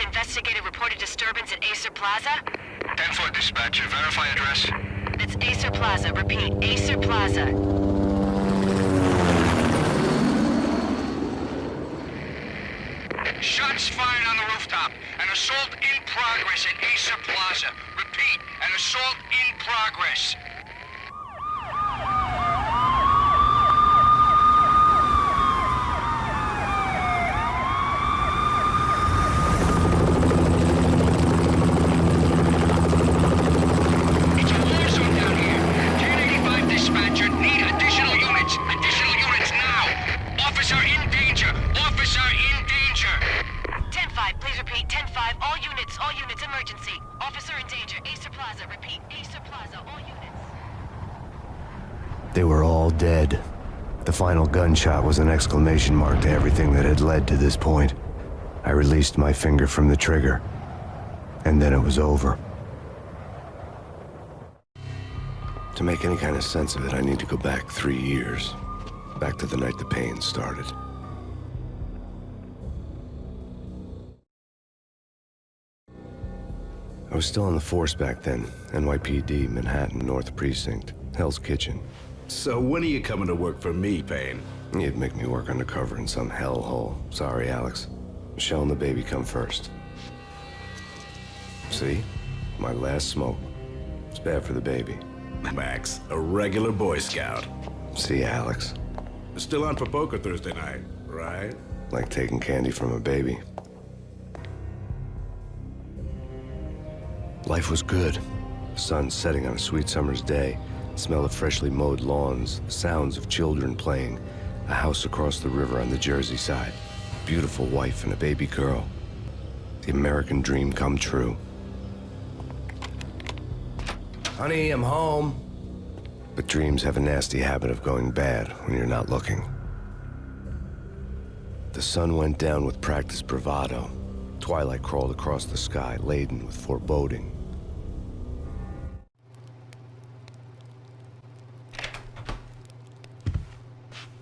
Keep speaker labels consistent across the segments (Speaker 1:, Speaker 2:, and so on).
Speaker 1: investigated reported disturbance at Acer Plaza?
Speaker 2: 10-4 dispatcher. Verify address.
Speaker 1: It's Acer Plaza. Repeat, Acer Plaza.
Speaker 2: Shots fired on the rooftop. An assault in progress at Acer Plaza. Repeat, an assault in progress. It's a war zone down here. 1085 dispatcher. Need additional units. Additional units now. Officer in danger. Officer in danger.
Speaker 1: 10-5, please repeat. 10-5, all units, emergency. Officer in danger, Acer Plaza. Repeat, Acer Plaza, all units.
Speaker 3: They were all dead. The final gunshot was an exclamation mark to everything that had led to this point. I released my finger from the trigger, and then it was over. To make any kind of sense of it, I need to go back 3 years. Back to the night the Payne started. I was still on the force back then. NYPD, Manhattan, North Precinct, Hell's Kitchen.
Speaker 4: So when are you coming to work for me, Payne?
Speaker 3: You'd make me work undercover in some hellhole. Sorry, Alex. Michelle and the baby come first. See? My last smoke. It's bad for the baby.
Speaker 4: Max, a regular Boy Scout.
Speaker 3: See, Alex.
Speaker 4: Still on for poker Thursday night, right?
Speaker 3: Like taking candy from a baby. Life was good. The sun setting on a sweet summer's day. The smell of freshly mowed lawns. The sounds of children playing. A house across the river on the Jersey side. Beautiful wife and a baby girl. The American dream come true. Honey, I'm home. But dreams have a nasty habit of going bad when you're not looking. The sun went down with practiced bravado. Twilight crawled across the sky, laden with foreboding.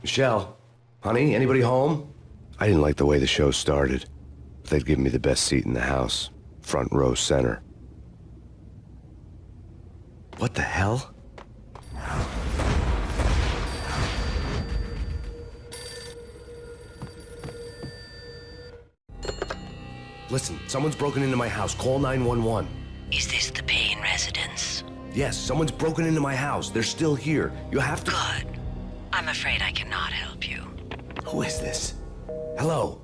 Speaker 3: Michelle, honey, anybody home? I didn't like the way the show started. But they'd given me the best seat in the house, front row center. What the hell? Listen, someone's broken into my house. Call 911.
Speaker 1: Is this the Payne residence?
Speaker 3: Yes, someone's broken into my house. They're still here. You have to...
Speaker 1: Good. I'm afraid I cannot help you.
Speaker 3: Who is this? Hello?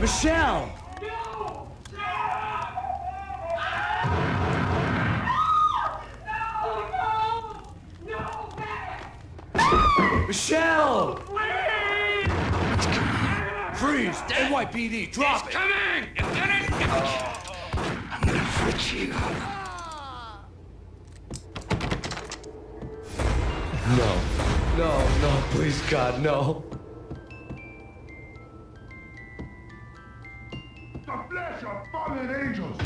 Speaker 3: Michelle! Michelle!
Speaker 2: Please!
Speaker 3: Freeze! NYPD, drop it!
Speaker 2: Coming! You get it?
Speaker 3: I'm gonna fix you. No, please, God, no.
Speaker 5: The flesh of fallen angels!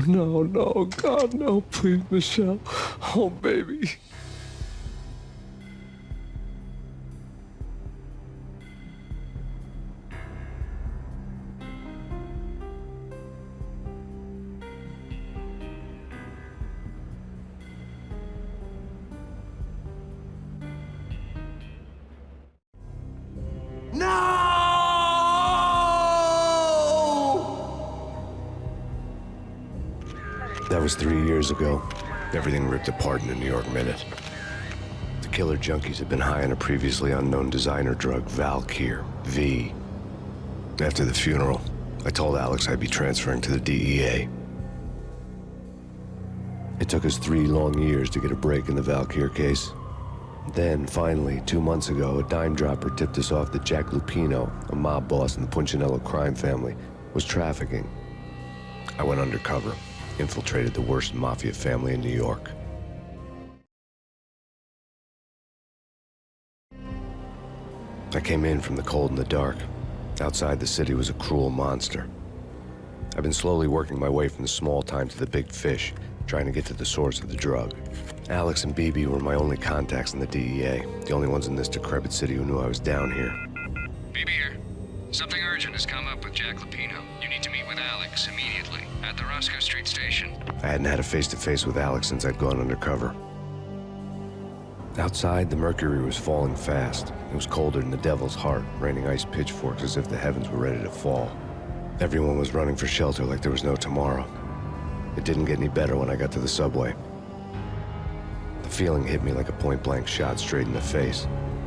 Speaker 3: No, God, no, please, Michelle. Oh, baby. That was 3 years ago. Everything ripped apart in a New York minute. The killer junkies had been high on a previously unknown designer drug, Valkyr, V. After the funeral, I told Alex I'd be transferring to the DEA. It took us 3 long years to get a break in the Valkyr case. Then, finally, 2 months ago, a dime dropper tipped us off that Jack Lupino, a mob boss in the Punchinello crime family, was trafficking. I went undercover, infiltrated the worst mafia family in New York. I came in from the cold and the dark. Outside, the city was a cruel monster. I've been slowly working my way from the small time to the big fish, trying to get to the source of the drug. Alex and BB were my only contacts in the DEA, the only ones in this decrepit city who knew I was down here.
Speaker 2: BB here. Something urgent has come up with Jack Lapino. You need to meet with Alex immediately at the Roscoe Street station.
Speaker 3: I hadn't had a face-to-face with Alex since I'd gone undercover. Outside, the mercury was falling fast. It was colder than the devil's heart, raining ice pitchforks as if the heavens were ready to fall. Everyone was running for shelter like there was no tomorrow. It didn't get any better when I got to the subway. The feeling hit me like a point-blank shot straight in the face.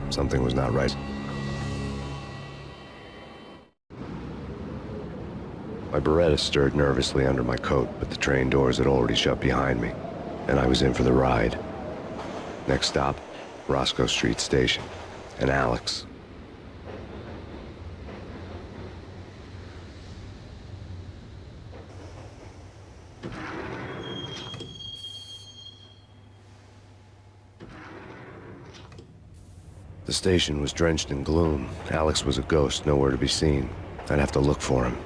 Speaker 3: Something was not right. My Beretta stirred nervously under my coat, but the train doors had already shut behind me, and I was in for the ride. Next stop, Roscoe Street Station, and Alex. The station was drenched in gloom. Alex was a ghost, nowhere to be seen. I'd have to look for him.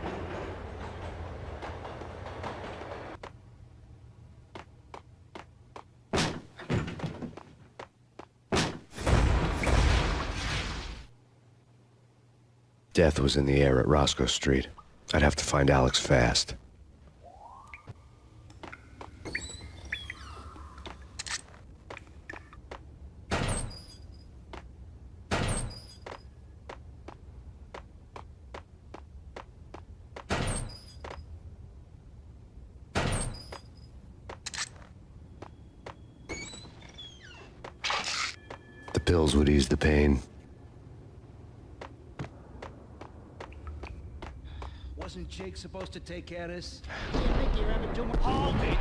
Speaker 3: Death was in the air at Roscoe Street. I'd have to find Alex fast. The pills would ease the pain.
Speaker 6: Wasn't Jake supposed to take care of this?
Speaker 7: You think you're ever too much? Hold it!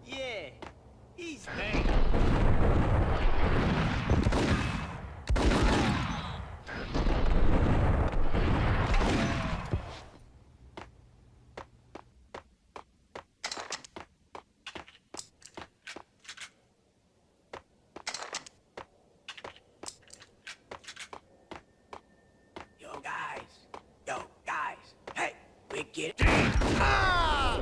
Speaker 7: Yeah, he's Payne. Yo guys, hey, we get it. Ah!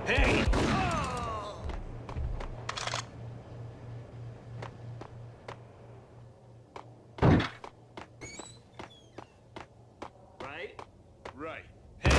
Speaker 7: Hey! Right. Hey!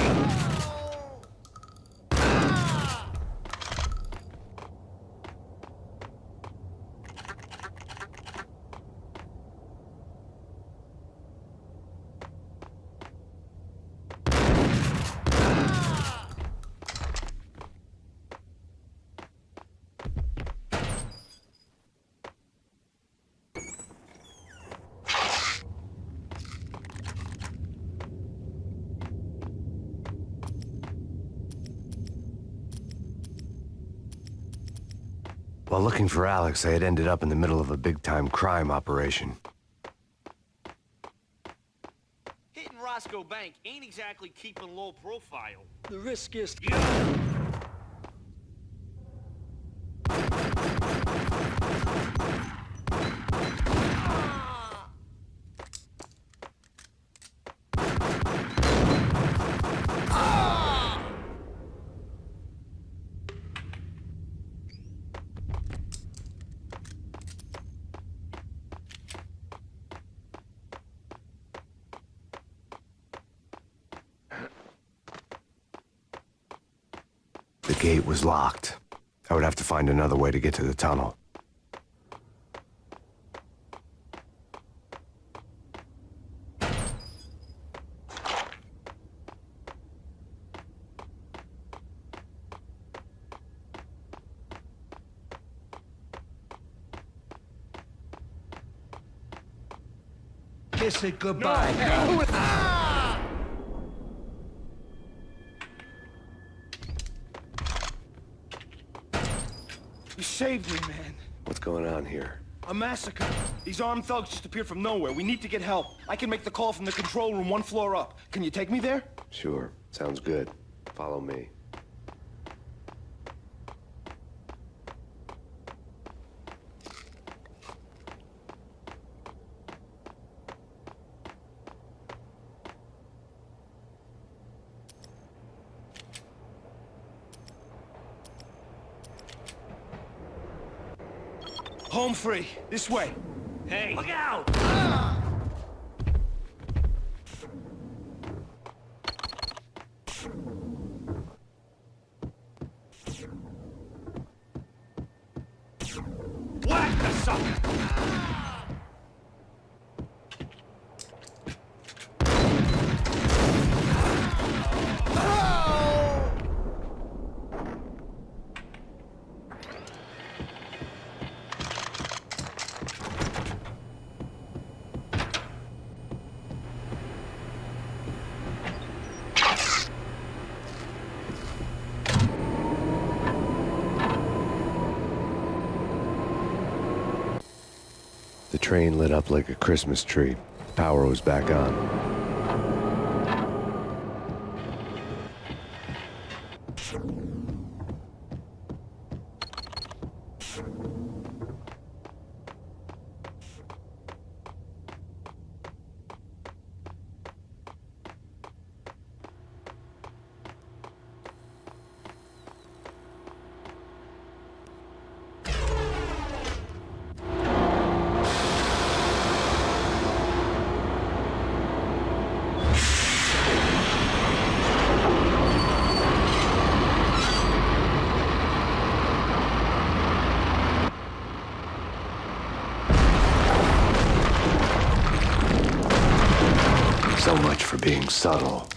Speaker 3: While looking for Alex, I had ended up in the middle of a big-time crime operation.
Speaker 7: Hitting Roscoe Bank ain't exactly keeping low profile.
Speaker 6: The riskiest.
Speaker 3: The gate was locked. I would have to find another way to get to the tunnel.
Speaker 6: kiss it goodbye.
Speaker 8: You saved me, man.
Speaker 3: What's going on here?
Speaker 8: A massacre. These armed thugs just appeared from nowhere. We need to get help. I can make the call from the control room 1 floor up. Can you take me there?
Speaker 3: Sure. Sounds good. Follow me.
Speaker 8: Home free. This way.
Speaker 7: Hey.
Speaker 8: Look out! Whack the sucker!
Speaker 3: The train lit up like a Christmas tree. Power was back on. So much for being subtle.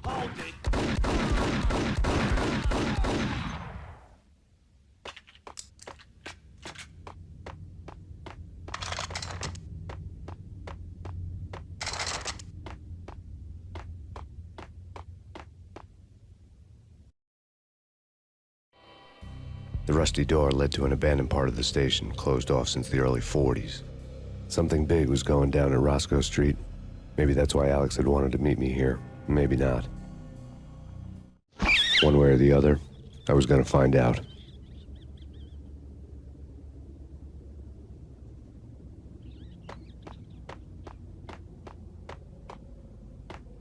Speaker 7: Hold it.
Speaker 3: The rusty door led to an abandoned part of the station, closed off since the early 40s. Something big was going down at Roscoe Street. Maybe that's why Alex had wanted to meet me here. Maybe not. One way or the other, I was gonna find out.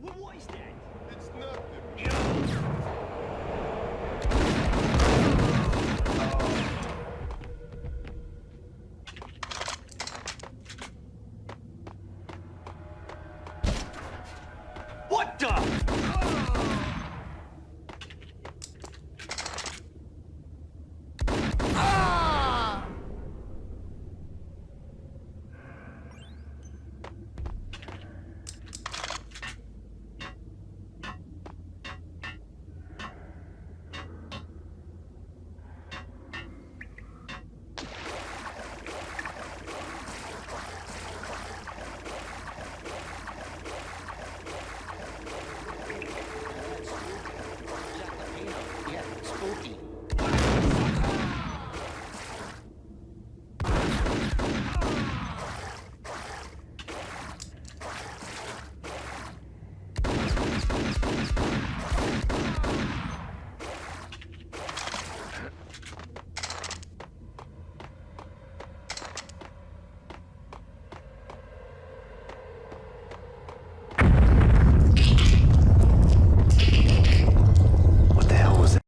Speaker 7: What was that?
Speaker 8: It's nothing.
Speaker 7: What the?
Speaker 6: Yeah, spooky.
Speaker 3: What the hell was that?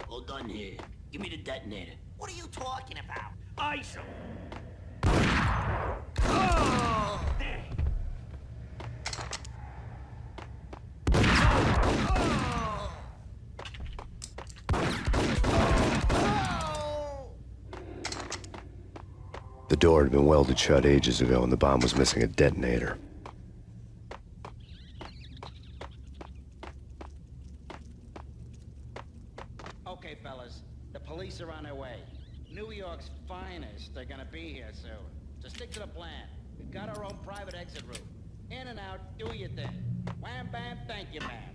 Speaker 9: All done here. Give me the detonator. What are you talking about?
Speaker 7: Ice 'em. There.
Speaker 3: door had been welded shut ages ago and the bomb was missing a detonator.
Speaker 6: Okay, fellas. The police are on their way. New York's finest are gonna be here soon. So stick to the plan. We've got our own private exit route. In and out, do your thing. Wham bam, thank you, ma'am.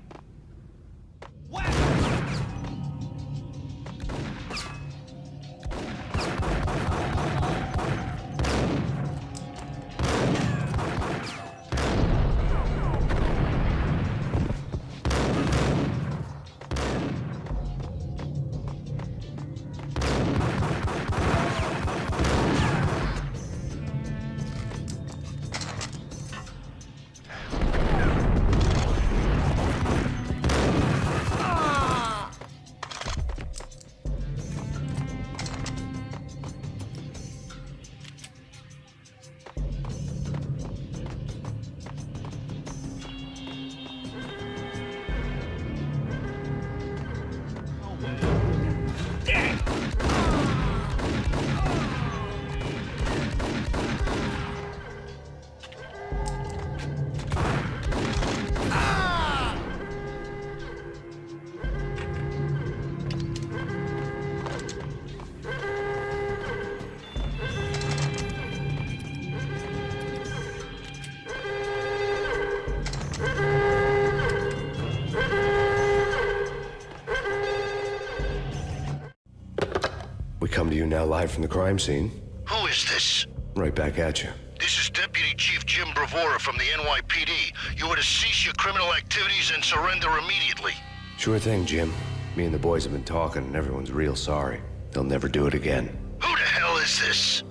Speaker 3: We come to you now live from the crime scene.
Speaker 10: Who is this?
Speaker 3: Right back at you.
Speaker 10: This is Deputy Chief Jim Bravura from the NYPD. You are to cease your criminal activities and surrender immediately.
Speaker 3: Sure thing, Jim. Me and the boys have been talking and everyone's real sorry. They'll never do it again.
Speaker 10: Who the hell is this?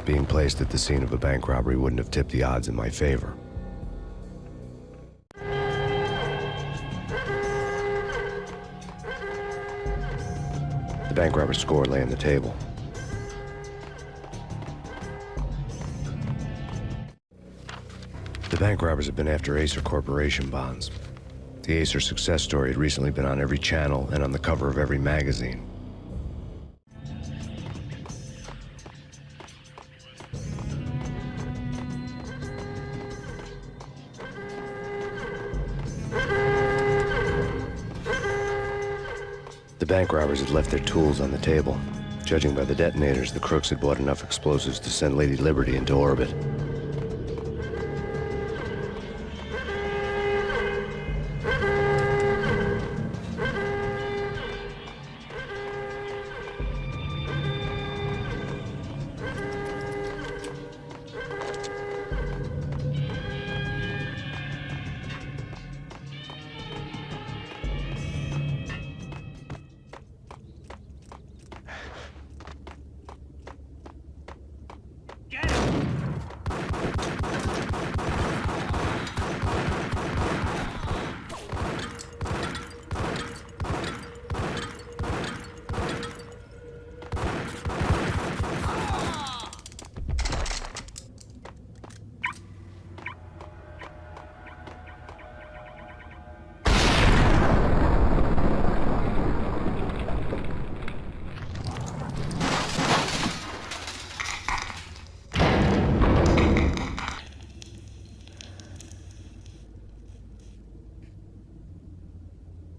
Speaker 3: Being placed at the scene of a bank robbery wouldn't have tipped the odds in my favor. The bank robber's score lay on the table. The bank robbers have been after Acer Corporation bonds. The Acer success story had recently been on every channel and on the cover of every magazine. The bank robbers had left their tools on the table. Judging by the detonators, the crooks had bought enough explosives to send Lady Liberty into orbit.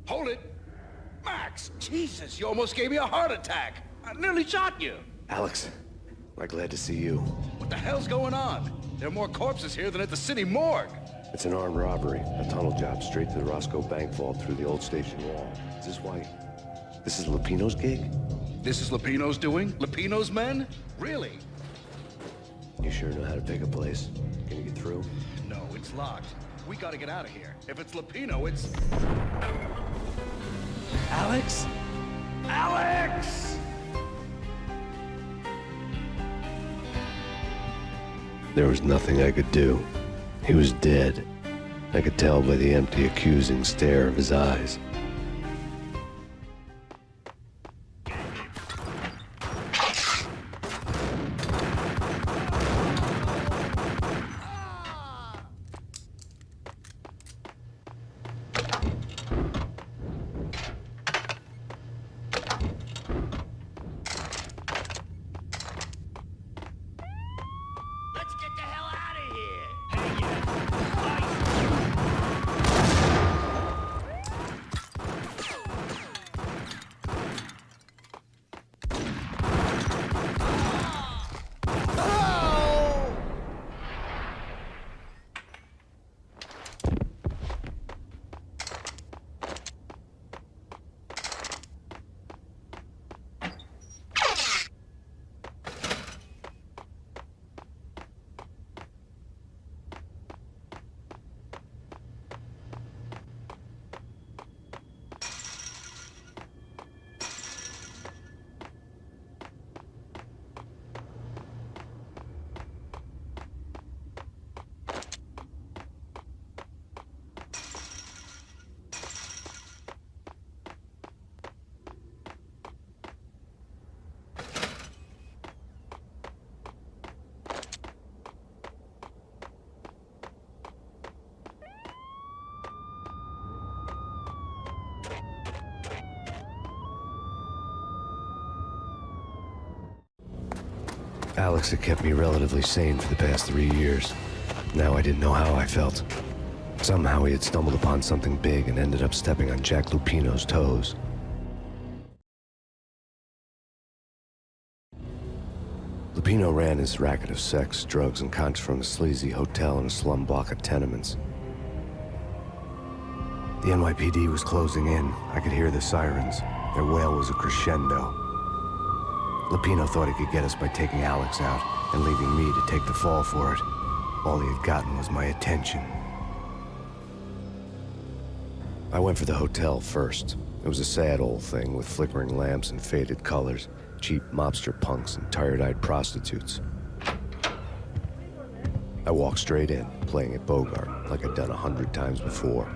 Speaker 8: Hold it! Max! Jesus, you almost gave me a heart attack! I nearly shot you!
Speaker 3: Alex, I'm glad to see you.
Speaker 8: What the hell's going on? There are more corpses here than at the city morgue!
Speaker 3: It's an armed robbery, a tunnel job straight to the Roscoe Bank vault through the old station wall. Is this why? This is Lupino's gig?
Speaker 8: This is Lupino's doing? Lupino's men? Really?
Speaker 3: You sure know how to pick a place? Can you get through?
Speaker 8: No, it's locked. We gotta get out of here. If it's Lupino, it's... Alex? Alex!
Speaker 3: There was nothing I could do. He was dead. I could tell by the empty, accusing stare of his eyes. Alex had kept me relatively sane for the past 3 years. Now I didn't know how I felt. Somehow he had stumbled upon something big and ended up stepping on Jack Lupino's toes. Lupino ran his racket of sex, drugs, and contras from a sleazy hotel in a slum block of tenements. The NYPD was closing in. I could hear the sirens. Their wail was a crescendo. Lupino thought he could get us by taking Alex out and leaving me to take the fall for it. All he had gotten was my attention. I went for the hotel first. It was a sad old thing with flickering lamps and faded colors, cheap mobster punks and tired-eyed prostitutes. I walked straight in, playing at Bogart, like I'd done 100 times before.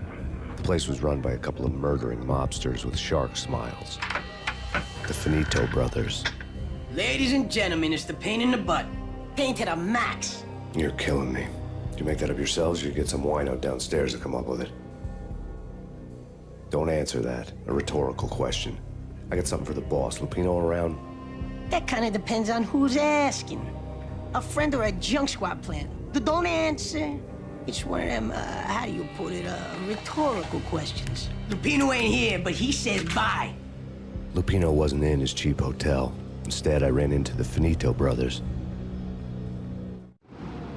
Speaker 3: The place was run by a couple of murdering mobsters with shark smiles. The Finito brothers.
Speaker 9: Ladies and gentlemen, it's the pain in the butt. Pain to the max.
Speaker 3: You're killing me. Did you make that up yourselves, or you get some wino downstairs to come up with it? Don't answer that. A rhetorical question. I got something for the boss. Lupino around?
Speaker 9: That kind of depends on who's asking. A friend or a junk squad plan. Don't answer. It's one of them, how do you put it, rhetorical questions. Lupino ain't here, but he says bye.
Speaker 3: Lupino wasn't in his cheap hotel. Instead, I ran into the Finito brothers.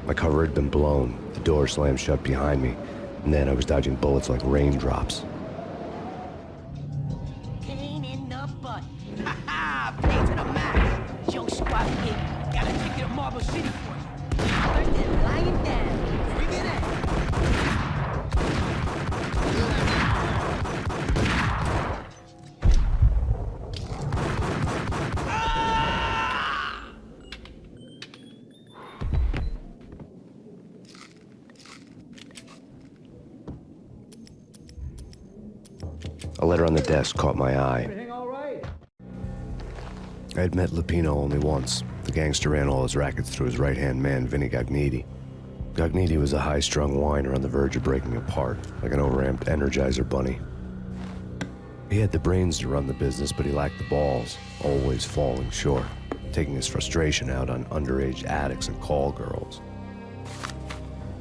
Speaker 3: My cover had been blown. The door slammed shut behind me, and then I was dodging bullets like raindrops.
Speaker 9: Pain in the butt. Ha ha! Pain to the max. Junk squad kid. Got a ticket to Marble City for you. First and lying down. Bring it in.
Speaker 3: A letter on the desk caught my eye.
Speaker 6: Everything all right?
Speaker 3: I had met Lupino only once. The gangster ran all his rackets through his right-hand man, Vinny Gognitti. Gognitti was a high-strung whiner on the verge of breaking apart, like an overamped Energizer bunny. He had the brains to run the business, but he lacked the balls, always falling short, taking his frustration out on underage addicts and call girls.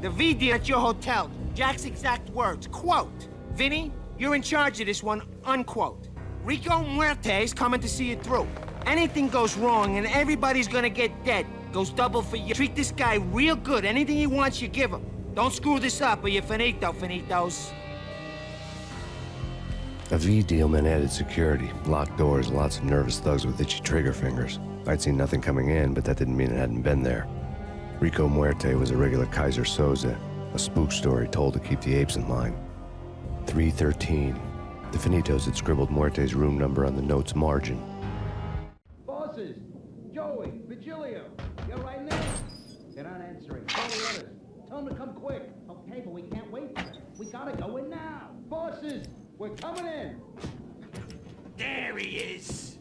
Speaker 11: The VD at your hotel, Jack's exact words, quote, "Vinny, you're in charge of this one," unquote. Rico Muerte's coming to see it through. Anything goes wrong and everybody's gonna get dead. Goes double for you. Treat this guy real good. Anything he wants, you give him. Don't screw this up or you're finito, finitos.
Speaker 3: A V deal meant added security, locked doors, and lots of nervous thugs with itchy trigger fingers. I'd seen nothing coming in, but that didn't mean it hadn't been there. Rico Muerte was a regular Kaiser Soze, a spook story told to keep the apes in line. 313. The Finitos had scribbled Muerte's room number on the note's margin.
Speaker 6: Bosses! Joey! Vigilio! You're right now? They're not answering. Call the others. Tell them to come quick. Okay, but we can't wait for them. We gotta go in now. Bosses! We're coming in!
Speaker 2: There he is.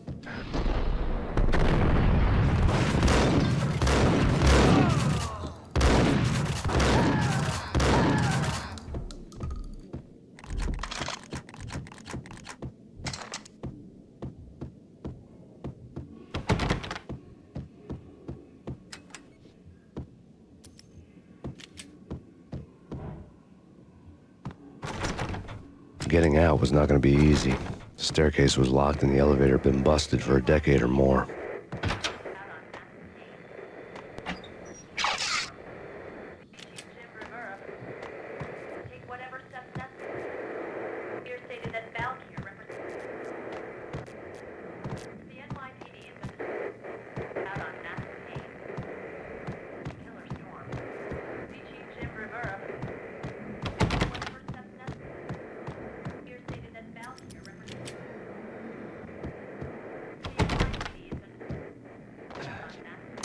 Speaker 3: Getting out was not going to be easy. The staircase was locked and the elevator had been busted for a decade or more.
Speaker 1: Take whatever steps necessary. Here stated that Valkyrie represents the NYPD has been out on massive Payne. Killer storm. See Chief Jim Rivera. Whatever steps necessary. Here stated that Valkyrie represents the NYPD has been out on massive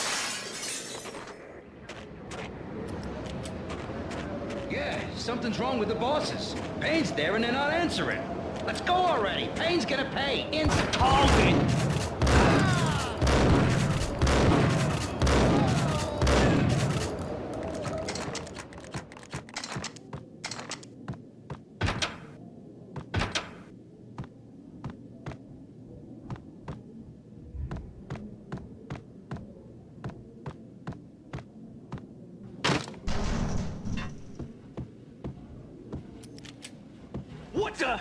Speaker 2: Yeah, something's wrong with the bosses. Payne's there and they're not answering. Let's go already. Payne's gonna pay. Hold it.
Speaker 7: What the?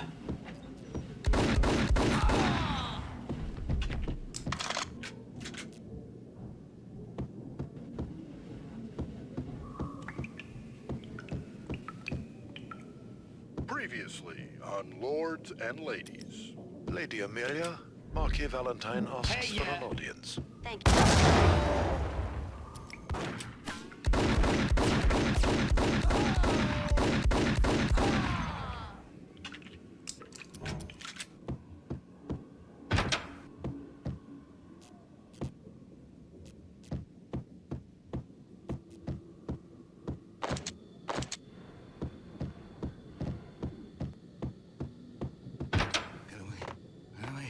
Speaker 10: Previously on Lords and Ladies.
Speaker 3: Lady Amelia, Marquis Valentine asks
Speaker 7: Hey,
Speaker 3: for an audience.
Speaker 1: Thank you.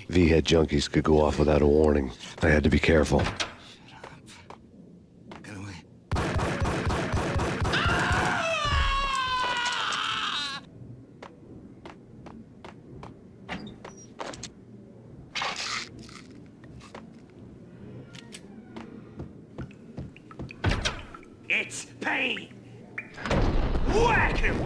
Speaker 3: V-head junkies could go off without a warning. I had to be careful.
Speaker 7: It's Payne! Whack him!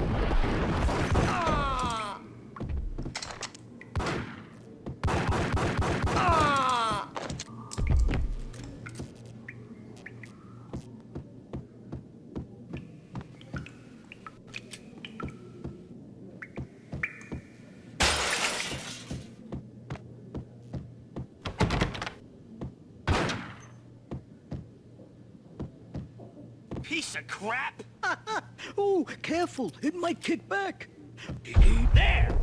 Speaker 7: Piece of crap!
Speaker 9: Oh, careful. It might kick back.
Speaker 7: There!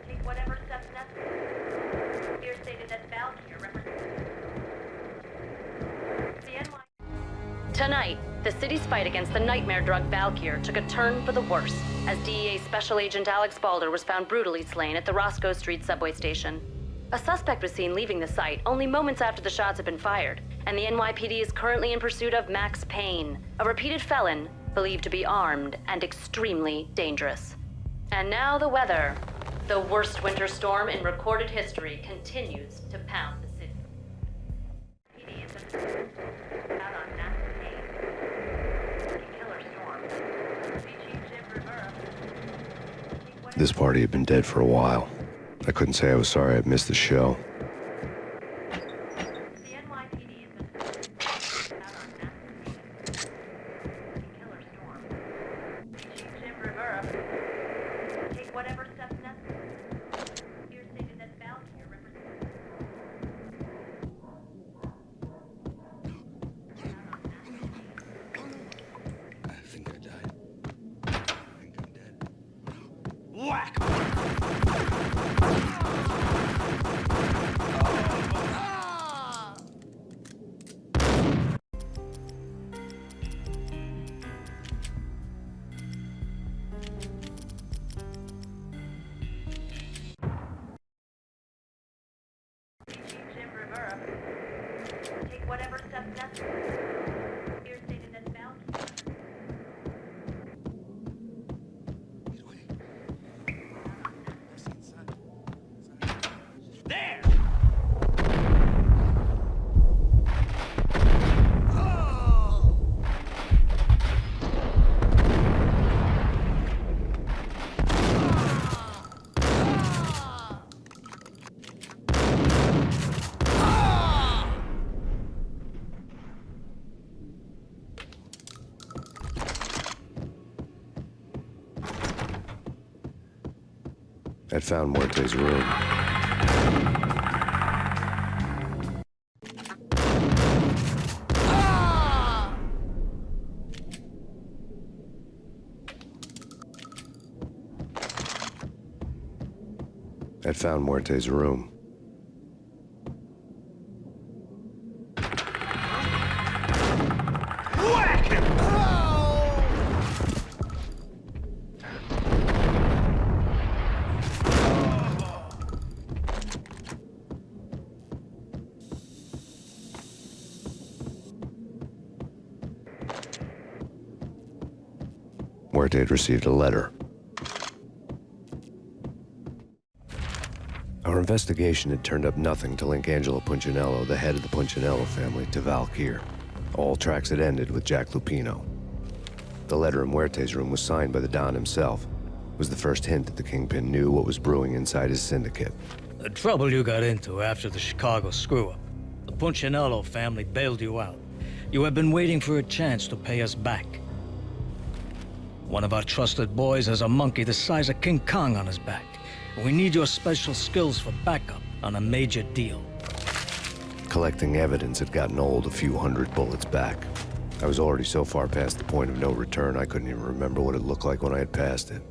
Speaker 1: Take whatever steps necessary. Here stated that Valkyrie represents the NY. Tonight, the city's fight against the nightmare drug Valkyrie took a turn for the worse, as DEA Special Agent Alex Balder was found brutally slain at the Roscoe Street subway station. A suspect was seen leaving the site only moments after the shots had been fired, and the NYPD is currently in pursuit of Max Payne, a repeated felon believed to be armed and extremely dangerous. And now the weather. The worst winter storm in recorded history continues to pound the city. PD is out on Max Payne. Killer storm. VG Jim Rivera.
Speaker 3: This party had been dead for a while. I couldn't say I was sorry I'd missed the show.
Speaker 1: The NYPD is out on Max Payne. Killer storm. VG Jim Rivera. Take whatever steps necessary. Here stated that Valkyrie represents.
Speaker 8: I think I died. I think I'm dead.
Speaker 7: Whack!
Speaker 1: Jim Rivera. Take whatever steps necessary. Here stated that Valkyrie.
Speaker 7: There!
Speaker 3: I'd found Muerte's room. I'd found Muerte's room.
Speaker 7: Whack him!
Speaker 3: Muerte had received a letter. Our investigation had turned up nothing to link Angelo Punchinello, the head of the Punchinello family, to Valkyr. All tracks had ended with Jack Lupino. The letter in Muerte's room was signed by the Don himself. It was the first hint that the Kingpin knew what was brewing inside his syndicate.
Speaker 12: The trouble you got into after the Chicago screw-up. The Punchinello family bailed you out. You have been waiting for a chance to pay us back. One of our trusted boys has a monkey the size of King Kong on his back. We need your special skills for backup on a major deal.
Speaker 3: Collecting evidence had gotten old a few hundred bullets back. I was already so far past the point of no return, I couldn't even remember what it looked like when I had passed it.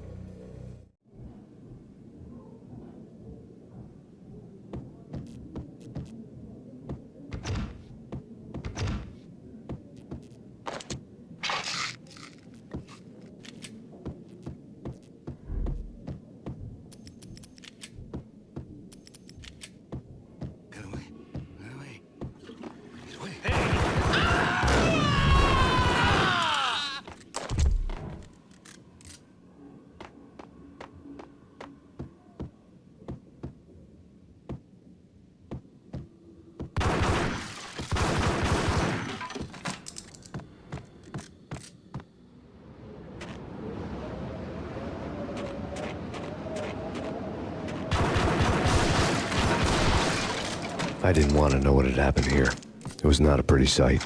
Speaker 3: I didn't want to know what had happened here. It was not a pretty sight.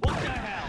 Speaker 7: What the hell?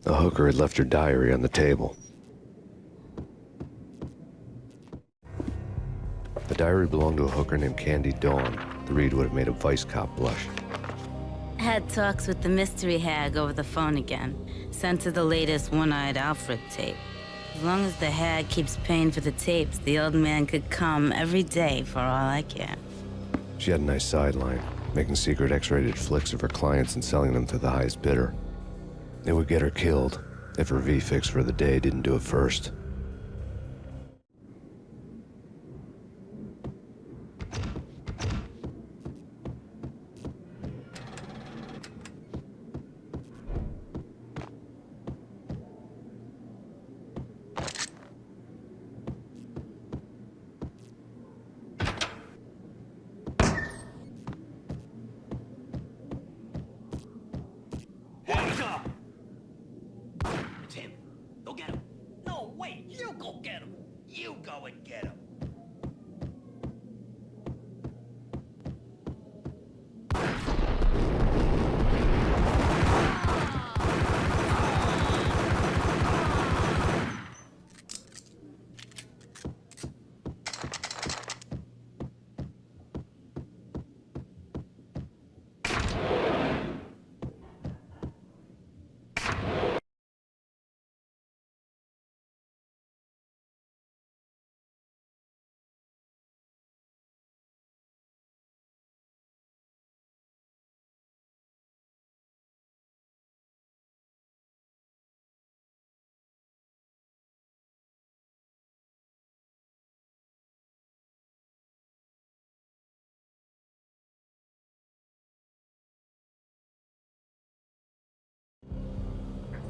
Speaker 3: The hooker had left her diary on the table. The diary belonged to a hooker named Candy Dawn. The read would have made a vice cop blush.
Speaker 13: Had talks with the mystery hag over the phone again. Sent her the latest one-eyed Alfred tape. As long as the hag keeps paying for the tapes, the old man could come every day for all I care.
Speaker 3: She had a nice sideline, making secret X-rated flicks of her clients and selling them to the highest bidder. It would get her killed if her V-fix for the day didn't do it first.
Speaker 7: Hands up! It's him. Go get him. No, wait. You go get him. You go and get him.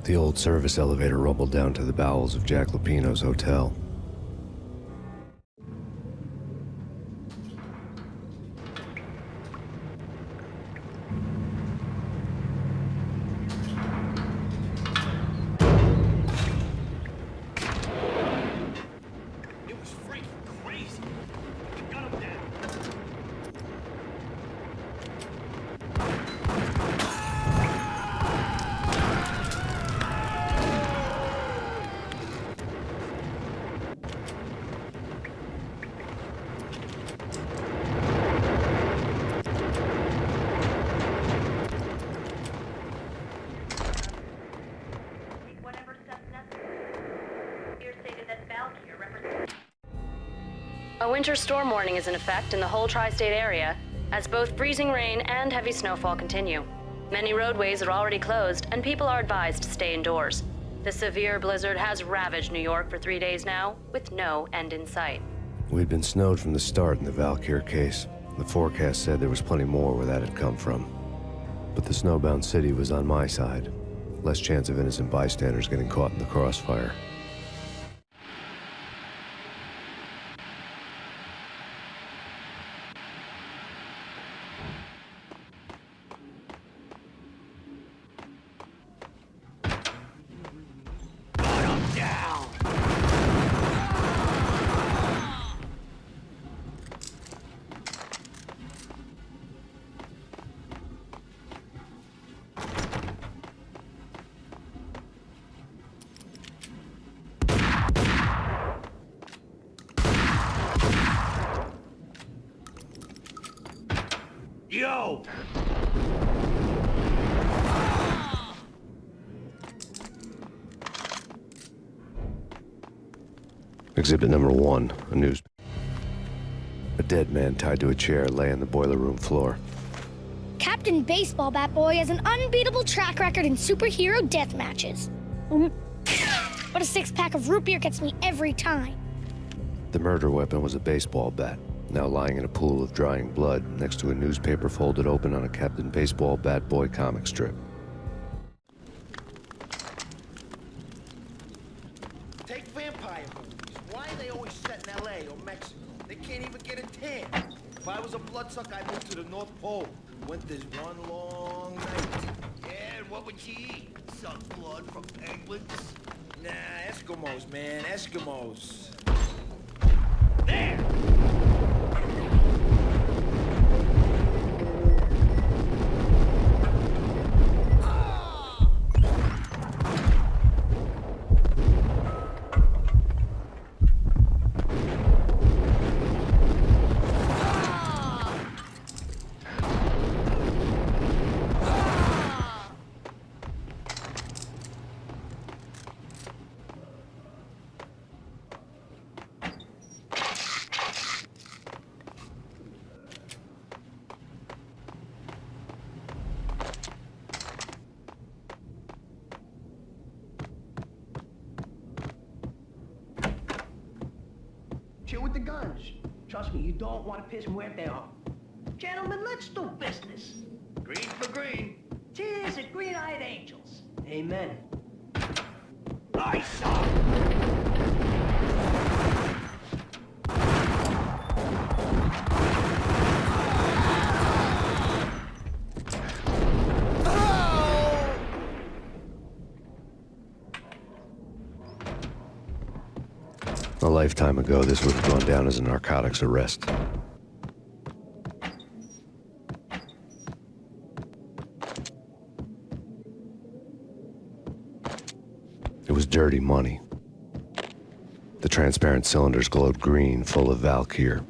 Speaker 3: The old service elevator rumbled down to the bowels of Jack Lupino's hotel.
Speaker 7: It was freaking crazy. Gun him down.
Speaker 1: Whatever steps necessary. Here stated that Valkyr represents. A winter storm warning is in effect in the whole tri-state area, as both freezing rain and heavy snowfall continue. Many roadways are already closed, and people are advised to stay indoors. The severe blizzard has ravaged New York for 3 days now, with no end in sight.
Speaker 3: We'd been snowed from the start in the Valkyr case. The forecast said there was plenty more where that had come from. But the snowbound city was on my side. Less chance of innocent bystanders getting caught in the crossfire.
Speaker 7: Yo!
Speaker 3: Exhibit number 1, a news. A dead man tied to a chair lay on the boiler room floor.
Speaker 14: Captain Baseball Bat Boy has an unbeatable track record in superhero death matches. But a six-pack of root beer gets me every time.
Speaker 3: The murder weapon was a baseball bat, now lying in a pool of drying blood next to a newspaper folded open on a Captain Baseball Bat Boy comic strip.
Speaker 8: Take vampire movies. Why are they always set in L.A. or Mexico? They can't even get a tan. If I was a bloodsucker, I'd move to the North Pole. Winter's one long night.
Speaker 7: Yeah, and what would you eat? Suck blood from penguins?
Speaker 8: Nah, Eskimos, man, Eskimos.
Speaker 7: There!
Speaker 9: Chill with the guns. Trust me, you don't want to piss Muerte off. Gentlemen, let's do business.
Speaker 7: Green for green.
Speaker 9: Cheers at green-eyed angels. Amen.
Speaker 7: I saw.
Speaker 3: A lifetime ago, this would have gone down as a narcotics arrest. It was dirty money. The transparent cylinders glowed green, full of Valkyr.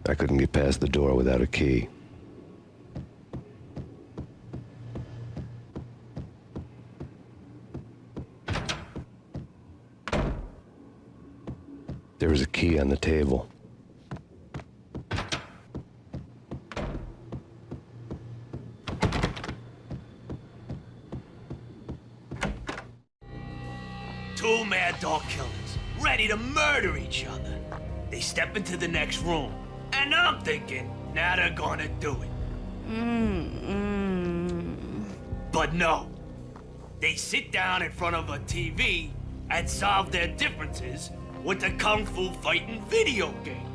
Speaker 3: I couldn't get past the door without a key. There was a key on the table.
Speaker 7: Two mad dog killers, ready to murder each other. They step into the next room, and I'm thinking, now they're gonna do it. But no. They sit down in front of a TV and solve their differences with a kung fu fighting video game.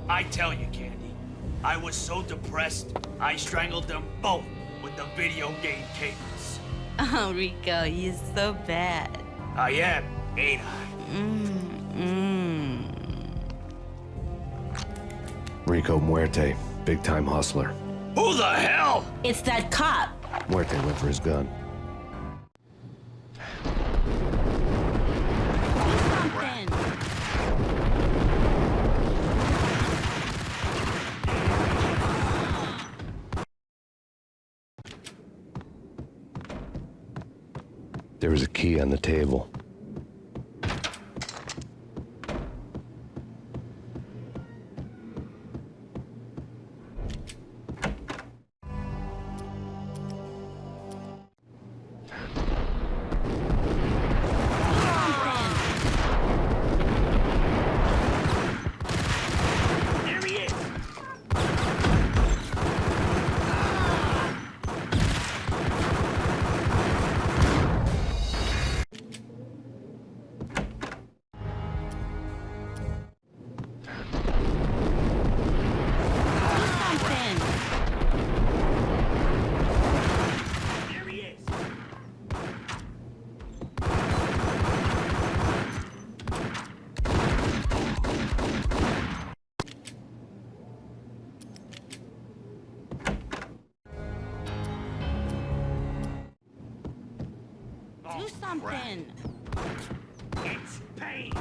Speaker 7: I tell you, Candy, I was so depressed, I strangled them both with the video game cables.
Speaker 13: Oh, Rico, you're so bad.
Speaker 7: I am, ain't I?
Speaker 3: Rico Muerte, big-time hustler.
Speaker 7: Who the hell?
Speaker 13: It's that cop.
Speaker 3: Muerte went for his gun.
Speaker 13: Something.
Speaker 3: There was a key on the table.
Speaker 7: There he is.
Speaker 13: Something.
Speaker 7: There he is.
Speaker 13: Do something.
Speaker 7: It's Payne.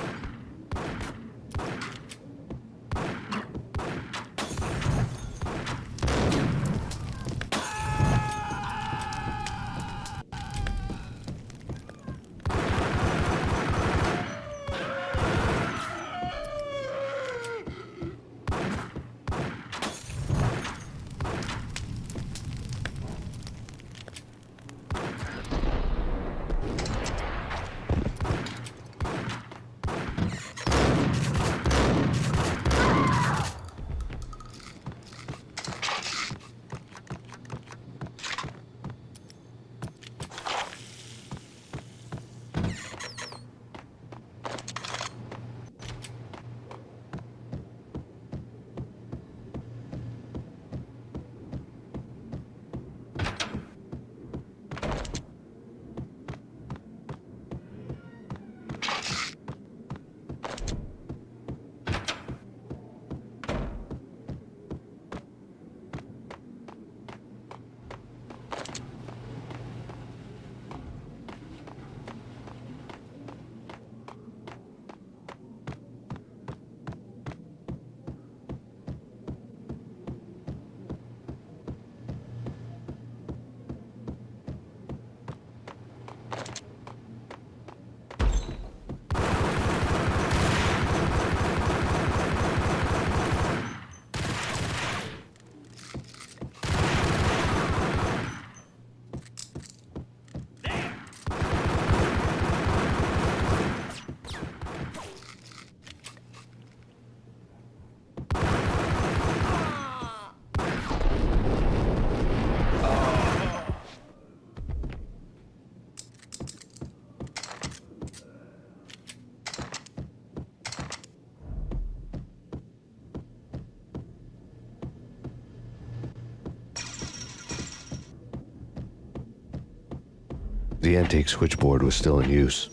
Speaker 3: The antique switchboard was still in use.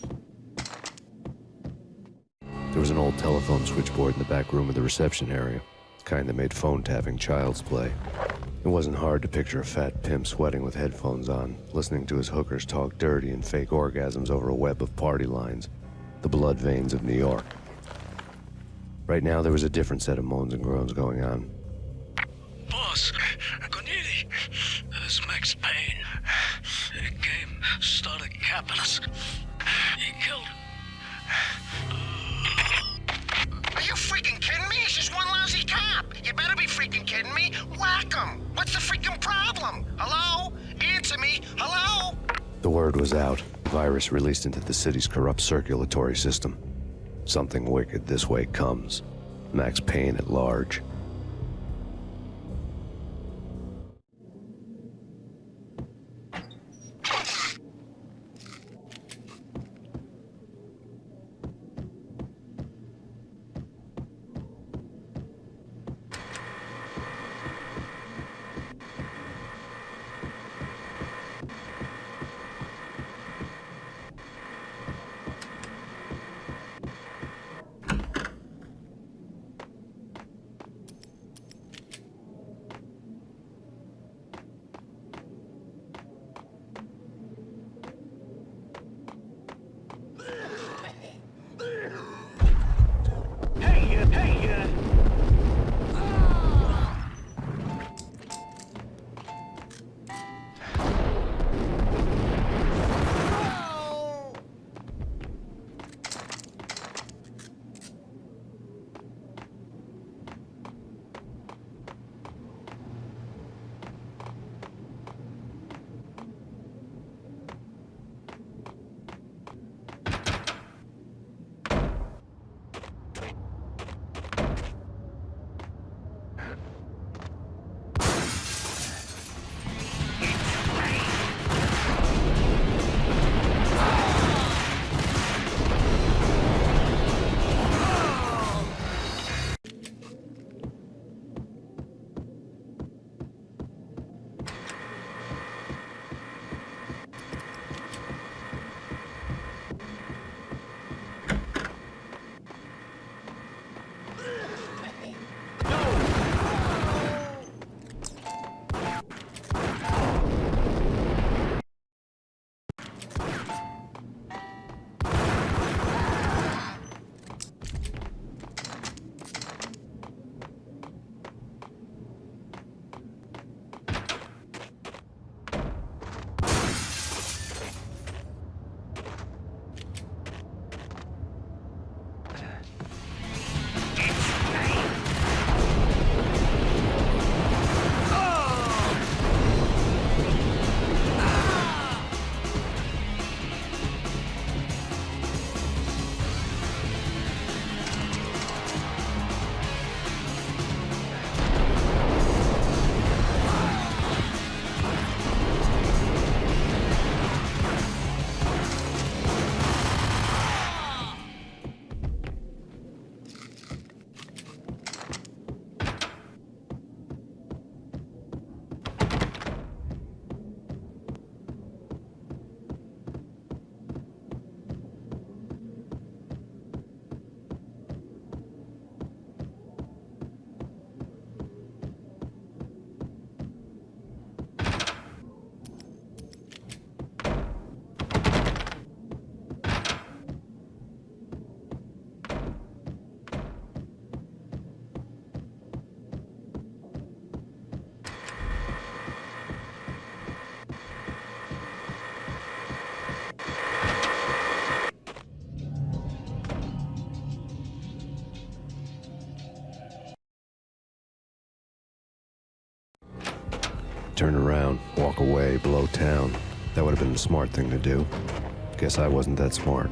Speaker 3: There was an old telephone switchboard in the back room of the reception area, the kind that made phone tapping child's play. It wasn't hard to picture a fat pimp sweating with headphones on, listening to his hookers talk dirty and fake orgasms over a web of party lines, the blood veins of New York. Right now, there was a different set of moans and groans going on.
Speaker 12: Boss, Gonidi, this is Max Payne. He came, started capping us. He killed
Speaker 3: The word was out. Virus released into the city's corrupt circulatory system. Something wicked this way comes. Max Payne at large. Turn around, walk away, blow town. That would have been the smart thing to do. Guess I wasn't that smart.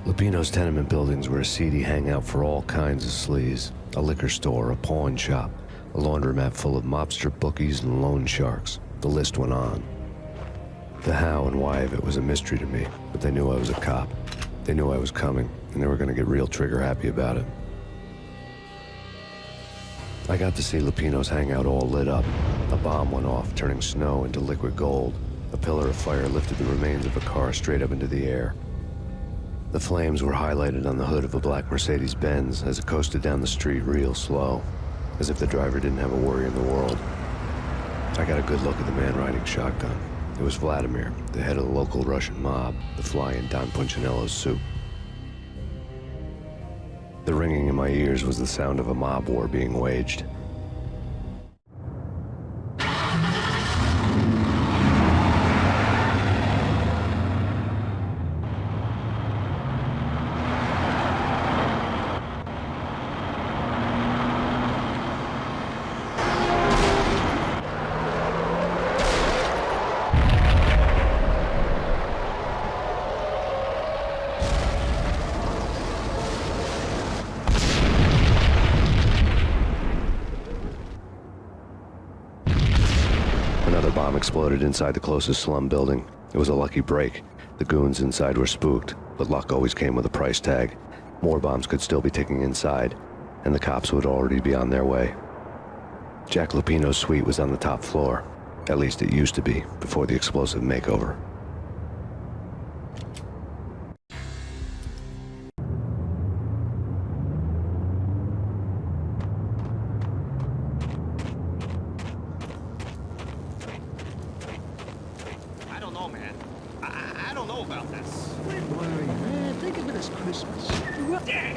Speaker 3: Lupino's tenement buildings were a seedy hangout for all kinds of sleaze. A liquor store, a pawn shop, a laundromat full of mobster bookies and loan sharks. The list went on. The how and why of it was a mystery to me, but they knew I was a cop. They knew I was coming, and they were gonna get real trigger happy about it. I got to see Lupino's hangout all lit up. A bomb went off, turning snow into liquid gold. A pillar of fire lifted the remains of a car straight up into the air. The flames were highlighted on the hood of a black Mercedes-Benz as it coasted down the street real slow, as if the driver didn't have a worry in the world. I got a good look at the man riding shotgun. It was Vladimir, the head of the local Russian mob, the fly in Don Punchinello's soup. The ringing in my ears was the sound of a mob war being waged. exploded inside the closest slum building. It was a lucky break. The goons inside were spooked, but luck always came with a price tag. More bombs could still be ticking inside, and the cops would already be on their way. Jack Lupino's suite was on the top floor. At least it used to be, before the explosive makeover.
Speaker 11: I don't know, man. I don't know about this.
Speaker 2: Don't worry, man. Think of it as Christmas.
Speaker 7: Yeah.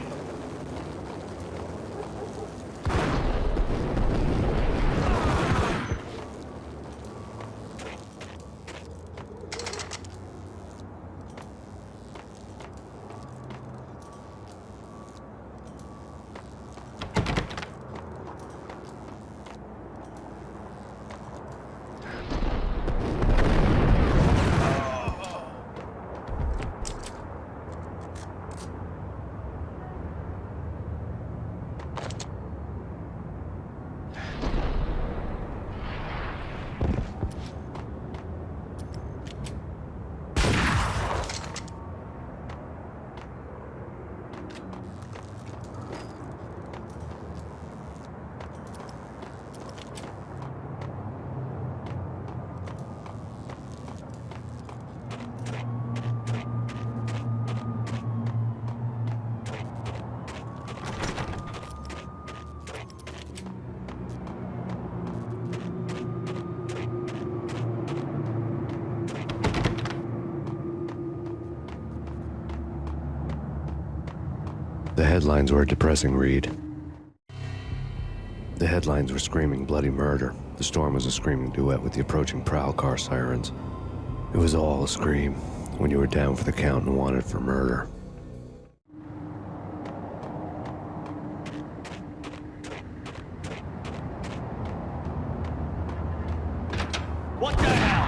Speaker 3: The headlines were a depressing read. The headlines were screaming bloody murder. The storm was a screaming duet with the approaching prowl car sirens. It was all a scream when you were down for the count and wanted for murder.
Speaker 7: What the hell?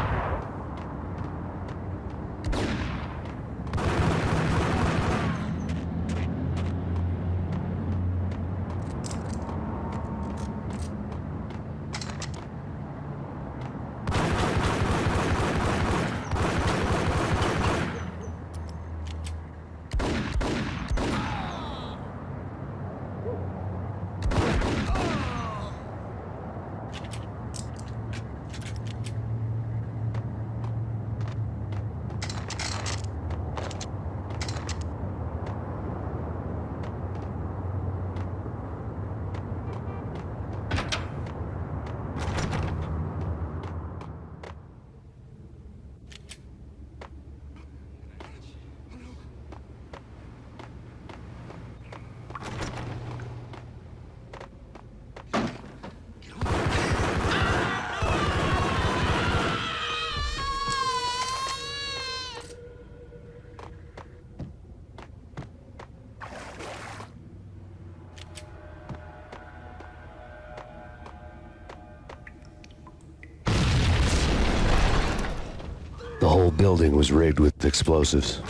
Speaker 3: The whole building was rigged with explosives.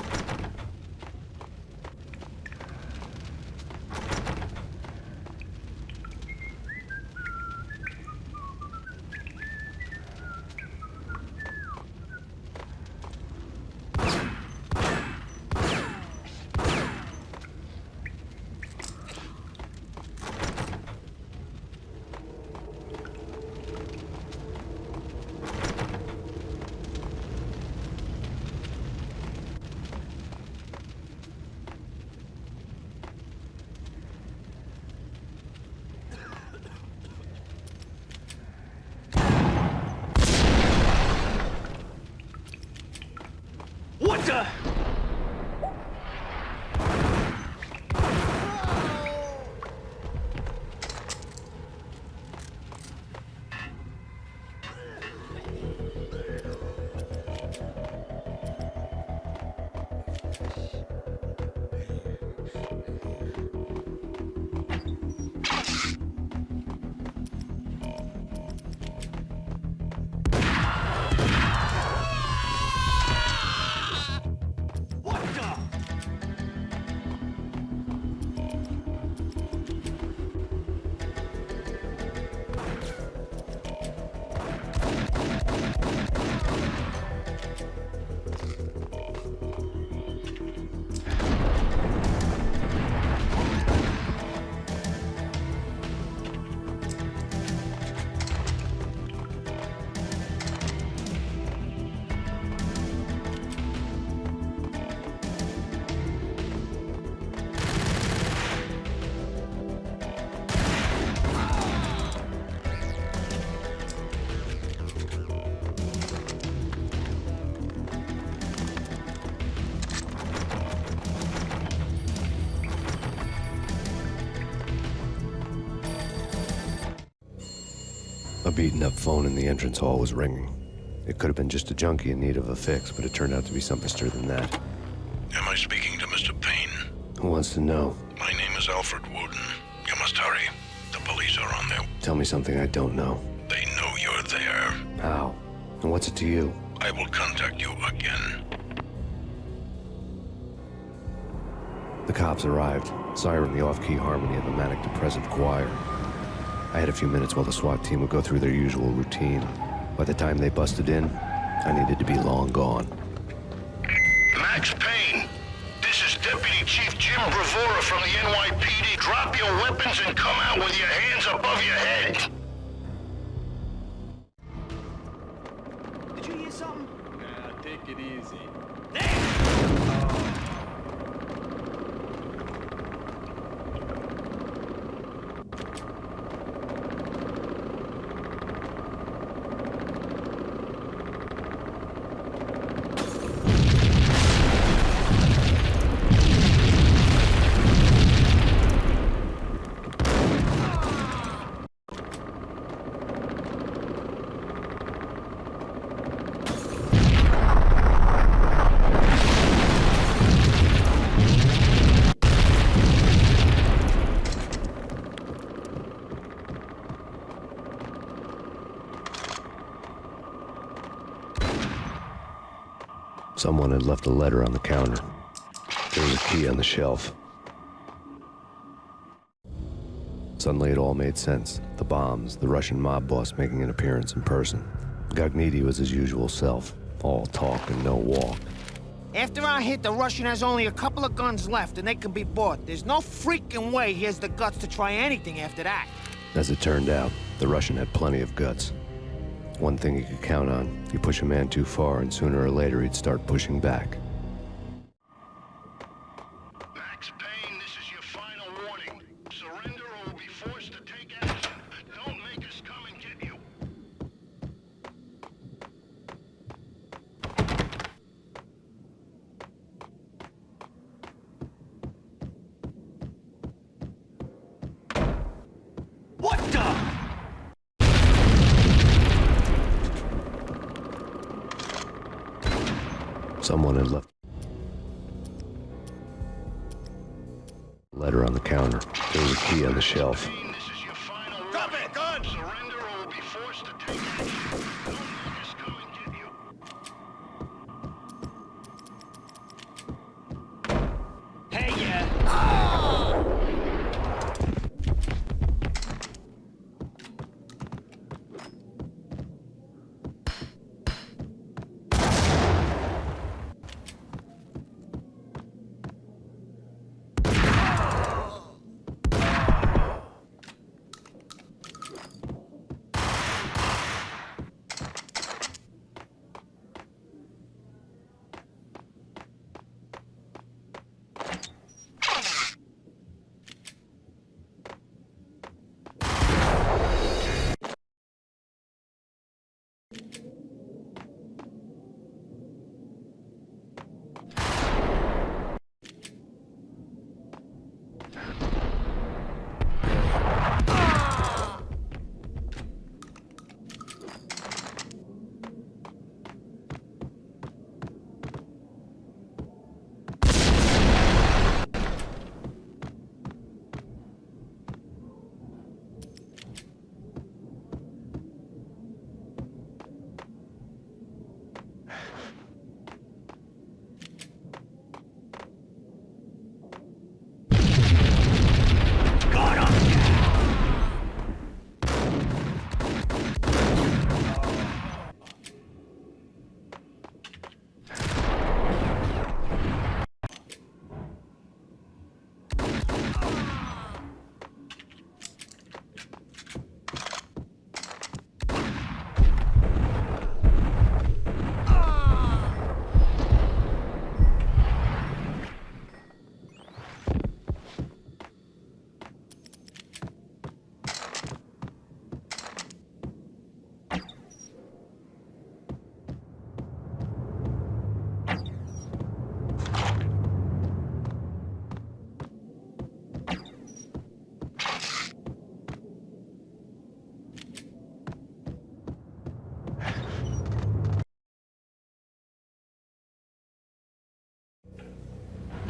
Speaker 7: What the?
Speaker 3: A beaten-up phone in the entrance hall was ringing. It could have been just a junkie in need of a fix, but it turned out to be something sturdier than that.
Speaker 10: Am I speaking to Mr. Payne?
Speaker 3: Who wants to know?
Speaker 10: My name is Alfred Wooten. You must hurry. The police are on their...
Speaker 3: Tell me something I don't know.
Speaker 10: They know you're there.
Speaker 3: How? And what's it to you?
Speaker 10: I will contact you again.
Speaker 3: The cops arrived, siren the off-key harmony of a manic-depressive choir. I had a few minutes while the SWAT team would go through their usual routine. By the time they busted in, I needed to be long gone.
Speaker 10: Max Payne, this is Deputy Chief Jim Bravura from the NYPD. Drop your weapons and come out with your hands above your head.
Speaker 11: Did you hear something?
Speaker 15: Nah, take it easy.
Speaker 3: Someone had left a letter on the counter. There was a key on the shelf. Suddenly it all made sense. The bombs, the Russian mob boss making an appearance in person. Gagniti was his usual self, all talk and no walk.
Speaker 11: After our hit, the Russian has only a couple of guns left, and they can be bought. There's no freaking way he has the guts to try anything after that.
Speaker 3: As it turned out, the Russian had plenty of guts. One thing you could count on, you push a man too far and sooner or later he'd start pushing back.
Speaker 10: Max Payne, this is your final warning. Surrender or we'll be forced to take action. Don't make us come and get you.
Speaker 7: What the?
Speaker 3: Someone had left a letter on the counter. There was a key on the shelf.
Speaker 10: This is your final warning. Drop it, gun! Surrender or we'll be forced to take action. Don't make us come and get you.
Speaker 7: Hey, yeah.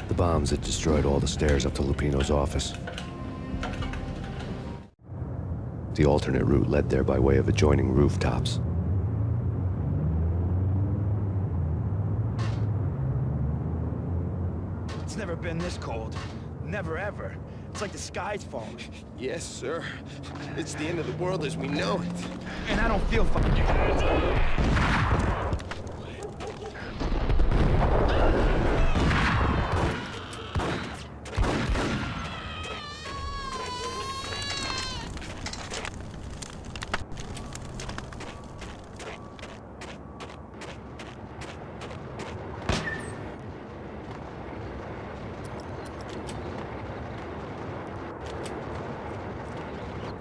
Speaker 3: The bombs that destroyed all the stairs up to Lupino's office. The alternate route led there by way of adjoining rooftops.
Speaker 8: It's never been this cold. Never ever. It's like the sky's falling.
Speaker 16: Yes, sir. It's the end of the world as we know it.
Speaker 8: And I don't feel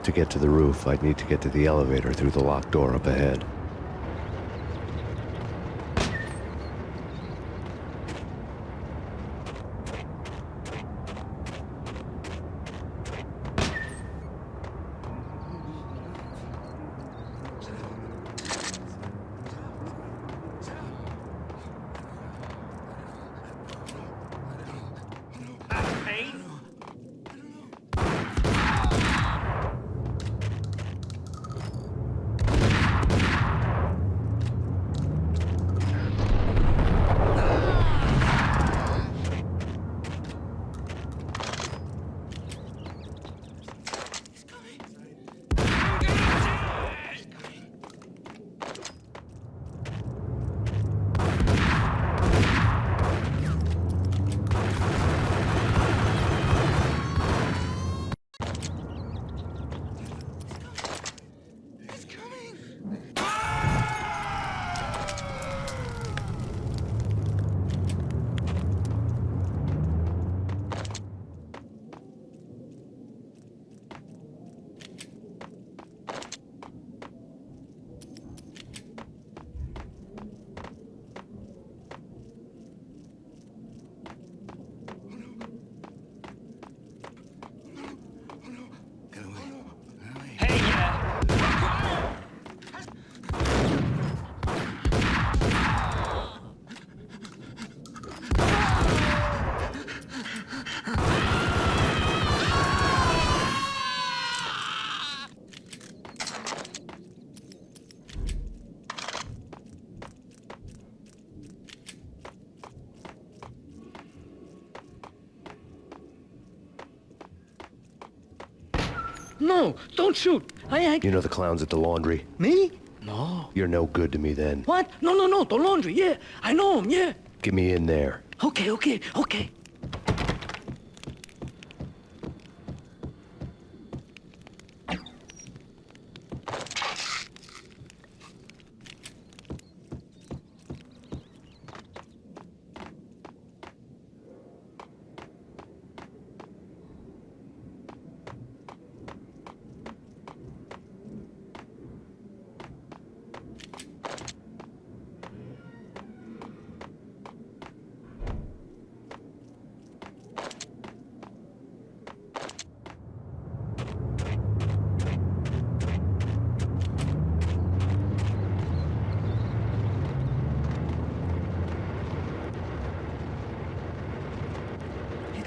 Speaker 3: To get to the roof, I'd need to get to the elevator through the locked door up ahead.
Speaker 7: Payne?
Speaker 12: No, don't shoot.
Speaker 3: You know the clowns at the laundry?
Speaker 12: Me? No.
Speaker 3: You're no good to me then.
Speaker 12: What? No, the laundry, yeah. I know him, yeah.
Speaker 3: Get me in there.
Speaker 12: Okay.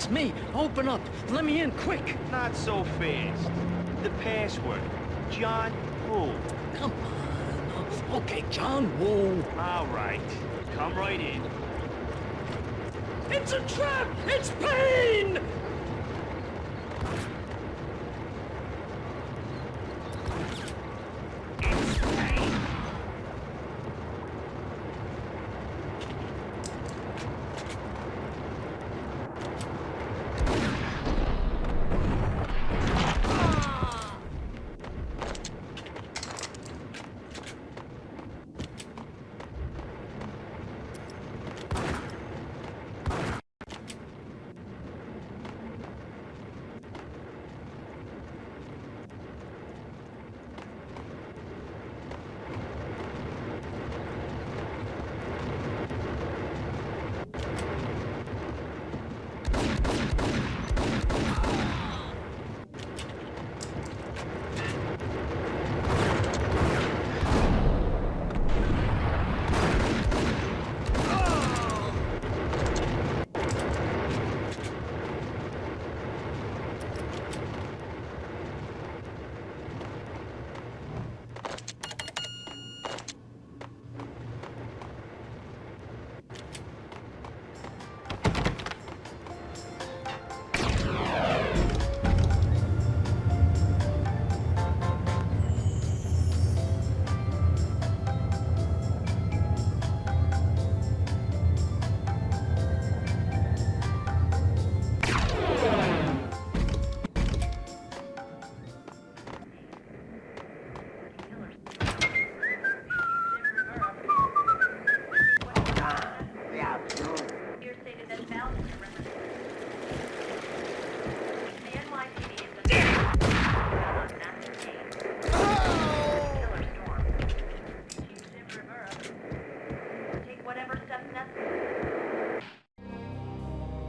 Speaker 12: It's me. Open up. Let me in, quick.
Speaker 8: Not so fast. The password. John Woo.
Speaker 12: Come on. Okay, John Woo.
Speaker 8: All right. Come right in.
Speaker 12: It's a trap! It's Payne!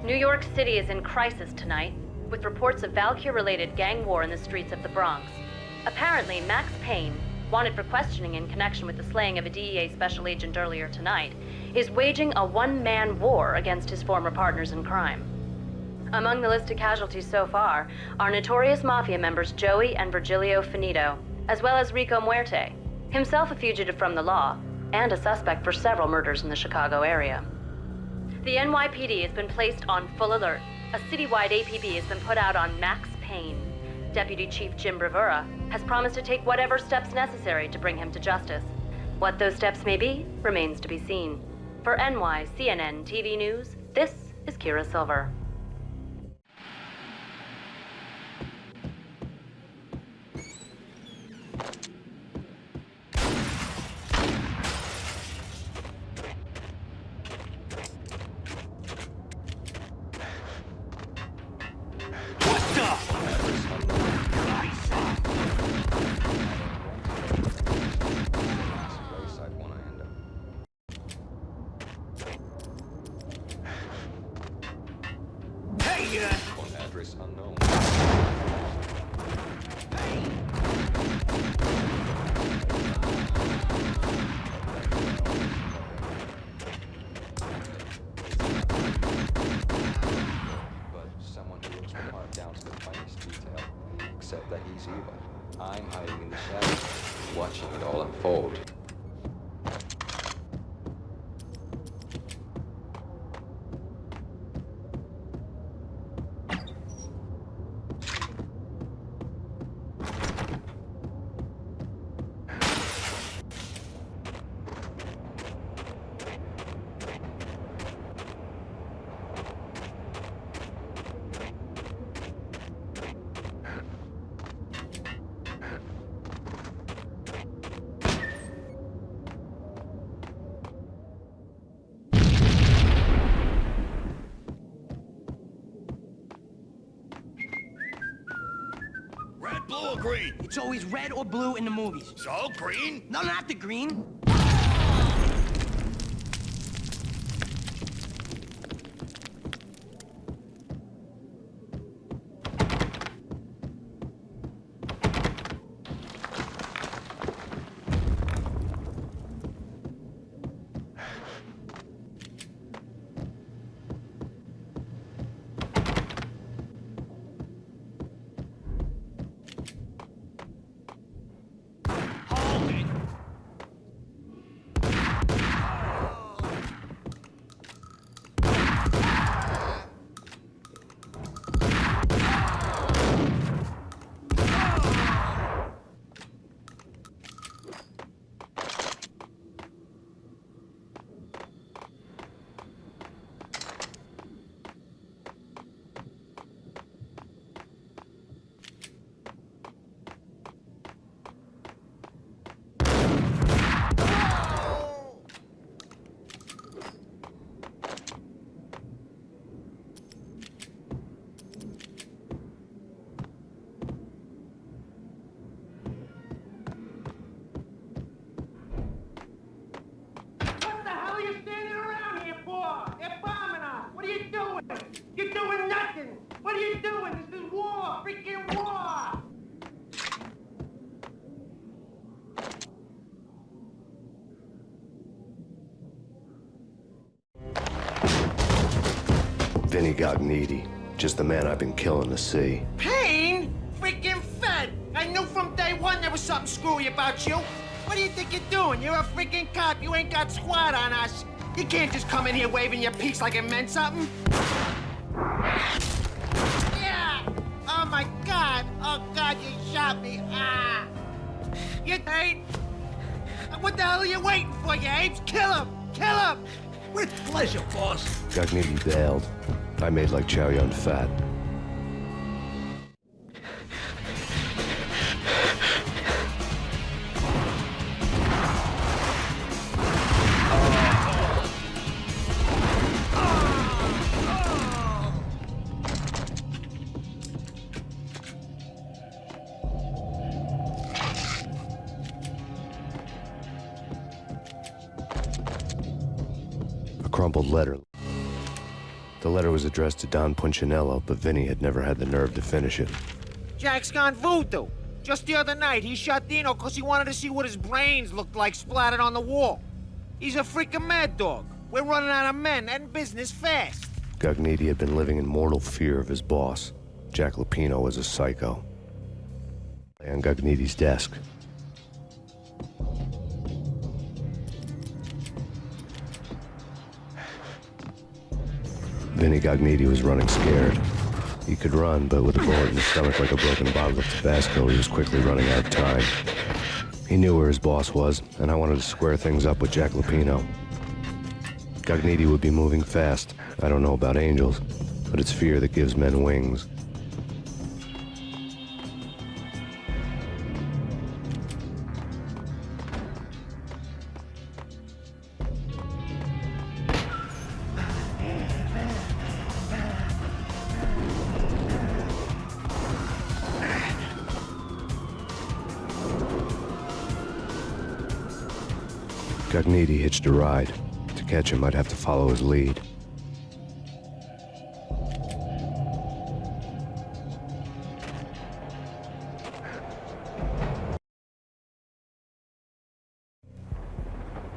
Speaker 1: New York City is in crisis tonight, with reports of Valkyr-related gang war in the streets of the Bronx. Apparently, Max Payne, wanted for questioning in connection with the slaying of a DEA special agent earlier tonight, is waging a one-man war against his former partners in crime. Among the list of casualties so far are notorious mafia members Joey and Virgilio Finito, as well as Rico Muerte, himself a fugitive from the law, and a suspect for several murders in the Chicago area. The NYPD has been placed on full alert. A citywide APB has been put out on Max Payne. Deputy Chief Jim Bravura has promised to take whatever steps necessary to bring him to justice. What those steps may be remains to be seen. For NYCNN TV News, this is Kira Silver.
Speaker 15: Address unknown. But someone who looks the part down to the finest detail, except that he's evil. I'm hiding in the shadows, watching it all unfold.
Speaker 10: Blue or green?
Speaker 9: It's always red or blue in the movies.
Speaker 10: So, green?
Speaker 9: No, not the green.
Speaker 11: You're doing nothing! What are you doing? This is war! Freaking war!
Speaker 3: Vinny got needy. Just the man I've been killing to see.
Speaker 11: Payne? Freaking Fed! I knew from day one there was something screwy about you. What do you think you're doing? You're a freaking cop. You ain't got squad on us. You can't just come in here waving your piece like it meant something. Yeah! Oh my God! Oh God, you shot me! Ah! You ain't. What the hell are you waiting for, you apes? Kill him! Kill him!
Speaker 12: With pleasure, boss.
Speaker 3: Got needy bailed. I made like Chow Yun Fat. A crumpled letter. The letter was addressed to Don Punchinello, but Vinny had never had the nerve to finish it.
Speaker 11: Jack's gone voodoo. Just the other night, he shot Dino because he wanted to see what his brains looked like splattered on the wall. He's a freaking mad dog. We're running out of men and business fast.
Speaker 3: Gugnetti had been living in mortal fear of his boss. Jack Lupino was a psycho. Lay on Gugnetti's desk. Vinny Gugnetti was running scared. He could run, but with a bullet in his stomach like a broken bottle of Tabasco, he was quickly running out of time. He knew where his boss was, and I wanted to square things up with Jack Lupino. Gugnetti would be moving fast. I don't know about angels, but it's fear that gives men wings. Gugnetti hitched a ride. To catch him, I'd have to follow his lead.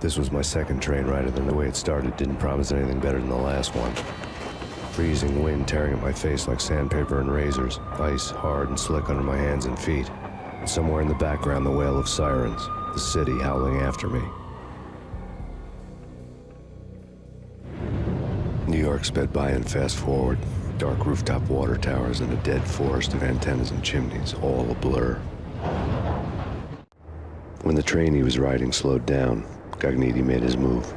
Speaker 3: This was my second train ride, and the way it started didn't promise anything better than the last one. Freezing wind tearing at my face like sandpaper and razors, ice hard and slick under my hands and feet. And somewhere in the background, the wail of sirens, the city howling after me. New York sped by in fast forward. Dark rooftop water towers and a dead forest of antennas and chimneys, all a blur. When the train he was riding slowed down, Gugnetti made his move.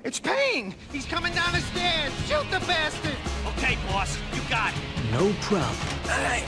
Speaker 11: It's Payne! He's coming down the stairs! Shoot the bastard!
Speaker 7: Okay, boss, you got it.
Speaker 12: No problem.
Speaker 11: All right.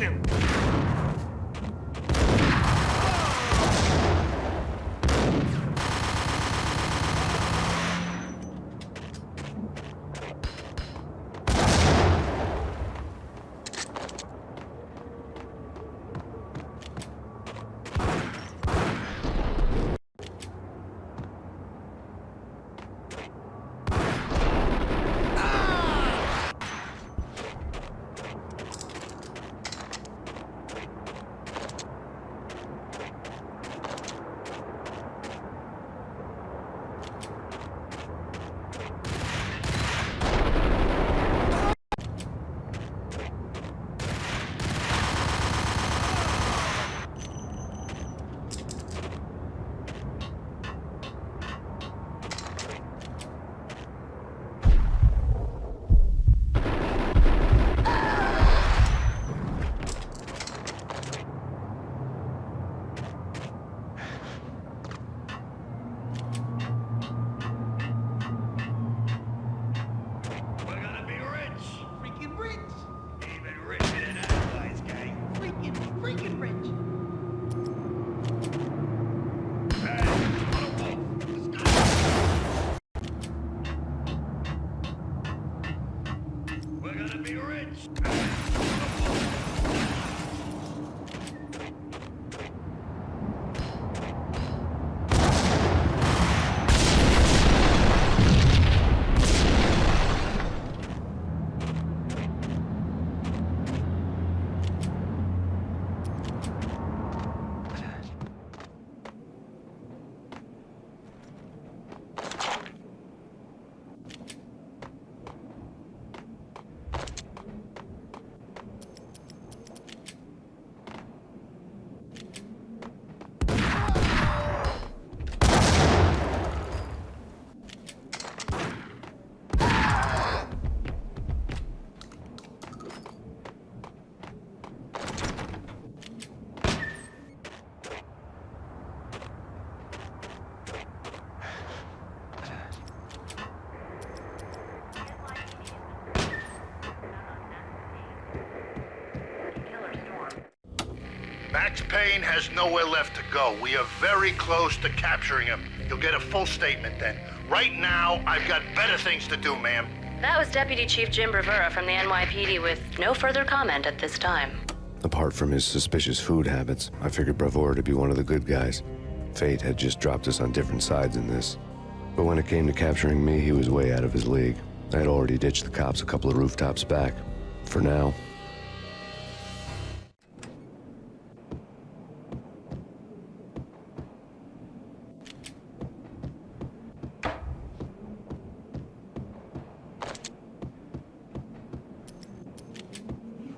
Speaker 7: him!
Speaker 10: Max Payne has nowhere left to go. We are very close to capturing him. You'll get a full statement then. Right now, I've got better things to do, ma'am.
Speaker 1: That was Deputy Chief Jim Bravura from the NYPD with no further comment at this time.
Speaker 3: Apart from his suspicious food habits, I figured Bravura to be one of the good guys. Fate had just dropped us on different sides in this. But when it came to capturing me, he was way out of his league. I had already ditched the cops a couple of rooftops back. For now.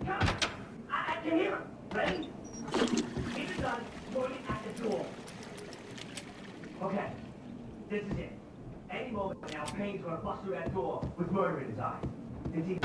Speaker 17: I can hear him. Ready? Keep it done. Pointing at the door. Okay. This is it. Any moment now, Payne's gonna bust through that door with murder in his eye. Is he?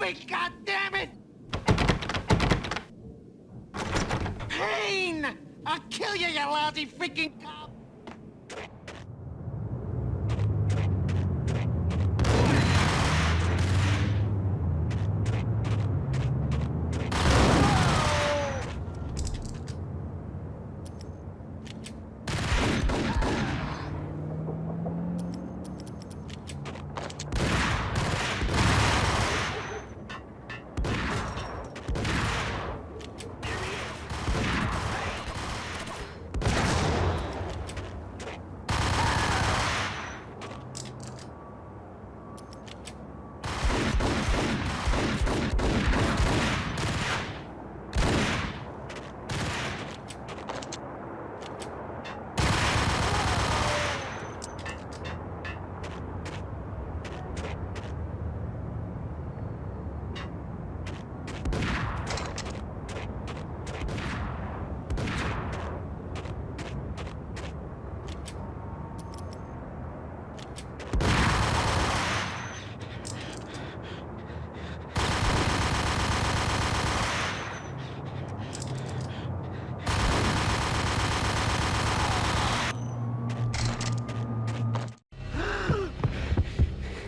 Speaker 11: stupid, goddammit! Payne! I'll kill you, you lousy freaking cop!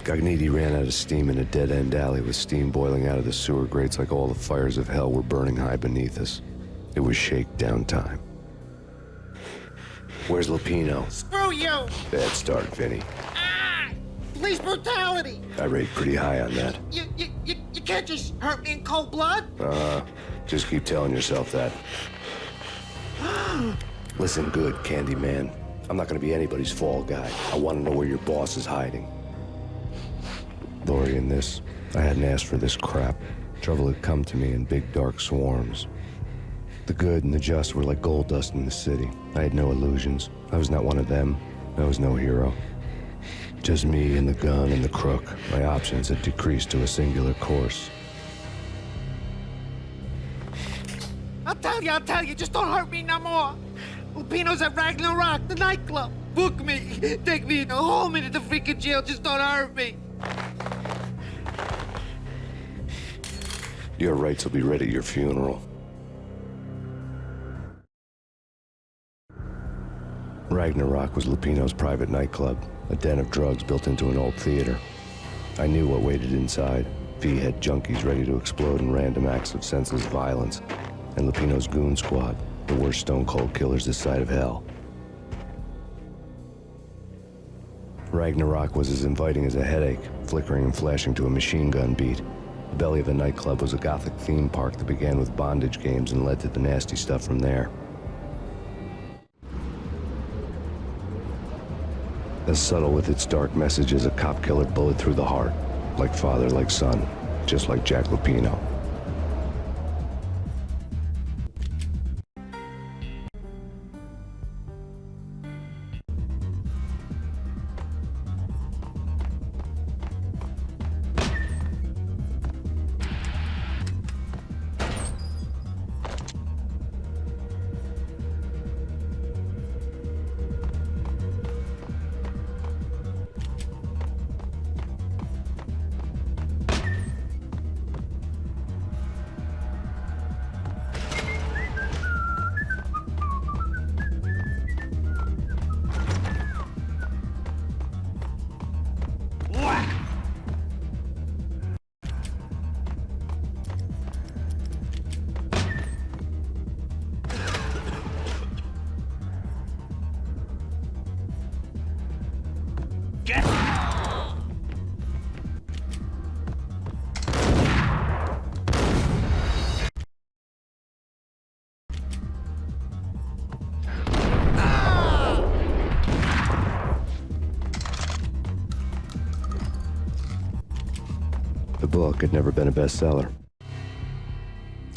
Speaker 3: Gognitti ran out of steam in a dead-end alley with steam boiling out of the sewer grates like all the fires of hell were burning high beneath us. It was shakedown time. Where's Lupino?
Speaker 11: Screw you!
Speaker 3: Bad start, Vinny.
Speaker 11: Ah! Police brutality!
Speaker 3: I rate pretty high on that.
Speaker 11: You can't just hurt me in cold blood!
Speaker 3: Just keep telling yourself that. Listen good, Candyman. I'm not gonna be anybody's fall guy. I want to know where your boss is hiding. Lori and this. I hadn't asked for this crap. Trouble had come to me in big dark swarms. The good and the just were like gold dust in the city. I had no illusions. I was not one of them. I was no hero. Just me and the gun and the crook. My options had decreased to a singular course.
Speaker 11: I'll tell you, just don't hurt me no more. Lupino's at Ragnarok, the nightclub. Book me, take me home into the freaking jail, just don't hurt me.
Speaker 3: Your rights will be read at your funeral. Ragnarok was Lupino's private nightclub, a den of drugs built into an old theater. I knew what waited inside. V had junkies ready to explode in random acts of senseless violence, and Lupino's goon squad, the worst stone-cold killers this side of hell. Ragnarok was as inviting as a headache, flickering and flashing to a machine gun beat. The belly of the nightclub was a gothic theme park that began with bondage games and led to the nasty stuff from there. As subtle with its dark message as a cop-killer bullet through the heart. Like father, like son. Just like Jack Lupino. The book had never been a bestseller.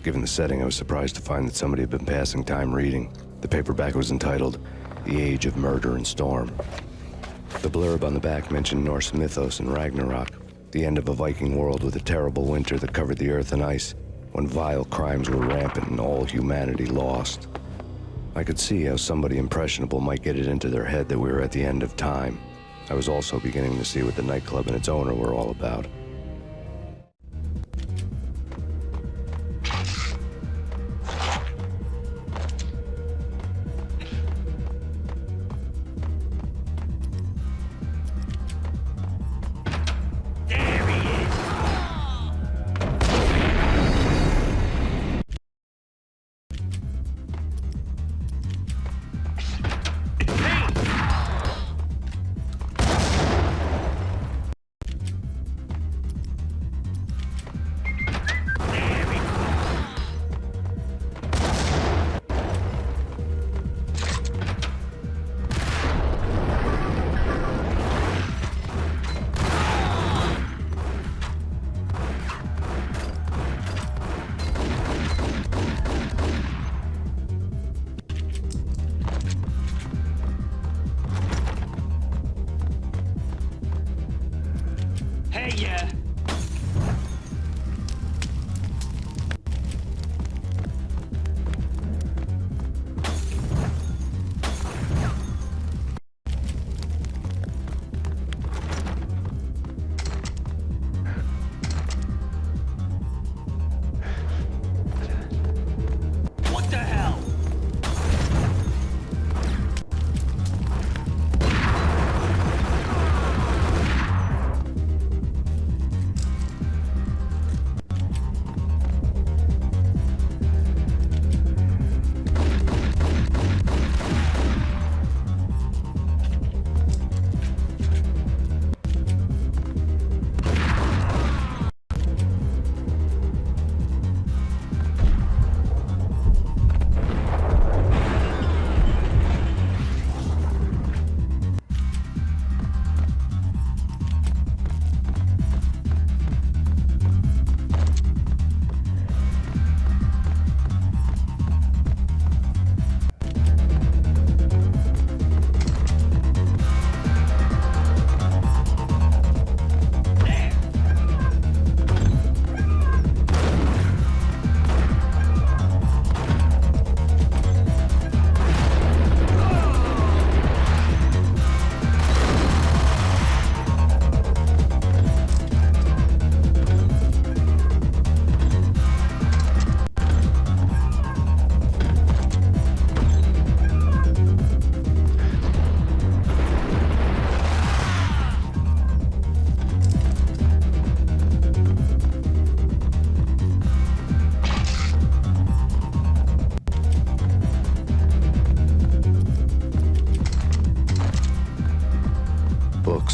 Speaker 3: Given the setting, I was surprised to find that somebody had been passing time reading. The paperback was entitled, The Age of Murder and Storm. The blurb on the back mentioned Norse mythos and Ragnarok, the end of a Viking world with a terrible winter that covered the earth in ice, when vile crimes were rampant and all humanity lost. I could see how somebody impressionable might get it into their head that we were at the end of time. I was also beginning to see what the nightclub and its owner were all about.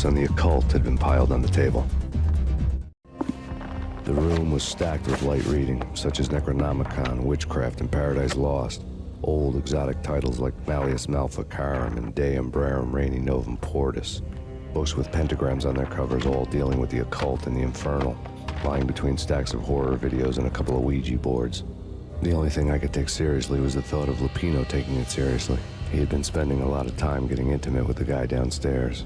Speaker 3: books on the occult had been piled on the table. The room was stacked with light reading, such as Necronomicon, Witchcraft, and Paradise Lost. Old exotic titles like Malleus Maleficarum and De Umbrarum Reini Novum Portus. Books with pentagrams on their covers, all dealing with the occult and the infernal, lying between stacks of horror videos and a couple of Ouija boards. The only thing I could take seriously was the thought of Lupino taking it seriously. He had been spending a lot of time getting intimate with the guy downstairs.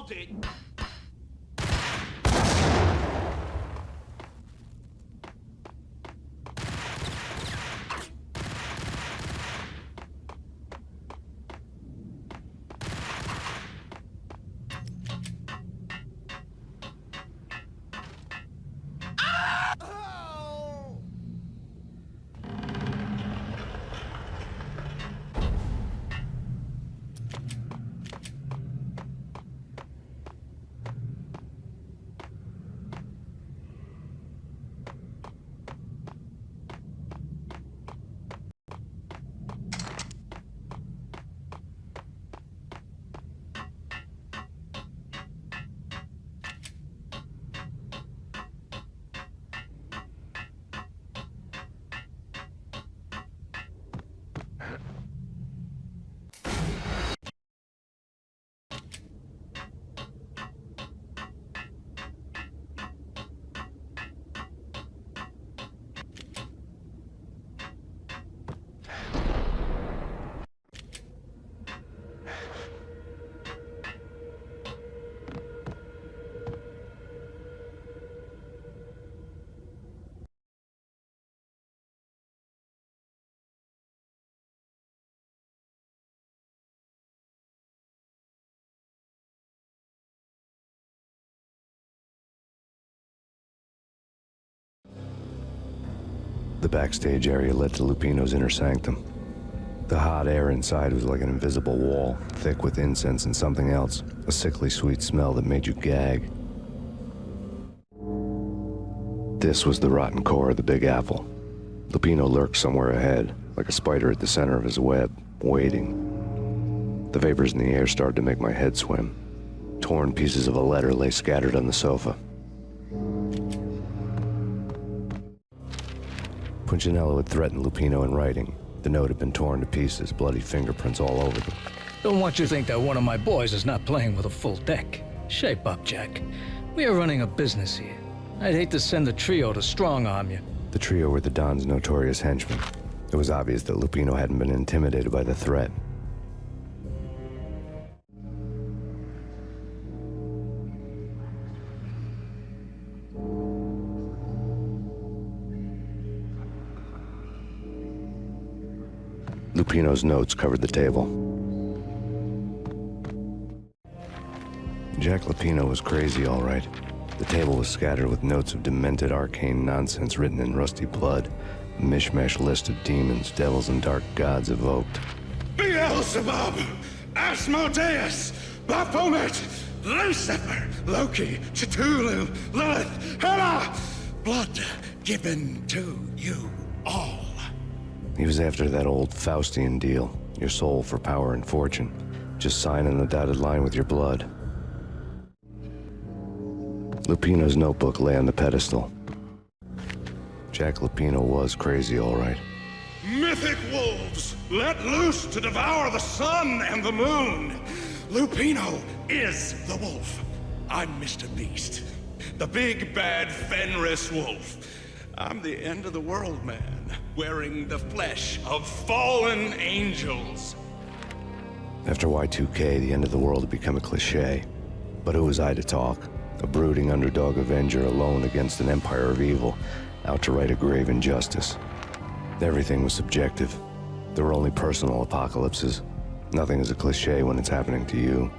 Speaker 7: Hold it!
Speaker 3: The backstage area led to Lupino's inner sanctum. The hot air inside was like an invisible wall, thick with incense and something else, a sickly sweet smell that made you gag. This was the rotten core of the Big Apple. Lupino lurked somewhere ahead, like a spider at the center of his web, waiting. The vapors in the air started to make my head swim. Torn pieces of a letter lay scattered on the sofa. Punchinello had threatened Lupino in writing. The note had been torn to pieces, bloody fingerprints all over them.
Speaker 12: Don't want you to think that one of my boys is not playing with a full deck. Shape up, Jack. We are running a business here. I'd hate to send the trio to strong-arm you.
Speaker 3: The trio were the Don's notorious henchmen. It was obvious that Lupino hadn't been intimidated by the threat. Lupino's notes covered the table. Jack Lupino was crazy, all right. The table was scattered with notes of demented arcane nonsense written in rusty blood, a mishmash list of demons, devils, and dark gods evoked.
Speaker 10: Beelzebub, Asmodeus, Baphomet, Lucifer, Loki, Cthulhu, Lilith, Hela, blood given to you all.
Speaker 3: He was after that old Faustian deal, your soul for power and fortune. Just sign on the dotted line with your blood. Lupino's notebook lay on the pedestal. Jack Lupino was crazy, all right.
Speaker 10: Mythic wolves, let loose to devour the sun and the moon. Lupino is the wolf. I'm Mr. Beast, the big bad Fenris wolf. I'm the end of the world man, wearing the flesh of fallen angels.
Speaker 3: After Y2K, the end of the world had become a cliché. But who was I to talk? A brooding underdog avenger alone against an empire of evil, out to right a grave injustice. Everything was subjective. There were only personal apocalypses. Nothing is a cliché when it's happening to you.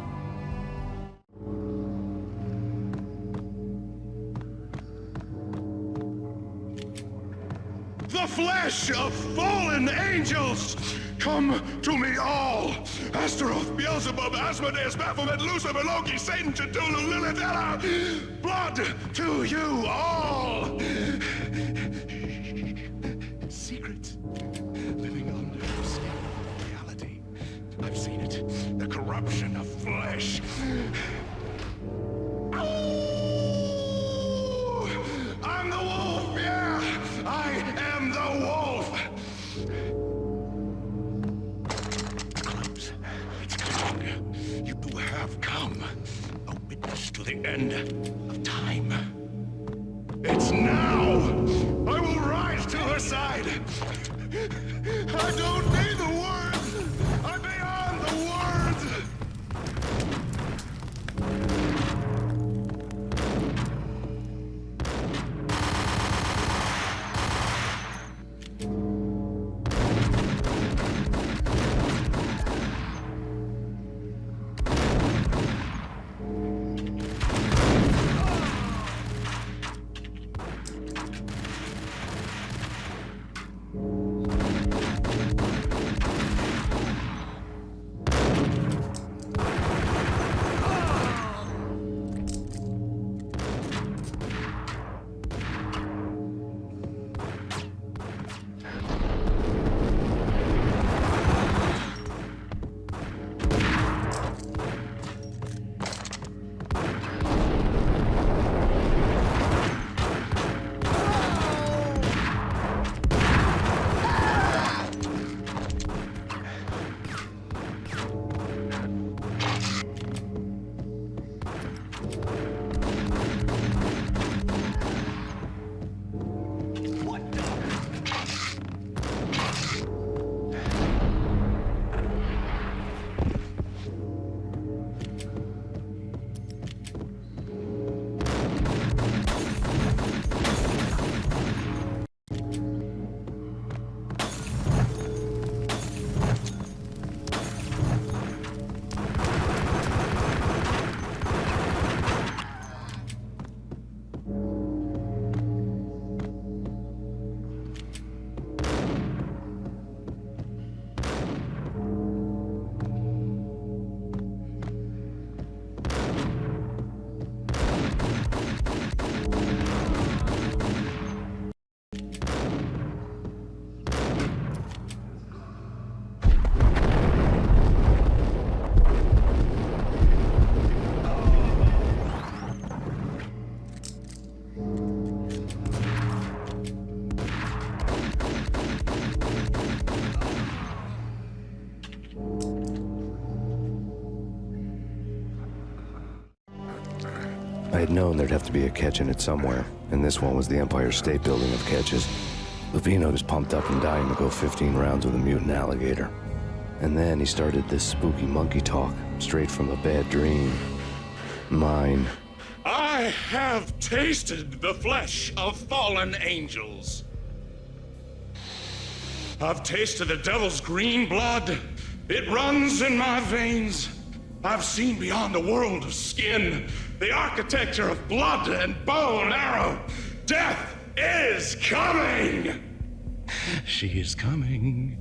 Speaker 10: The flesh of fallen angels! Come to me all! Astaroth, Beelzebub, Asmodeus, Baphomet, Lucifer, Loki, Satan, Cthulhu, Lilith, Hela! Blood to you all! Secrets living under the skin of reality. I've seen it. The corruption of flesh. I'm the wolf, yeah! I am the wolf! Close. It's come. You have come. A witness to the end of time. It's now! I will rise to her side! I don't need the words! I'm beyond the words!
Speaker 3: I had known there'd have to be a catch in it somewhere, and this one was the Empire State Building of catches. Lupino was pumped up and dying to go 15 rounds with a mutant alligator. And then he started this spooky monkey talk, straight from a bad dream. Mine.
Speaker 10: I have tasted the flesh of fallen angels. I've tasted the devil's green blood. It runs in my veins. I've seen beyond the world of skin, the architecture of blood and bow and arrow. Death is coming! She is coming,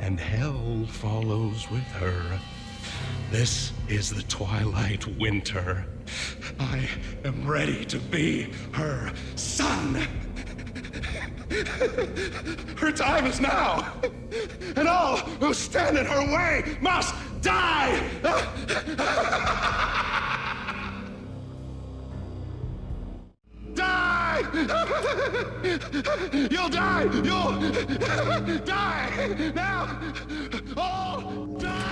Speaker 10: and hell follows with her. This is the twilight winter. I am ready to be her son. Her time is now, and all who stand in her way must die! Die! You'll die! You'll die! Now! All die!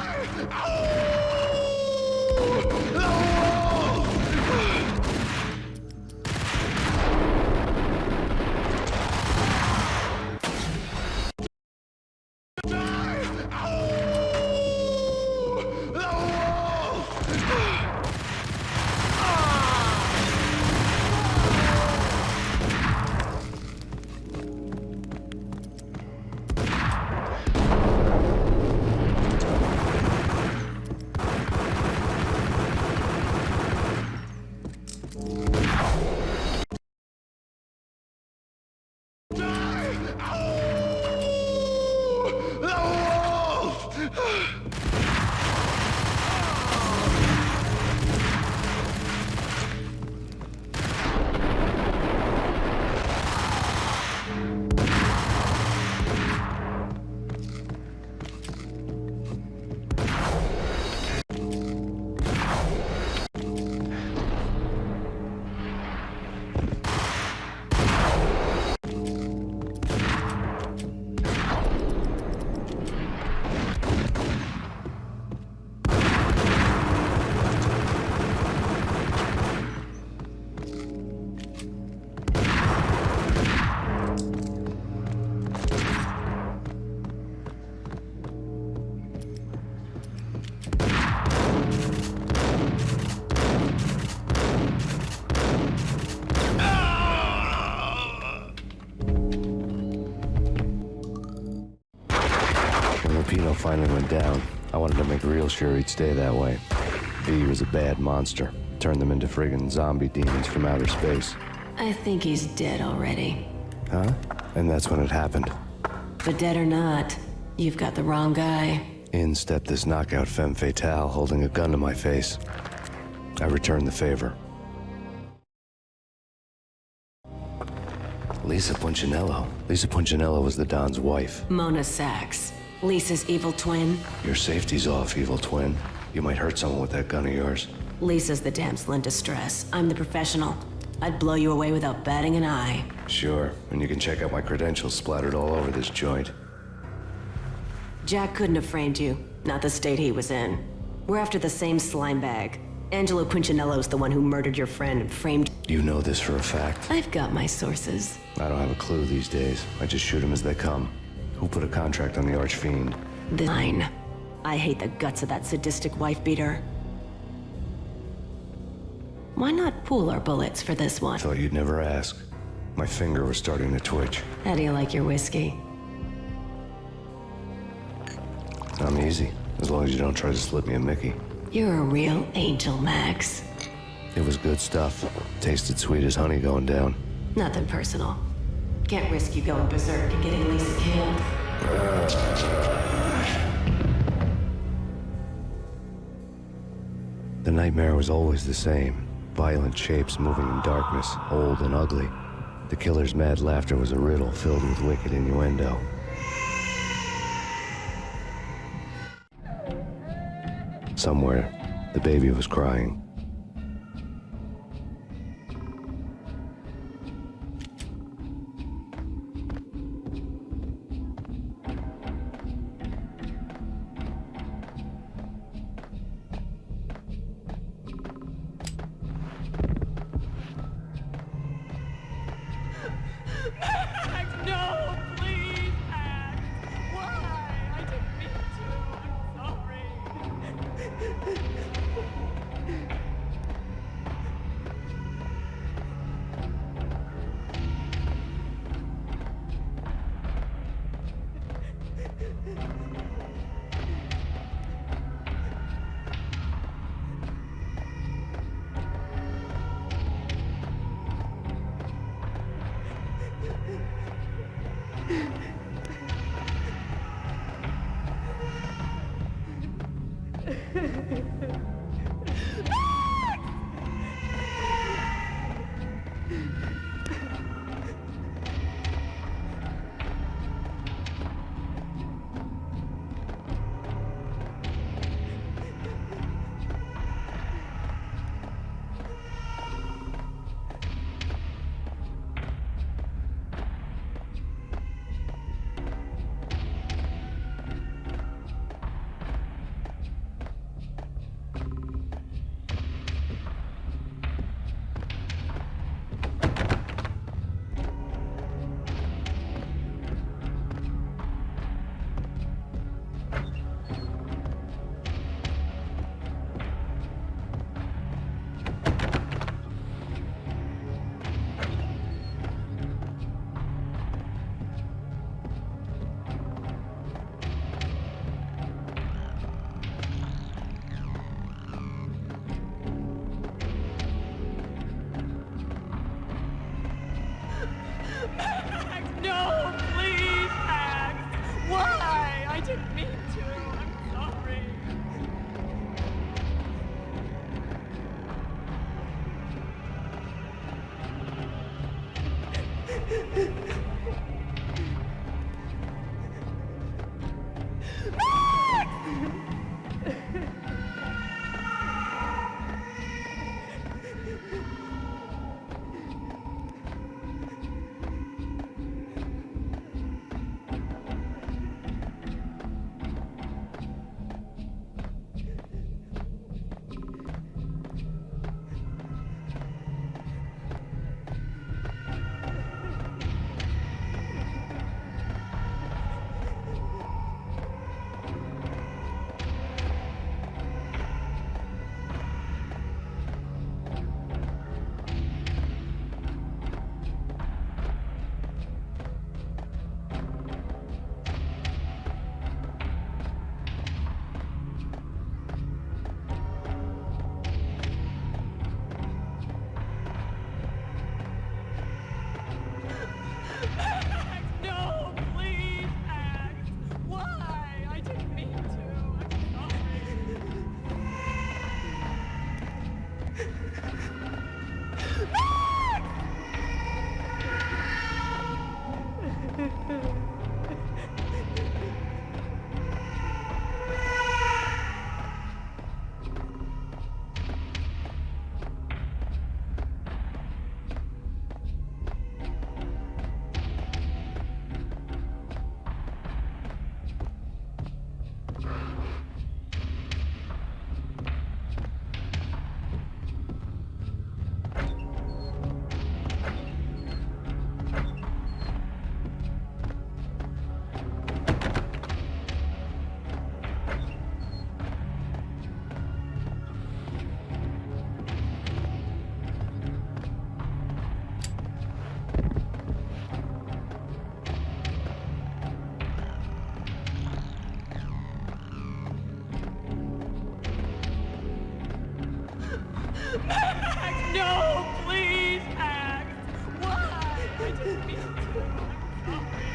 Speaker 3: Lupino finally went down, I wanted to make real sure he'd stay that way. V was a bad monster. Turned them into friggin' zombie demons from outer space.
Speaker 1: I think he's dead already.
Speaker 3: Huh? And that's when it happened.
Speaker 18: But dead or not, you've got the wrong guy.
Speaker 3: In stepped this knockout femme fatale holding a gun to my face. I returned the favor. Lisa Punchinello. Lisa Punchinello was the Don's wife.
Speaker 18: Mona Sachs. Lisa's evil twin.
Speaker 3: Your safety's off, evil twin. You might hurt someone with that gun of yours.
Speaker 18: Lisa's the damsel in distress. I'm the professional. I'd blow you away without batting an eye.
Speaker 3: Sure, and you can check out my credentials splattered all over this joint.
Speaker 18: Jack couldn't have framed you. Not the state he was in. We're after the same slime bag. Angelo Punchinello's the one who murdered your friend and framed...
Speaker 3: You know this for a fact.
Speaker 18: I've got my sources.
Speaker 3: I don't have a clue these days. I just shoot them as they come. Who put a contract on the archfiend?
Speaker 18: Mine. I hate the guts of that sadistic wife-beater. Why not pool our bullets for this one?
Speaker 3: Thought you'd never ask. My finger was starting to twitch.
Speaker 18: How do you like your whiskey?
Speaker 3: I'm easy, as long as you don't try to slip me a Mickey.
Speaker 18: You're a real angel, Max.
Speaker 3: It was good stuff. Tasted sweet as honey going down.
Speaker 18: Nothing personal. Can't risk you going berserk and getting Lisa killed.
Speaker 3: The nightmare was always the same. Violent shapes moving in darkness, old and ugly. The killer's mad laughter was a riddle filled with wicked innuendo. Somewhere, the baby was crying.
Speaker 19: No, please, Max. Why? I didn't mean to. I'm sorry. Max, no, please, Max. Why? I didn't mean to. I'm sorry. didn't mean to. I'm sorry.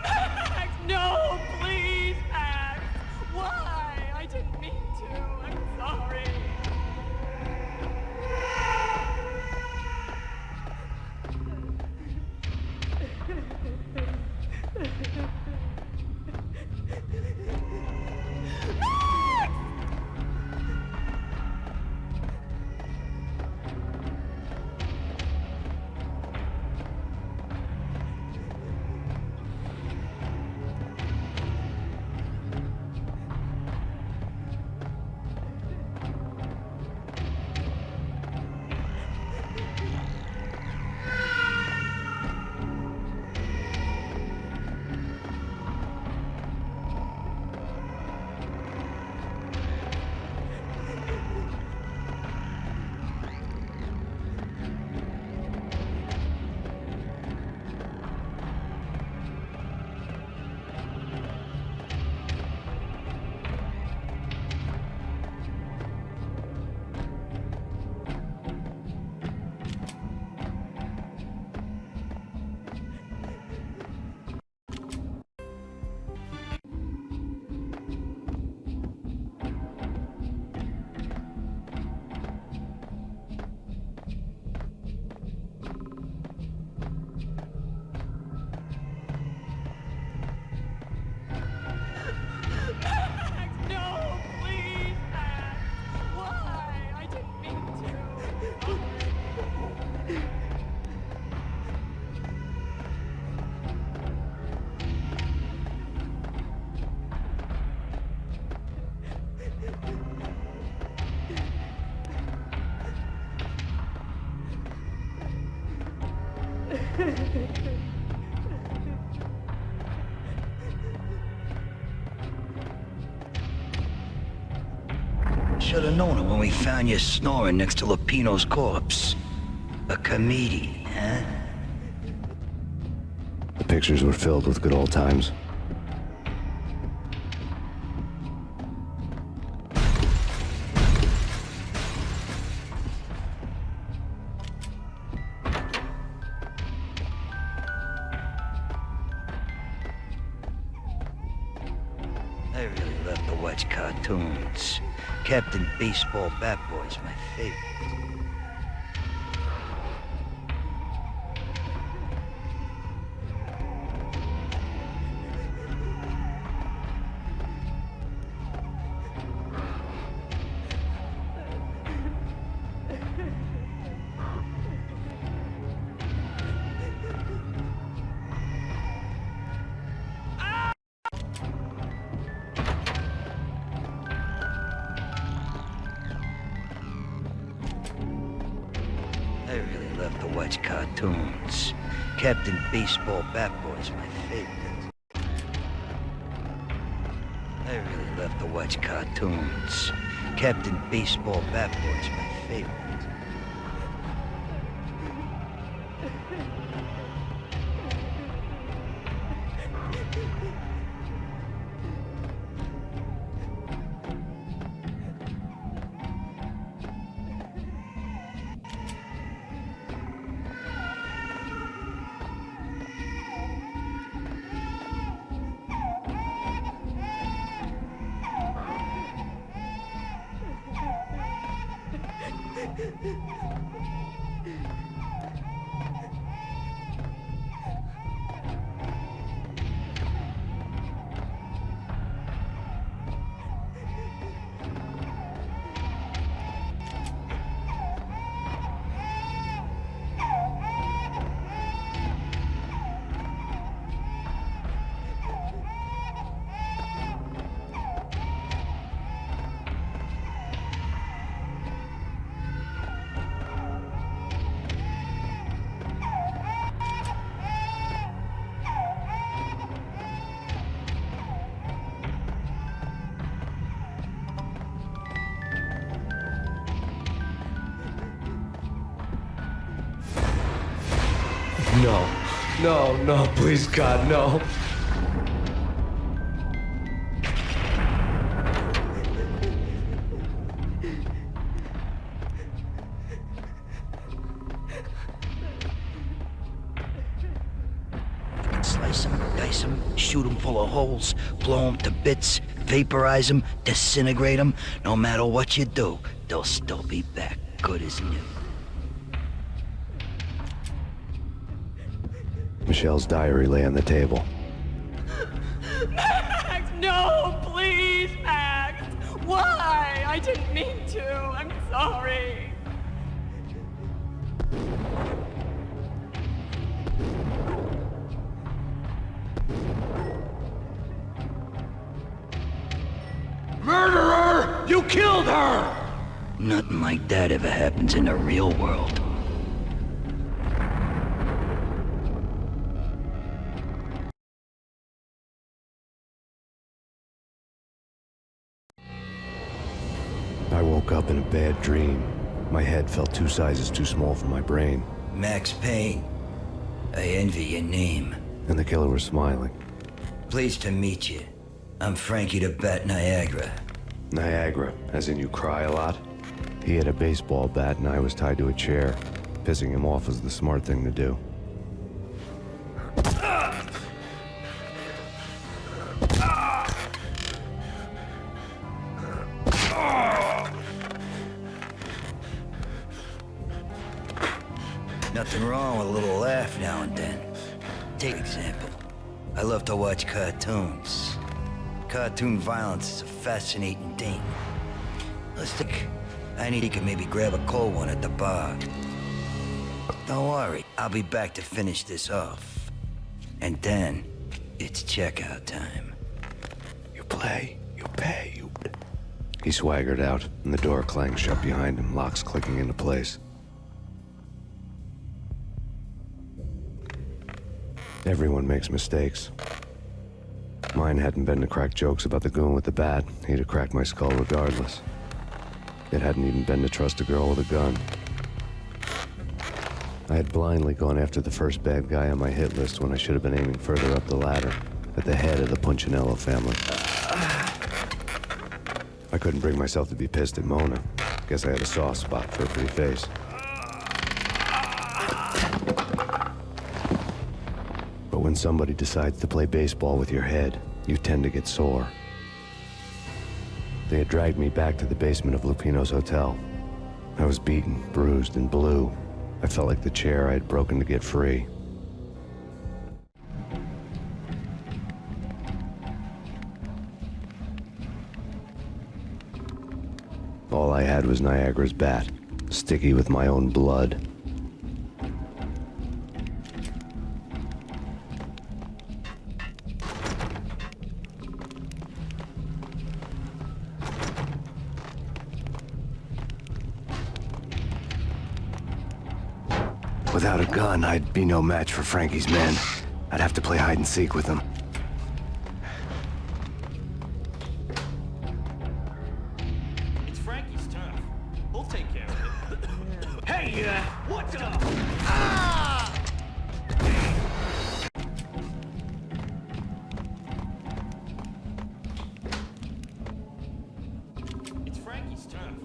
Speaker 19: Max, no, please, Max. Why? I didn't mean to. I'm sorry.
Speaker 2: Should have known it when we found you snoring next to Lupino's corpse. A comedian, huh?
Speaker 3: The pictures were filled with good old times.
Speaker 2: I really love to watch cartoons. Captain Baseball Bat Boy's my favorite. I really love to watch cartoons. Captain Baseball Bat Boy's my favorite. I really love to watch cartoons. Captain Baseball Bat Boy's my favorite.
Speaker 6: favorite.
Speaker 3: No, please, God, no.
Speaker 6: Slice them, dice them, shoot them full of holes, blow them to bits, vaporize them, disintegrate them. No matter what you do, they'll still be back good as new.
Speaker 3: Michelle's diary lay on the table.
Speaker 19: Max, no, please, Max. Why? I didn't mean to. I'm sorry.
Speaker 6: Murderer! You killed her! Nothing like that ever happens in the real world.
Speaker 3: I woke up in a bad dream. My head felt 2 sizes too small for my brain.
Speaker 6: Max Payne. I envy your name.
Speaker 3: And the killer was smiling.
Speaker 6: Pleased to meet you. I'm Frankie the Bat Niagara.
Speaker 3: Niagara, as in you cry a lot? He had a baseball bat and I was tied to a chair. Pissing him off was the smart thing to do.
Speaker 6: Nothing wrong with a little laugh now and then. Take example. I love to watch cartoons. Cartoon violence is a fascinating thing. Let's think. I need you to maybe grab a cold one at the bar. Don't worry, I'll be back to finish this off. And then, it's checkout time.
Speaker 3: You play, you pay, you... He swaggered out, and the door clanged shut behind him, locks clicking into place. Everyone makes mistakes. Mine hadn't been to crack jokes about the goon with the bat. He'd have cracked my skull regardless. It hadn't even been to trust a girl with a gun. I had blindly gone after the first bad guy on my hit list when I should have been aiming further up the ladder, at the head of the Punchinello family. I couldn't bring myself to be pissed at Mona. Guess I had a soft spot for a pretty face. But when somebody decides to play baseball with your head, you tend to get sore. They had dragged me back to the basement of Lupino's hotel. I was beaten, bruised, and blue. I felt like the chair I had broken to get free. All I had was Niagara's bat, sticky with my own blood. Without a gun, I'd be no match for Frankie's men. I'd have to play hide and seek with them.
Speaker 20: It's Frankie's turn. We'll take care of it.
Speaker 7: Yeah.
Speaker 8: What the? It's Frankie's turn.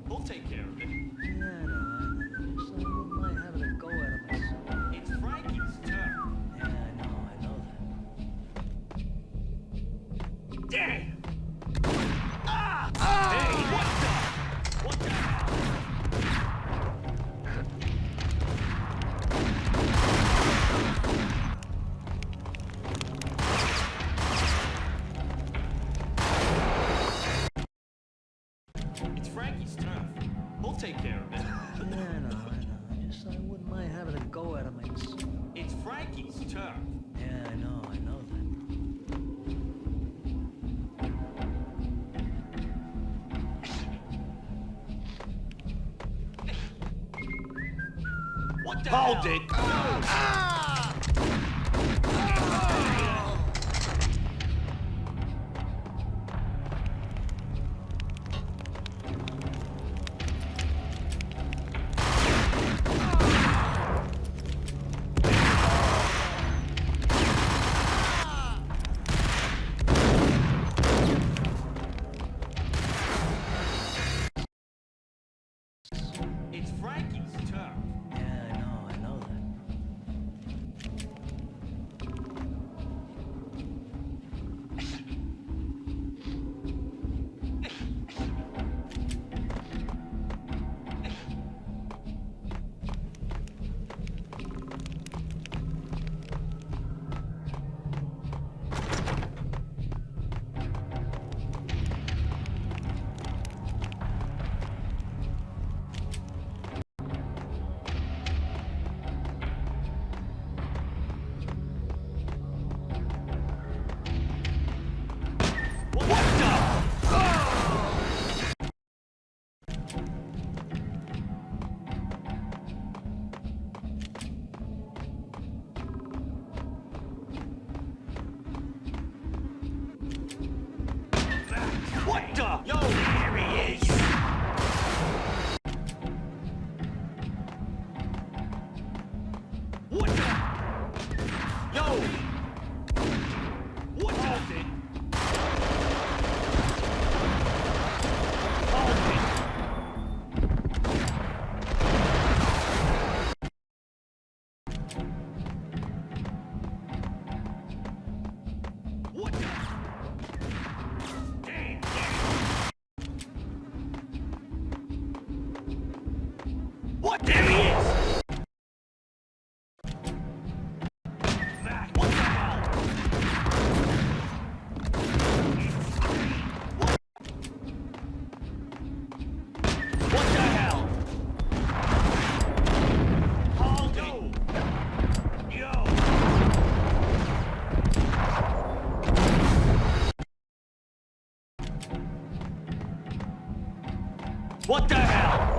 Speaker 8: We'll take care of it.
Speaker 12: Yeah, I know. So I wouldn't mind having a go at him myself.
Speaker 8: It's Frankie's turn.
Speaker 12: Yeah, I know that.
Speaker 7: Damn!
Speaker 8: Hey, what the hell? It's Frankie's turn. We'll take care of it.
Speaker 12: Yeah, I know. Just so I wouldn't mind having a go at him myself.
Speaker 8: It's Frankie's turn.
Speaker 12: Yeah, I know that.
Speaker 8: What the
Speaker 7: Hold
Speaker 8: hell?
Speaker 7: it!
Speaker 8: It's Frankie's turn.
Speaker 12: Yeah, I know that.
Speaker 8: What the? Yo, there he is. What the? Yo. What the? What the? Damn. What? There he is! Back. What the hell? What the hell? Hold it. Yo. What the hell?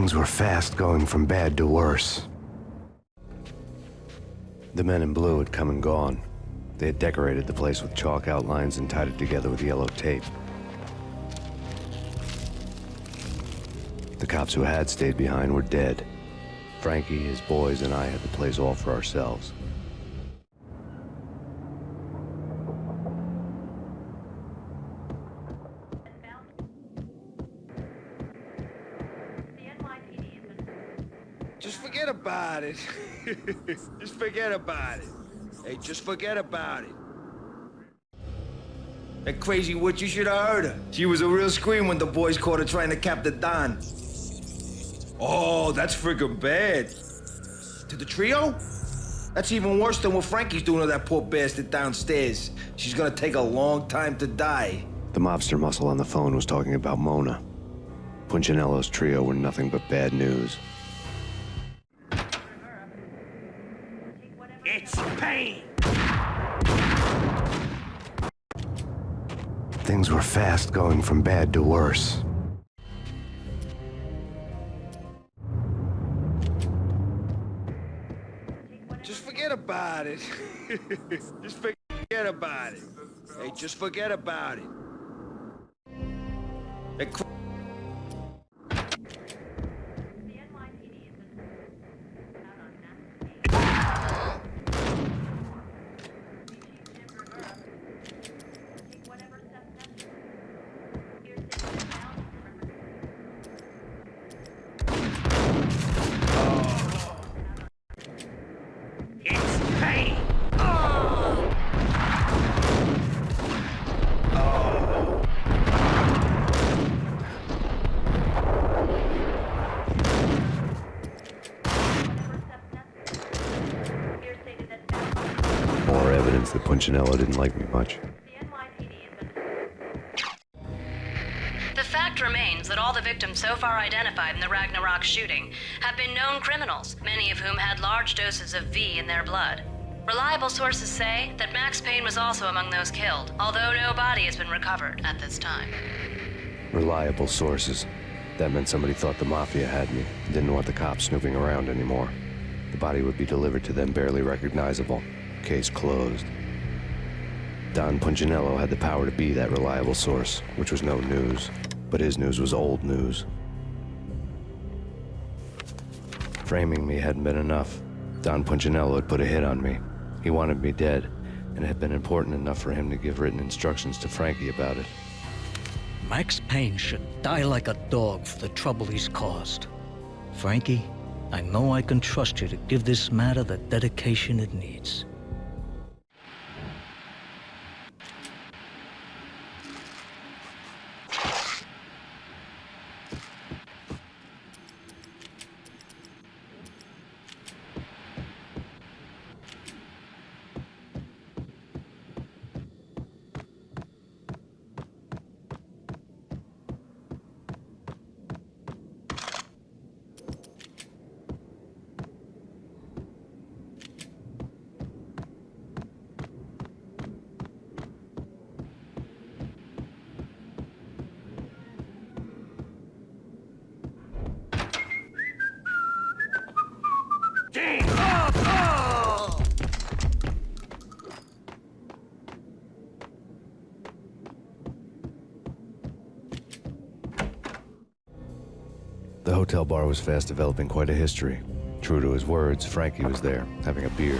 Speaker 3: Things were fast going from bad to worse. The men in blue had come and gone. They had decorated the place with chalk outlines and tied it together with yellow tape. The cops who had stayed behind were dead. Frankie, his boys, and I had the place all for ourselves.
Speaker 8: Just forget about it. Just forget about it. Hey, just forget about it. That crazy witch, you should have heard her. She was a real scream when the boys caught her trying to cap the Don. Oh, that's friggin' bad. To the trio? That's even worse than what Frankie's doing to that poor bastard downstairs. She's gonna take a long time to die.
Speaker 3: The mobster muscle on the phone was talking about Mona. Punchinello's trio were nothing but bad news.
Speaker 7: It's Payne!
Speaker 3: Things were fast going from bad to worse.
Speaker 8: Just forget about it. Just forget about it. Hey, just forget about it. That
Speaker 3: More evidence that Punchinello didn't like me much.
Speaker 1: The fact remains that all the victims so far identified in the Ragnarok shooting have been known criminals, many of whom had large doses of V in their blood. Reliable sources say that Max Payne was also among those killed, although no body has been recovered at this time.
Speaker 3: Reliable sources. That meant somebody thought the Mafia had me, didn't want the cops snooping around anymore. The body would be delivered to them barely recognizable. Case closed. Don Punchinello had the power to be that reliable source, which was no news, but his news was old news. Framing me hadn't been enough. Don Punchinello had put a hit on me. He wanted me dead, and it had been important enough for him to give written instructions to Frankie about it.
Speaker 12: Max Payne should die like a dog for the trouble he's caused. Frankie, I know I can trust you to give this matter the dedication it needs.
Speaker 3: The hotel bar was fast developing quite a history. True to his words, Frankie was there, having a beer.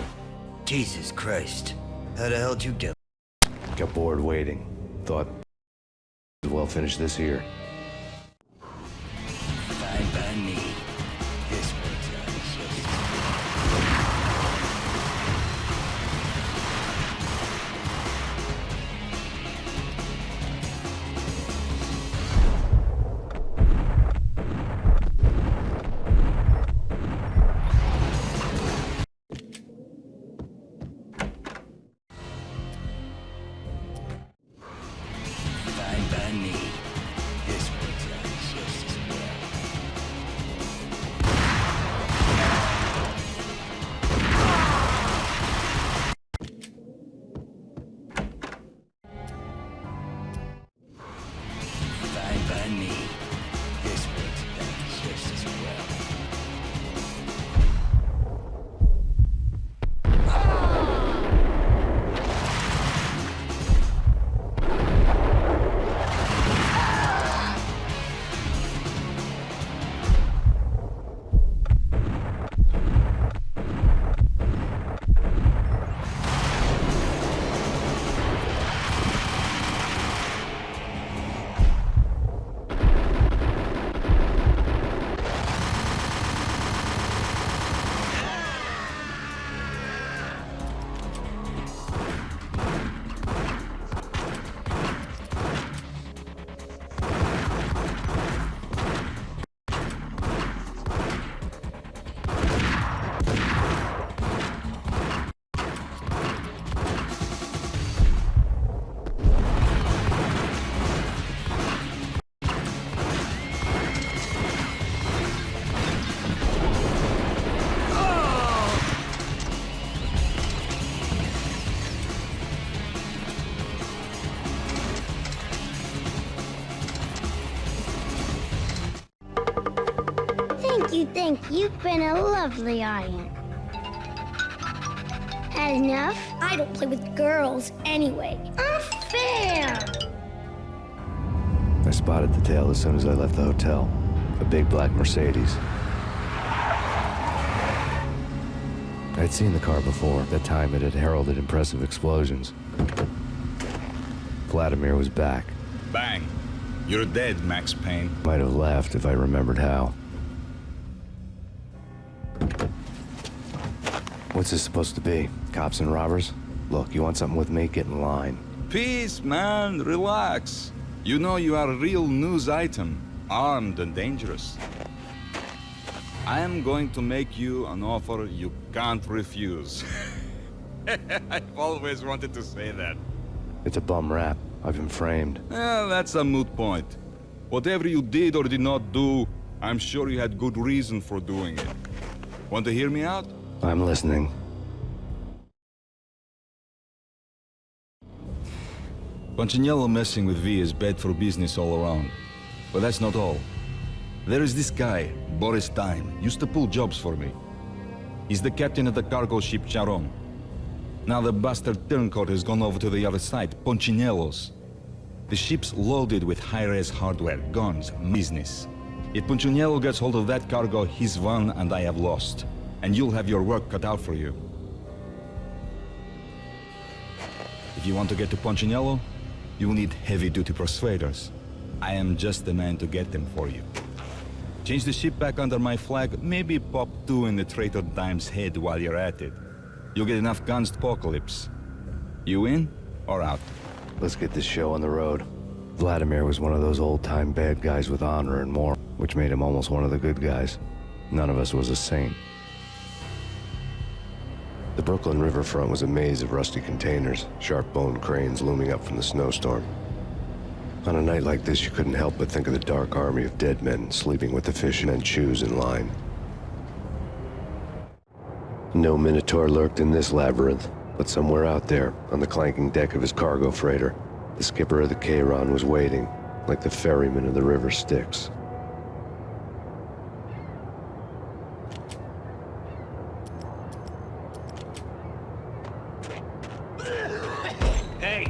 Speaker 20: Jesus Christ. How the hell did you do?
Speaker 3: Got bored waiting. Thought, well, finish this here.
Speaker 20: Fine by me. This one's Fine by me.
Speaker 14: Thank you. You've been a lovely audience. Had enough? I don't play with girls anyway. Unfair!
Speaker 3: I spotted the tail as soon as I left the hotel. A big black Mercedes. I'd seen the car before. That time it had heralded impressive explosions. Vladimir was back.
Speaker 4: Bang. You're dead, Max Payne.
Speaker 3: Might have laughed if I remembered how. What's this supposed to be? Cops and robbers? Look, you want something with me? Get in line.
Speaker 21: Peace, man. Relax. You know you are a real news item. Armed and dangerous. I am going to make you an offer you can't refuse. I've always wanted to say that.
Speaker 3: It's a bum rap. I've been framed.
Speaker 21: Well, that's a moot point. Whatever you did or did not do, I'm sure you had good reason for doing it. Want to hear me out?
Speaker 3: I'm listening.
Speaker 21: Punchinello messing with V is bad for business all around. But that's not all. There is this guy, Boris Time, used to pull jobs for me. He's the captain of the cargo ship Charon. Now the bastard turncoat has gone over to the other side, Punchinello's. The ship's loaded with high-res hardware, guns, business. If Punchinello gets hold of that cargo, he's won and I have lost. And you'll have your work cut out for you. If you want to get to Punchinello, you'll need heavy-duty persuaders. I am just the man to get them for you. Change the ship back under my flag, maybe pop 2 in the traitor Dime's head while you're at it. You'll get enough guns to apocalypse. You in or out?
Speaker 3: Let's get this show on the road. Vladimir was one of those old-time bad guys with honor and more, which made him almost one of the good guys. None of us was a saint. The Brooklyn riverfront was a maze of rusty containers, sharp-boned cranes looming up from the snowstorm. On a night like this, you couldn't help but think of the dark army of dead men sleeping with the fishermen's shoes in line. No Minotaur lurked in this labyrinth, but somewhere out there, on the clanking deck of his cargo freighter, the skipper of the Chiron was waiting, like the ferryman of the river Styx.
Speaker 7: Hey!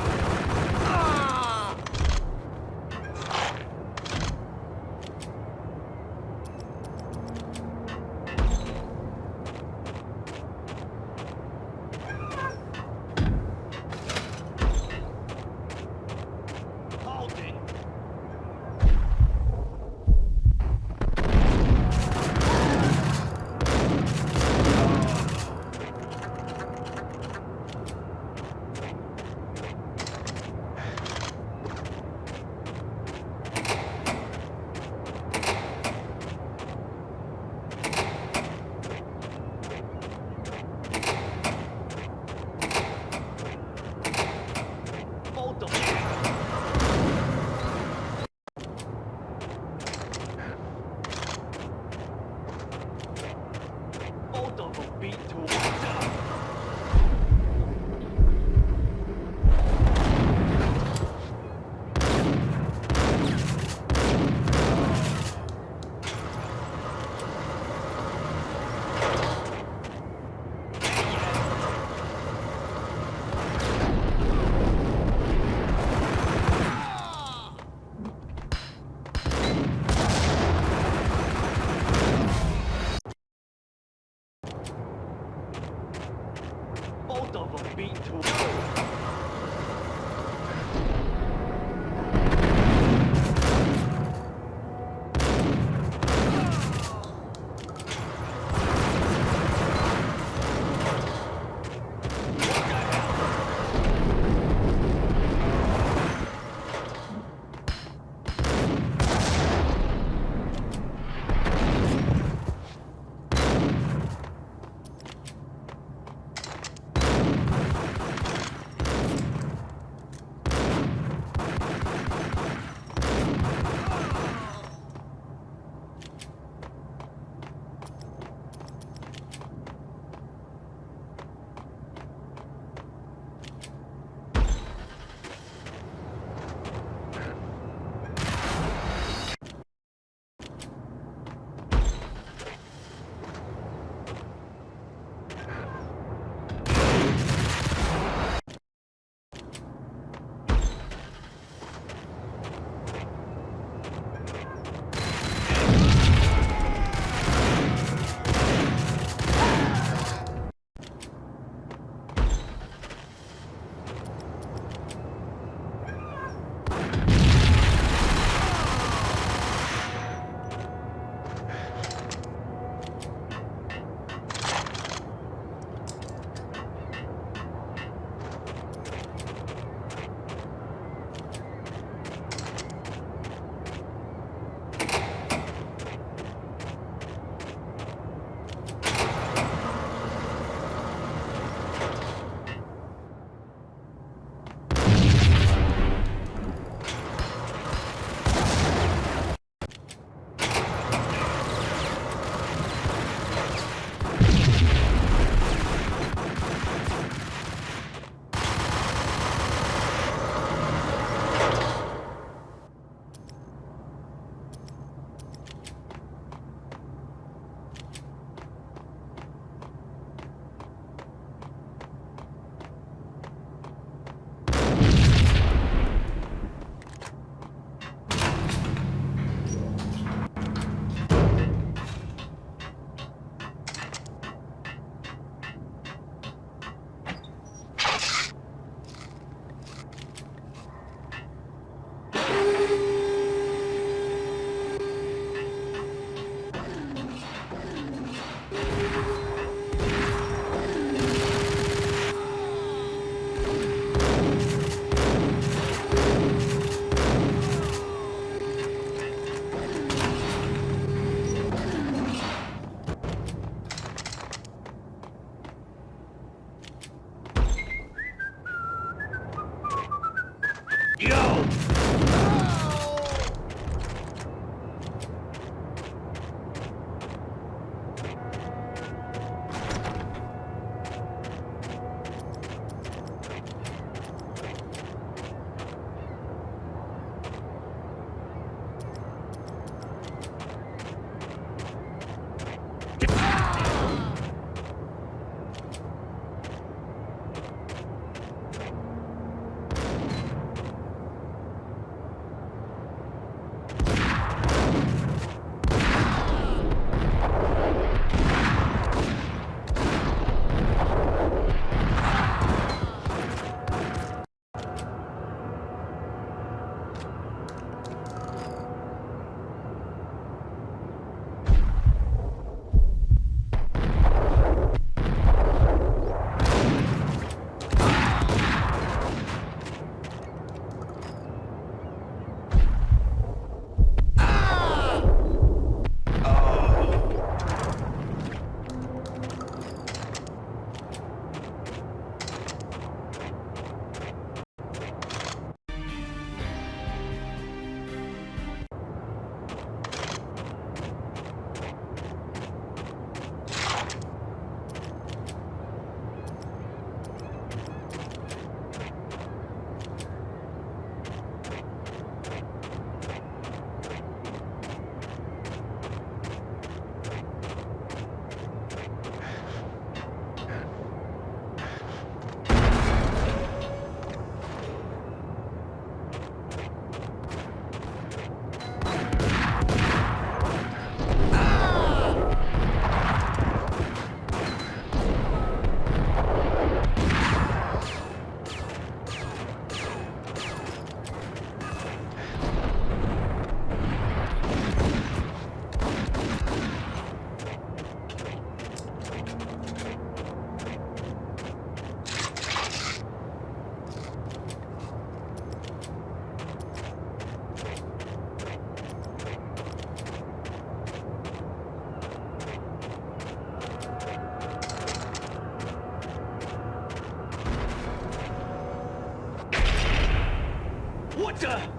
Speaker 7: What the?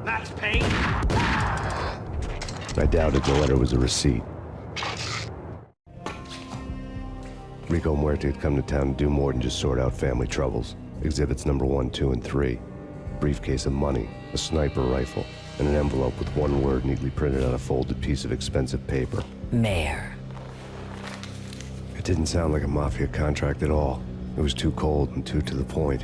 Speaker 7: That's Payne?
Speaker 3: I doubted the letter was a receipt. Rico Muerte had come to town to do more than just sort out family troubles. Exhibits number 1, 2, and 3. Briefcase of money, a sniper rifle, and an envelope with one word neatly printed on a folded piece of expensive paper.
Speaker 18: Mayor.
Speaker 3: It didn't sound like a Mafia contract at all. It was too cold and too to the point.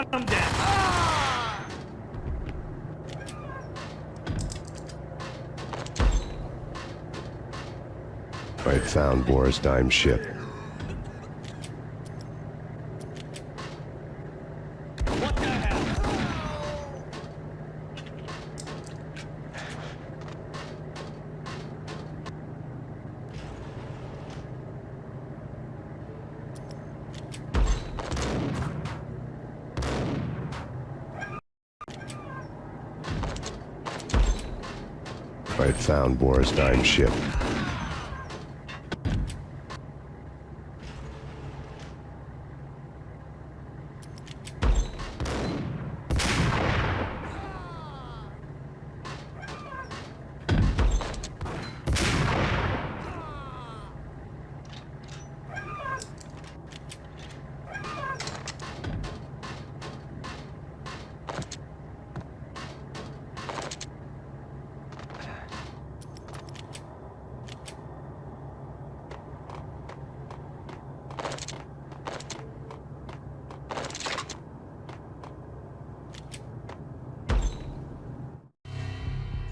Speaker 7: Gun him down.
Speaker 3: I had found Boris Dime's ship.
Speaker 7: What the hell?
Speaker 3: I had found Boris Dime's ship.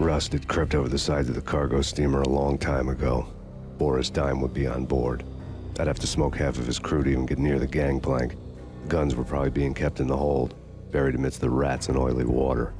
Speaker 3: Rust had crept over the sides of the cargo steamer a long time ago. Boris Dime would be on board. I'd have to smoke half of his crew to even get near the gangplank. The guns were probably being kept in the hold, buried amidst the rats and oily water.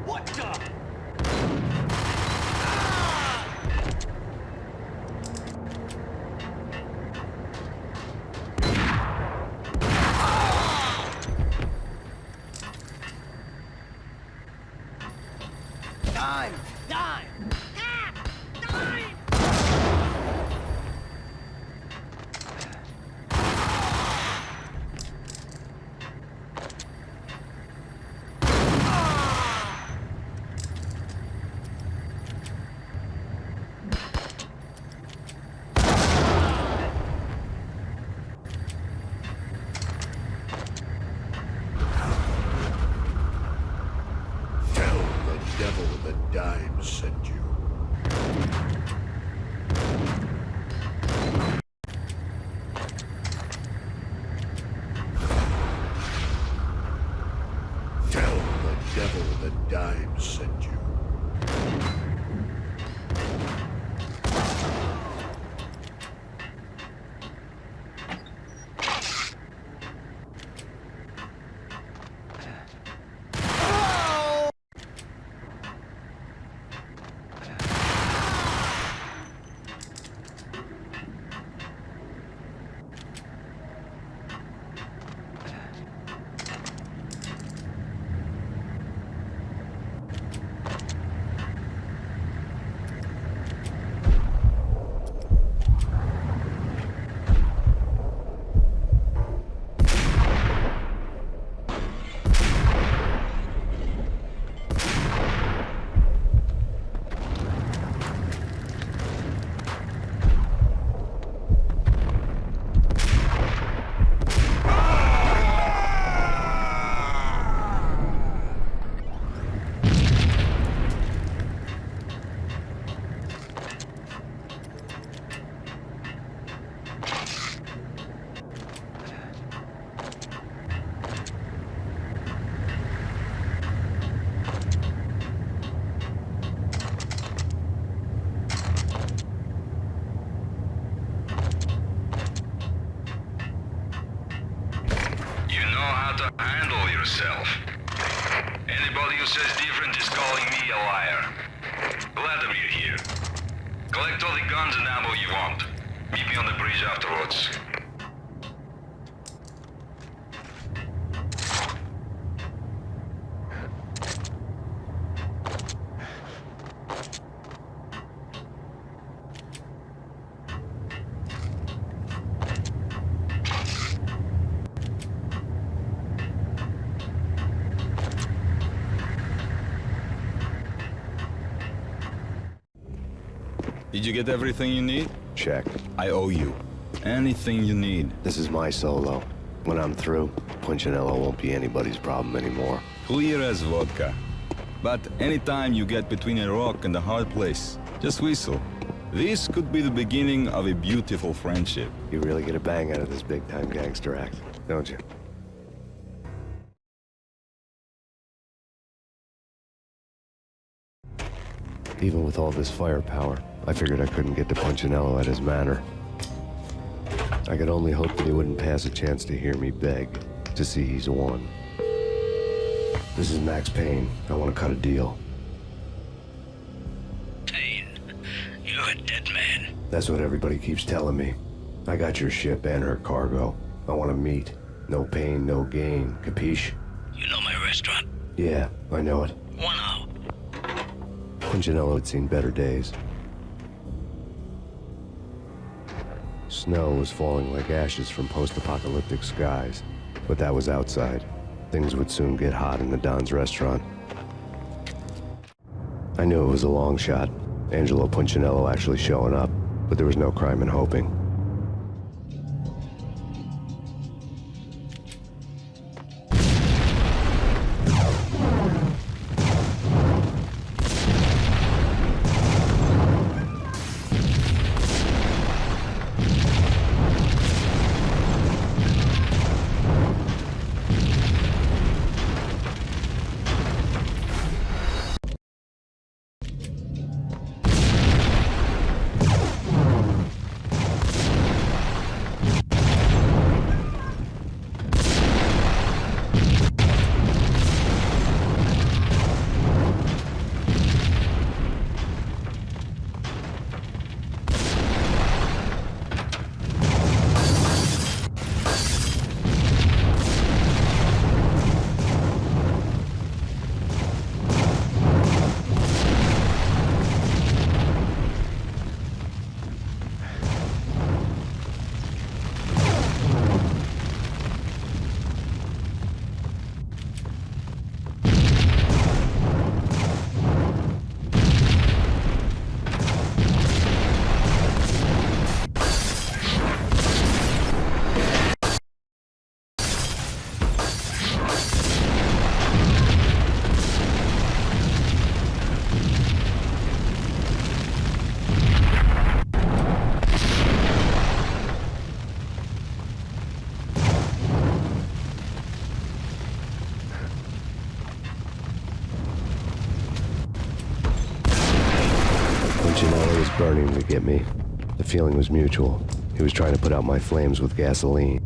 Speaker 7: What the?
Speaker 9: Dime! Dime!
Speaker 10: Tell the devil that Dime sent you. Tell the devil that Dime sent you.
Speaker 5: You know how to handle yourself. Anybody who says different is calling me a liar. Glad of you here. Collect all the guns and ammo you want. Meet me on the bridge afterwards.
Speaker 21: Did you get everything you need?
Speaker 3: Check.
Speaker 21: I owe you. Anything you need.
Speaker 3: This is my solo. When I'm through, Punchinello won't be anybody's problem anymore.
Speaker 21: Clear as vodka. But anytime you get between a rock and a hard place, just whistle. This could be the beginning of a beautiful friendship.
Speaker 3: You really get a bang out of this big-time gangster act, don't you? Even with all this firepower, I figured I couldn't get to Punchinello at his manor. I could only hope that he wouldn't pass a chance to hear me beg, to see he's won. This is Max Payne. I want to cut a deal.
Speaker 20: Payne, you're a dead man.
Speaker 3: That's what everybody keeps telling me. I got your ship and her cargo. I want to meet. No pain, no gain. Capiche?
Speaker 20: You know my restaurant?
Speaker 3: Yeah, I know it.
Speaker 20: 1 hour.
Speaker 3: Punchinello had seen better days. Snow was falling like ashes from post-apocalyptic skies, but that was outside. Things would soon get hot in the Don's restaurant. I knew it was a long shot, Angelo Punchinello actually showing up, but there was no crime in hoping. Punchinello was burning to get me. The feeling was mutual. He was trying to put out my flames with gasoline.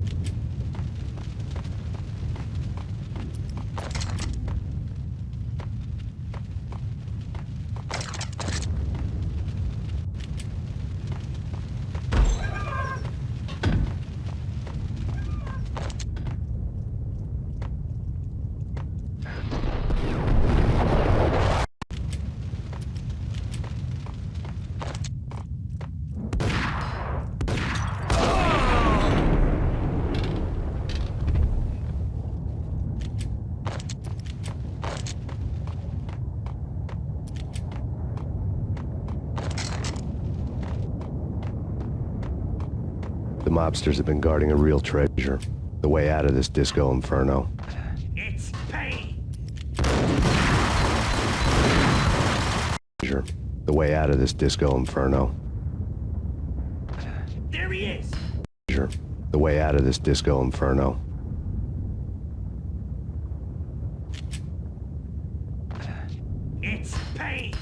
Speaker 3: The mobsters have been guarding a real treasure. The way out of this disco inferno.
Speaker 17: It's Payne!
Speaker 3: The way out of this disco inferno.
Speaker 17: There he is!
Speaker 3: The way out of this disco inferno.
Speaker 17: It's Payne!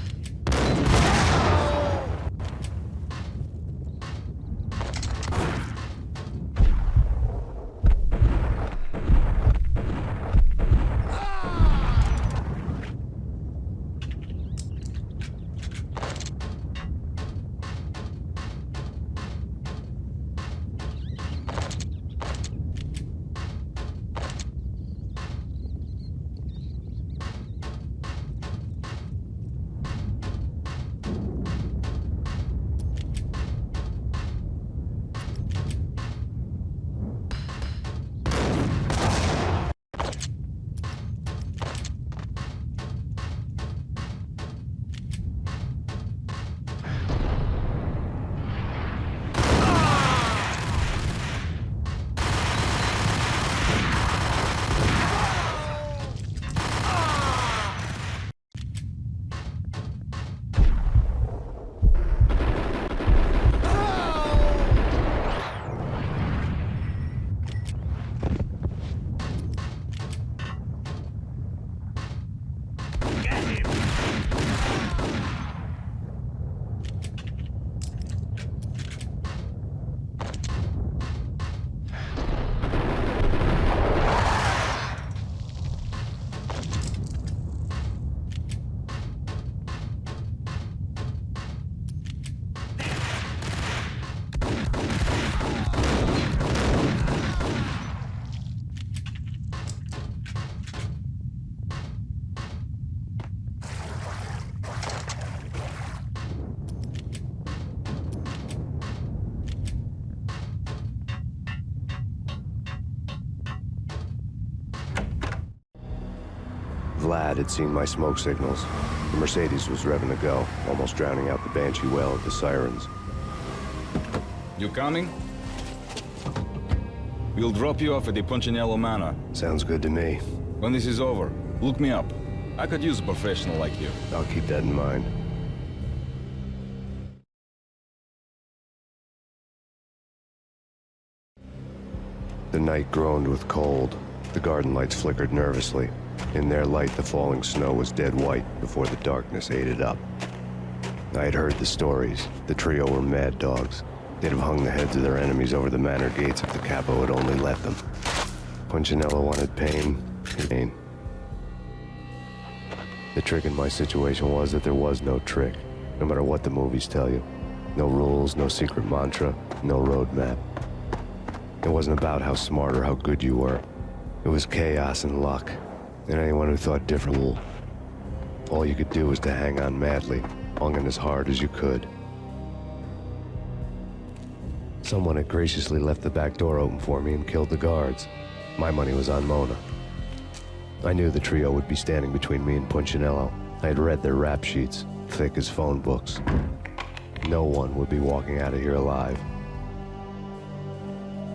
Speaker 3: Vlad had seen my smoke signals. The Mercedes was revving to go, almost drowning out the banshee wail of the sirens.
Speaker 21: You coming? We'll drop you off at the Punchinello Manor.
Speaker 3: Sounds good to me.
Speaker 21: When this is over, look me up. I could use a professional like you.
Speaker 3: I'll keep that in mind. The night groaned with cold. The garden lights flickered nervously. In their light, the falling snow was dead white before the darkness ate it up. I had heard the stories. The trio were mad dogs. They'd have hung the heads of their enemies over the manor gates if the capo had only let them. Punchinello wanted Payne. Payne. The trick in my situation was that there was no trick, no matter what the movies tell you. No rules, no secret mantra, no roadmap. It wasn't about how smart or how good you were. It was chaos and luck. And anyone who thought differently, all you could do was to hang on madly, hung in as hard as you could. Someone had graciously left the back door open for me and killed the guards. My money was on Mona. I knew the trio would be standing between me and Punchinello. I had read their rap sheets, thick as phone books. No one would be walking out of here alive.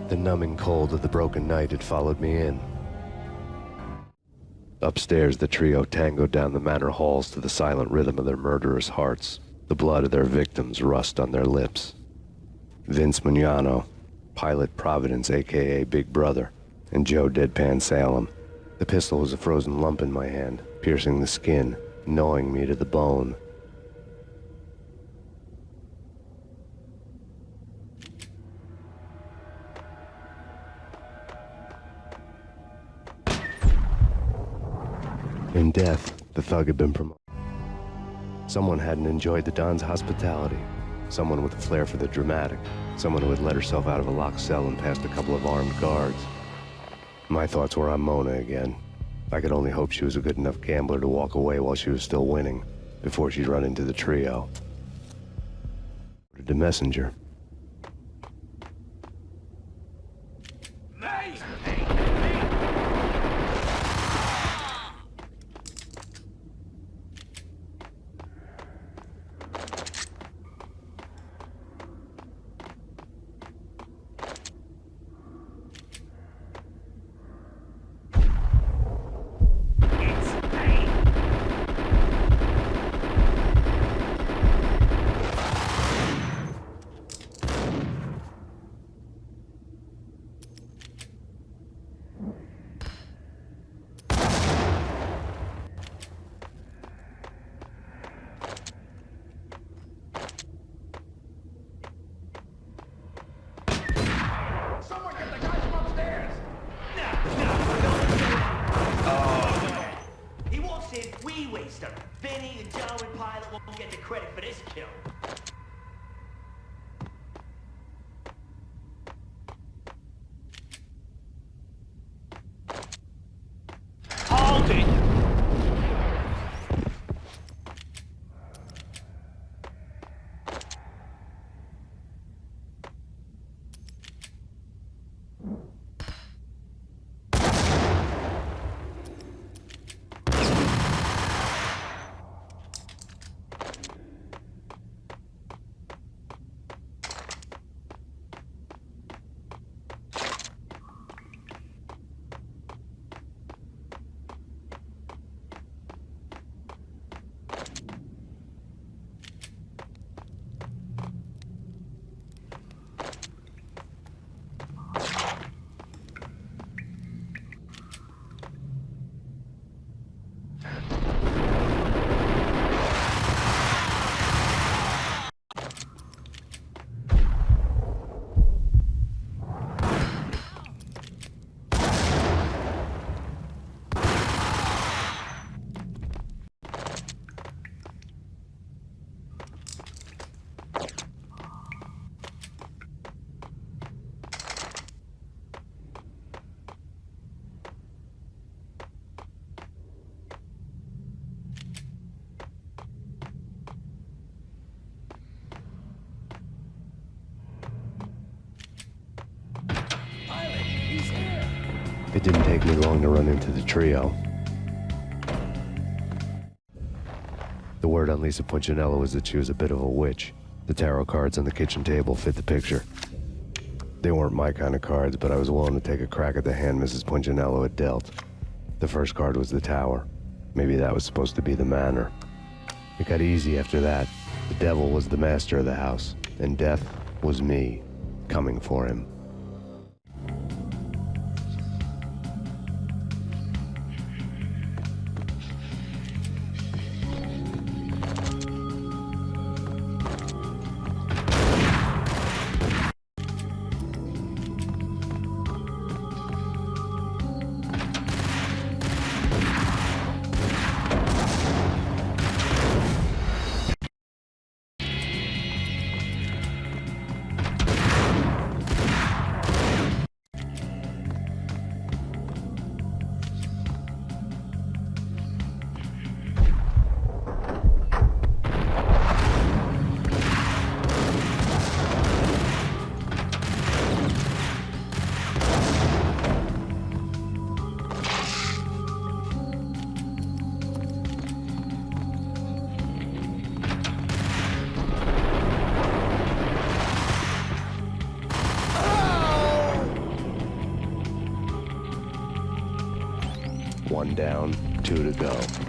Speaker 3: The numbing cold of the broken night had followed me in. Upstairs, the trio tangoed down the manor halls to the silent rhythm of their murderous hearts, the blood of their victims rust on their lips. Vince Mugnano, Pilot Providence, a.k.a. Big Brother, and Joe Deadpan Salem. The pistol was a frozen lump in my hand, piercing the skin, gnawing me to the bone. In death, the thug had been promoted. Someone hadn't enjoyed the Don's hospitality. Someone with a flair for the dramatic. Someone who had let herself out of a locked cell and past a couple of armed guards. My thoughts were on Mona again. I could only hope she was a good enough gambler to walk away while she was still winning, before she'd run into the trio. The messenger.
Speaker 17: Vinny and Joe and Pilot won't get the credit for this kill.
Speaker 7: Hold it!
Speaker 3: It didn't take me long to run into the trio. word on Lisa Punchinello was that she was a bit of a witch. The tarot cards on the kitchen table fit the picture. They weren't my kind of cards, but I was willing to take a crack at the hand Mrs. Punchinello had dealt. The first card was the Tower. Maybe that was supposed to be the manor. It got easy after that. The devil was the master of the house, and death was me, coming for him. One down, 2 to go.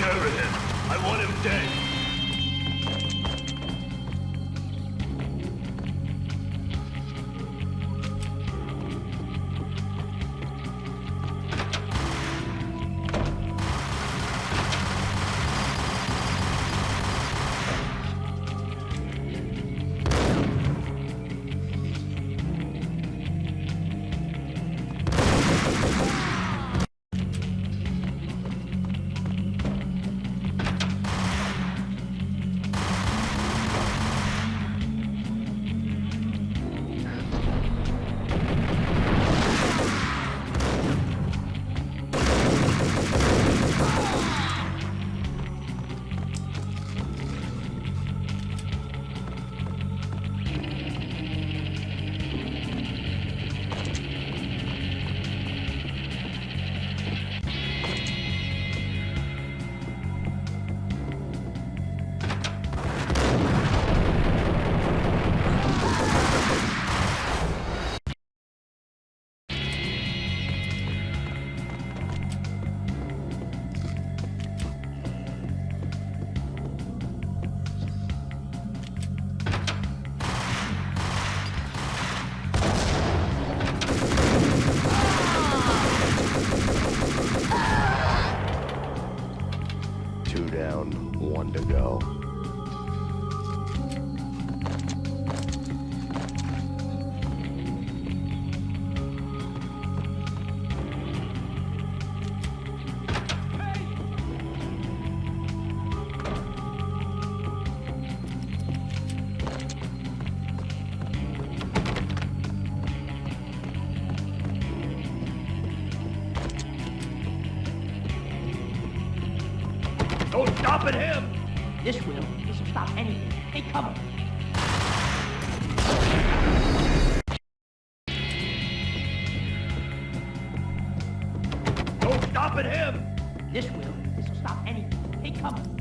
Speaker 7: care of him. I want him dead.
Speaker 3: down, 1 to go.
Speaker 17: No stopping him! This will. This will stop anything. Hey, come on. No stopping him! This will. This will stop anything. Hey, come on.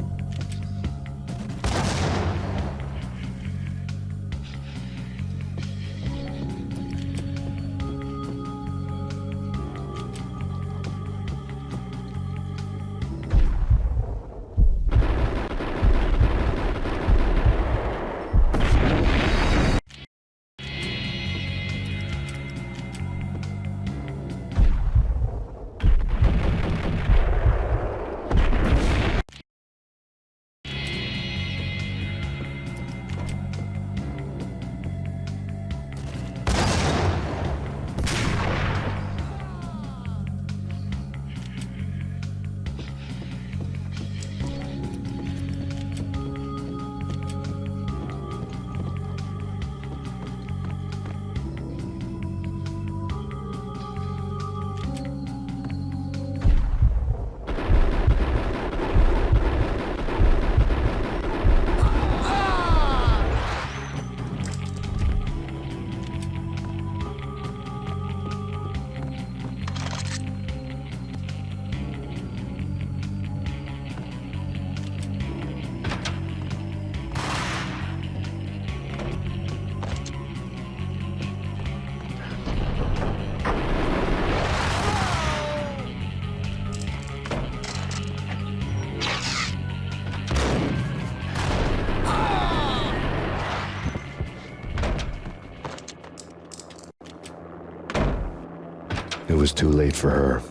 Speaker 3: It was too late for her.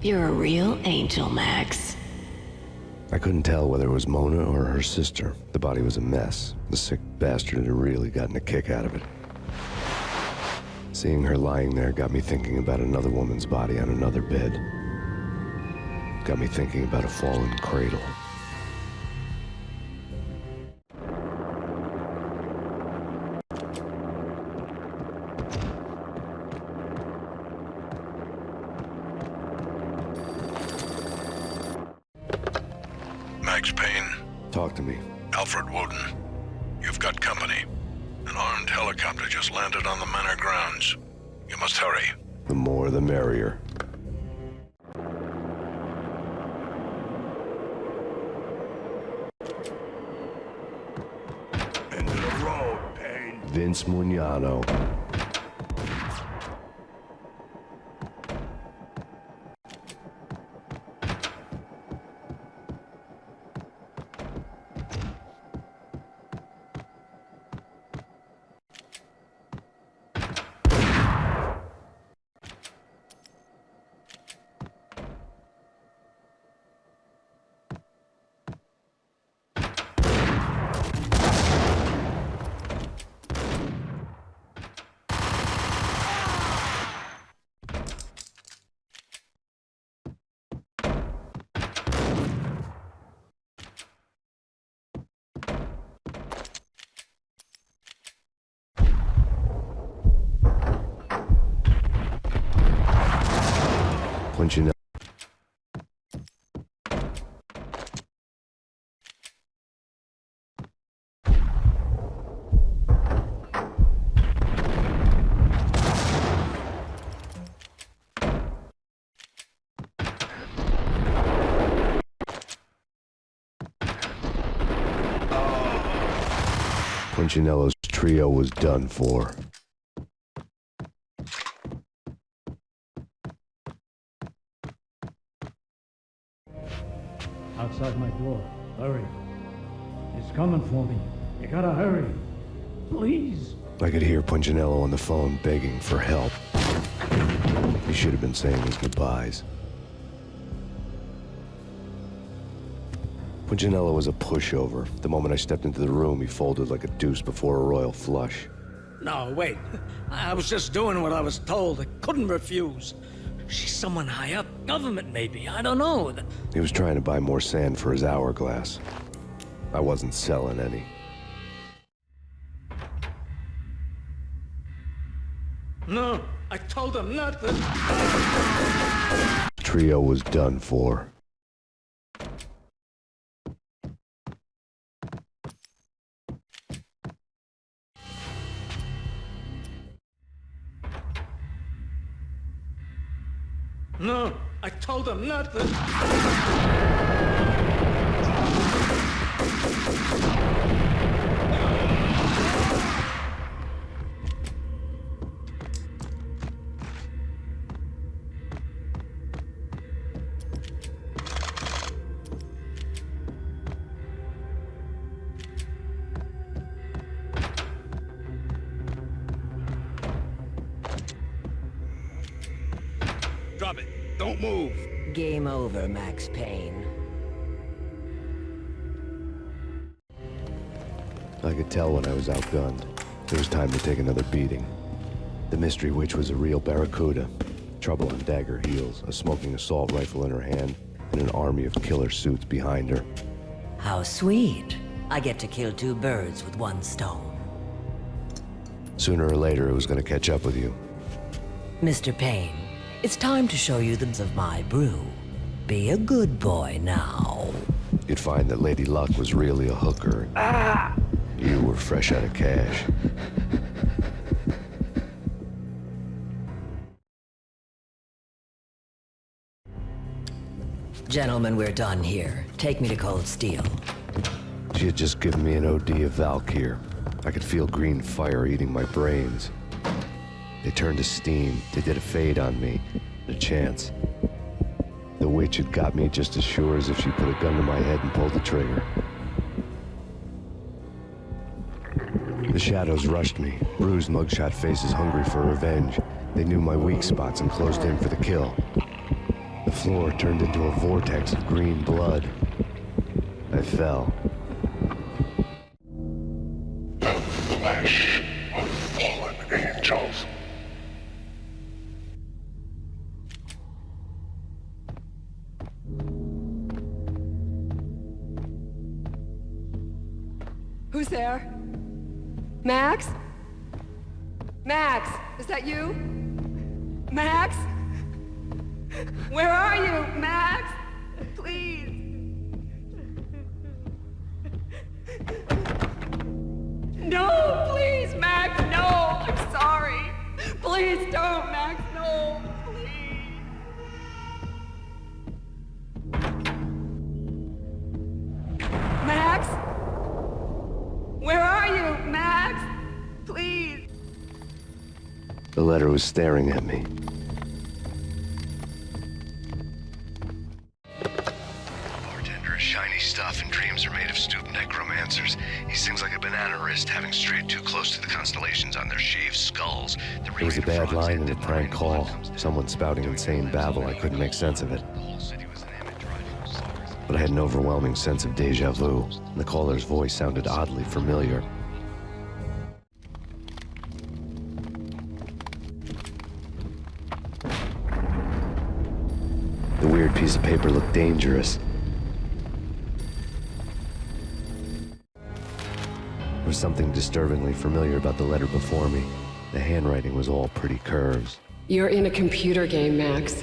Speaker 18: You're a real angel, Max.
Speaker 3: I couldn't tell whether it was Mona or her sister. The body was a mess. The sick bastard had really gotten a kick out of it. Seeing her lying there got me thinking about another woman's body on another bed. Got me thinking about a fallen cradle.
Speaker 13: Max Payne.
Speaker 3: Talk to me.
Speaker 13: Alfred Woden. You've got company. An armed helicopter just landed on the manor grounds. You must hurry.
Speaker 3: The more the merrier.
Speaker 13: End of the road, Payne.
Speaker 3: Vince Mugnano. Punching up. Punchinello's trio was done for.
Speaker 12: Outside my door. Hurry. He's coming for me. You gotta hurry. Please.
Speaker 3: I could hear Punchinello on the phone begging for help. He should have been saying his goodbyes. Punchinello was a pushover. The moment I stepped into the room, he folded like a deuce before a royal flush.
Speaker 12: No, wait. I was just doing what I was told. I couldn't refuse. She's someone high up. Government, maybe. I don't know.
Speaker 3: He was trying to buy more sand for his hourglass. I wasn't selling any.
Speaker 12: No, I told him not to.
Speaker 3: Trio was done for.
Speaker 12: No, I told him not to.
Speaker 10: Drop it. Don't move.
Speaker 18: Game over, Max Payne.
Speaker 3: I could tell when I was outgunned. It was time to take another beating. The mystery witch was a real barracuda. Trouble on dagger heels, a smoking assault rifle in her hand, and an army of killer suits behind her.
Speaker 18: How sweet. I get to kill two birds with one stone.
Speaker 3: Sooner or later, it was gonna catch up with you.
Speaker 18: Mr. Payne, it's time to show you the of my brew. Be a good boy now.
Speaker 3: You'd find that Lady Luck was really a hooker. You were fresh out of cash.
Speaker 18: Gentlemen, we're done here. Take me to Cold Steel.
Speaker 3: She had just given me an OD of Valkyr. I could feel green fire eating my brains. They turned to steam. They did a fade on me. A chance. The witch had got me just as sure as if she put a gun to my head and pulled the trigger. The shadows rushed me. Bruised mugshot faces hungry for revenge. They knew my weak spots and closed in for the kill. The floor turned into a vortex of green blood. I fell.
Speaker 13: The flesh of fallen angels.
Speaker 16: Who's there? Max? Max, is that you? Max? Where are you, Max? Please. No, please, Max, no. I'm sorry. Please don't, Max, no. Please. Max? Where are you, Max? Please.
Speaker 3: The letter was staring at me. Bartender is shiny stuff, and dreams are made of stooped necromancers. He sings like a banana wrist, having strayed too close to the constellations on their shaved skulls. There was a bad line in a prank call. Someone spouting insane babble. I couldn't make sense of it. But I had an overwhelming sense of deja vu, and the caller's voice sounded oddly familiar. The weird piece of paper looked dangerous. There was something disturbingly familiar about the letter before me. The handwriting was all pretty curves.
Speaker 16: You're in a computer game, Max.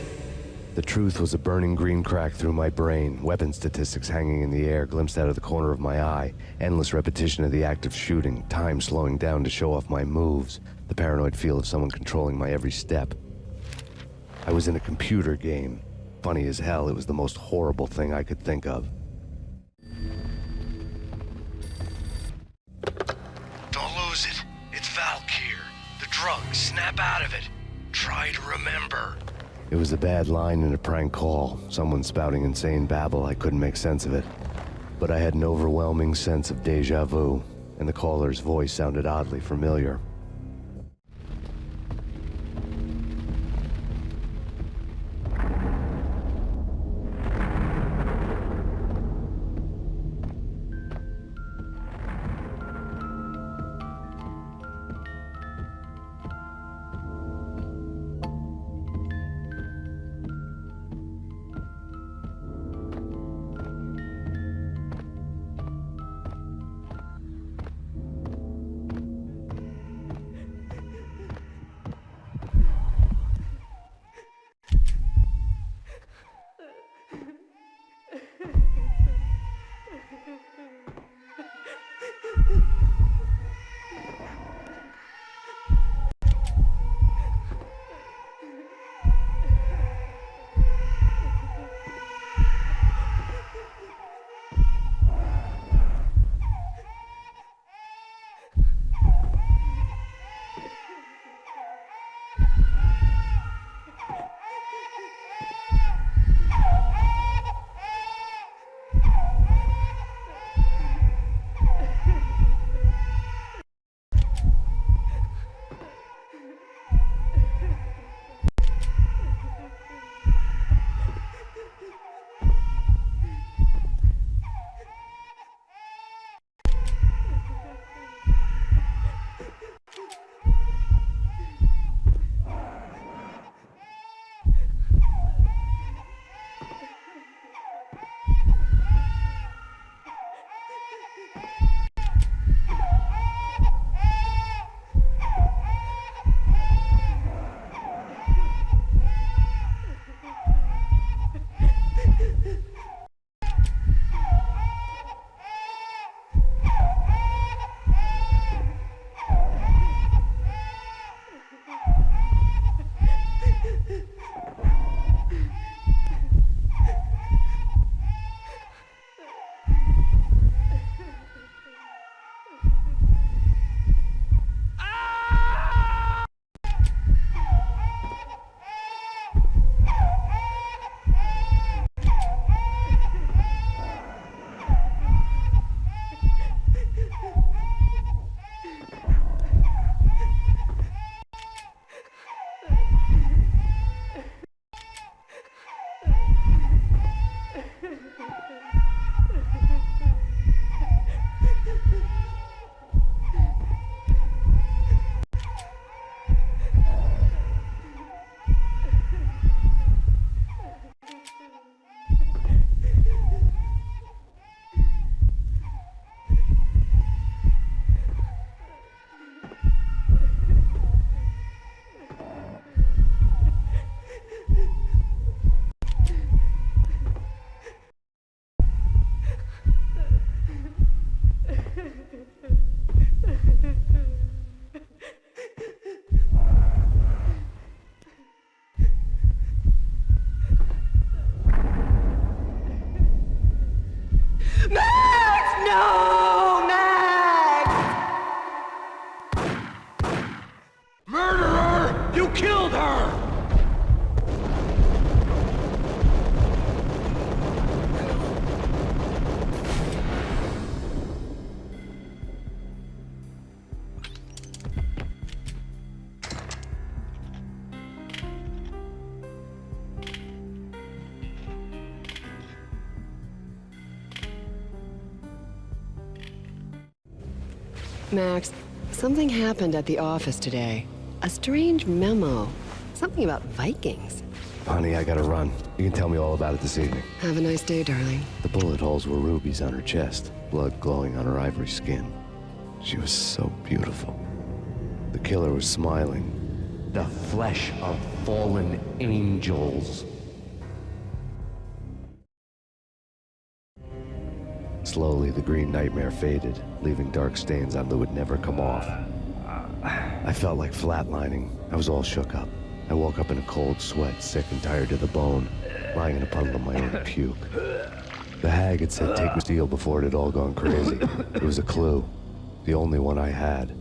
Speaker 3: The truth was a burning green crack through my brain, weapon statistics hanging in the air, glimpsed out of the corner of my eye, endless repetition of the act of shooting, time slowing down to show off my moves, the paranoid feel of someone controlling my every step. I was in a computer game. Funny as hell, it was the most horrible thing I could think of.
Speaker 22: Don't lose it. It's Valkyr. The drug. Snap out of it. Try to remember.
Speaker 3: It was a bad line in a prank call, someone spouting insane babble. I couldn't make sense of it. But I had an overwhelming sense of deja vu, and the caller's voice sounded oddly familiar.
Speaker 16: Max, something happened at the office today. A strange memo. Something about Vikings.
Speaker 3: Honey, I gotta run. You can tell me all about it this evening.
Speaker 16: Have a nice day, darling.
Speaker 3: The bullet holes were rubies on her chest, blood glowing on her ivory skin. She was so beautiful. The killer was smiling.
Speaker 11: The flesh of fallen angels.
Speaker 3: Slowly, the green nightmare faded, leaving dark stains on that would never come off. I felt like flatlining. I was all shook up. I woke up in a cold sweat, sick and tired to the bone, lying in a puddle of my own puke. The hag had said take a steal before it had all gone crazy. It was a clue, the only one I had.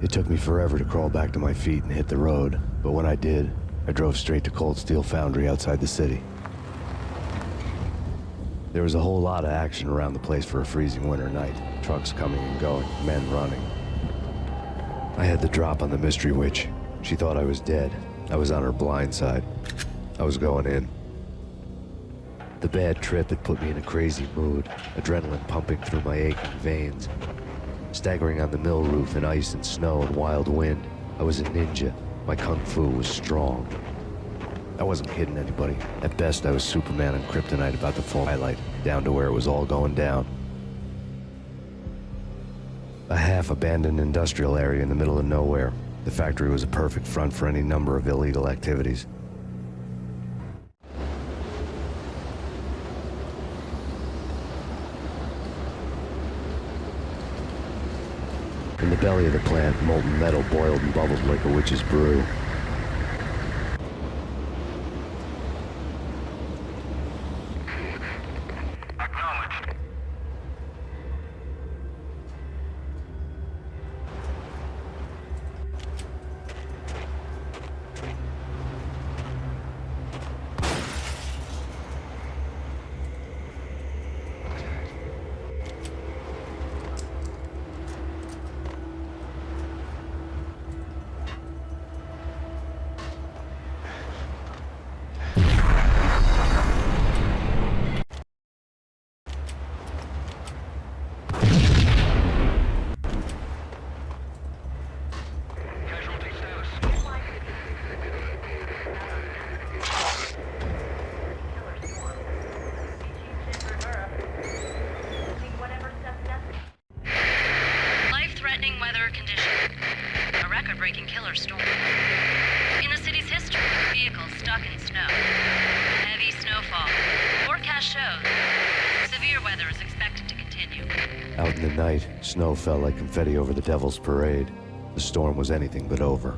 Speaker 3: It took me forever to crawl back to my feet and hit the road, but when I did, I drove straight to Cold Steel Foundry outside the city. There was a whole lot of action around the place for a freezing winter night. Trucks coming and going, men running. I had the drop on the mystery witch. She thought I was dead. I was on her blind side. I was going in. The bad trip had put me in a crazy mood, adrenaline pumping through my aching veins. Staggering on the mill roof in ice and snow and wild wind, I was a ninja. My kung fu was strong. I wasn't kidding anybody. At best, I was Superman on Kryptonite about to fall highlight, down to where it was all going down. A half-abandoned industrial area in the middle of nowhere. The factory was a perfect front for any number of illegal activities. In the belly of the plant, molten metal boiled and bubbled like a witch's brew. night, snow fell like confetti over the Devil's Parade. The storm was anything but over.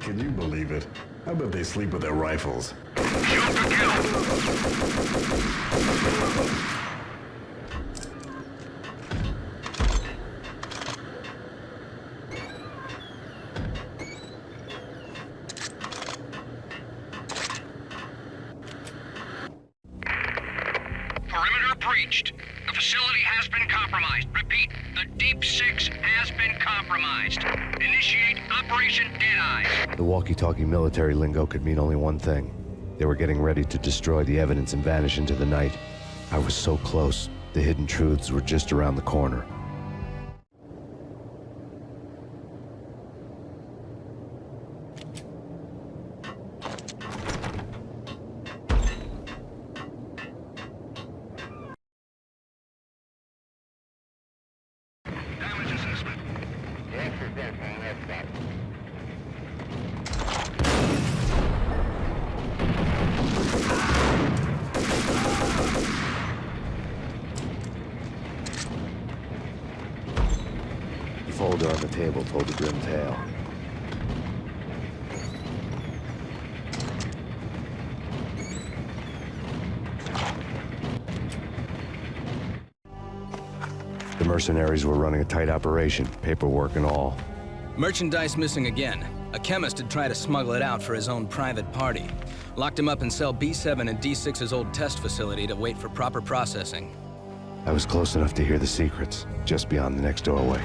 Speaker 2: Can you believe it? I bet they sleep with their rifles.
Speaker 5: Shoot to kill!
Speaker 15: Perimeter breached. The facility has been compromised. Repeat, the Deep Six has been compromised. Initiate Operation Deadeye.
Speaker 3: The walkie-talkie military lingo could mean only one thing. They were getting ready to destroy the evidence and vanish into the night. I was so close. The hidden truths were just around the corner. The folder on the table told the grim tale. The mercenaries were running a tight operation, paperwork and all.
Speaker 23: Merchandise missing again. A chemist had tried to smuggle it out for his own private party. Locked him up in cell B7 in D6's old test facility to wait for proper processing.
Speaker 3: I was close enough to hear the secrets, just beyond the next doorway.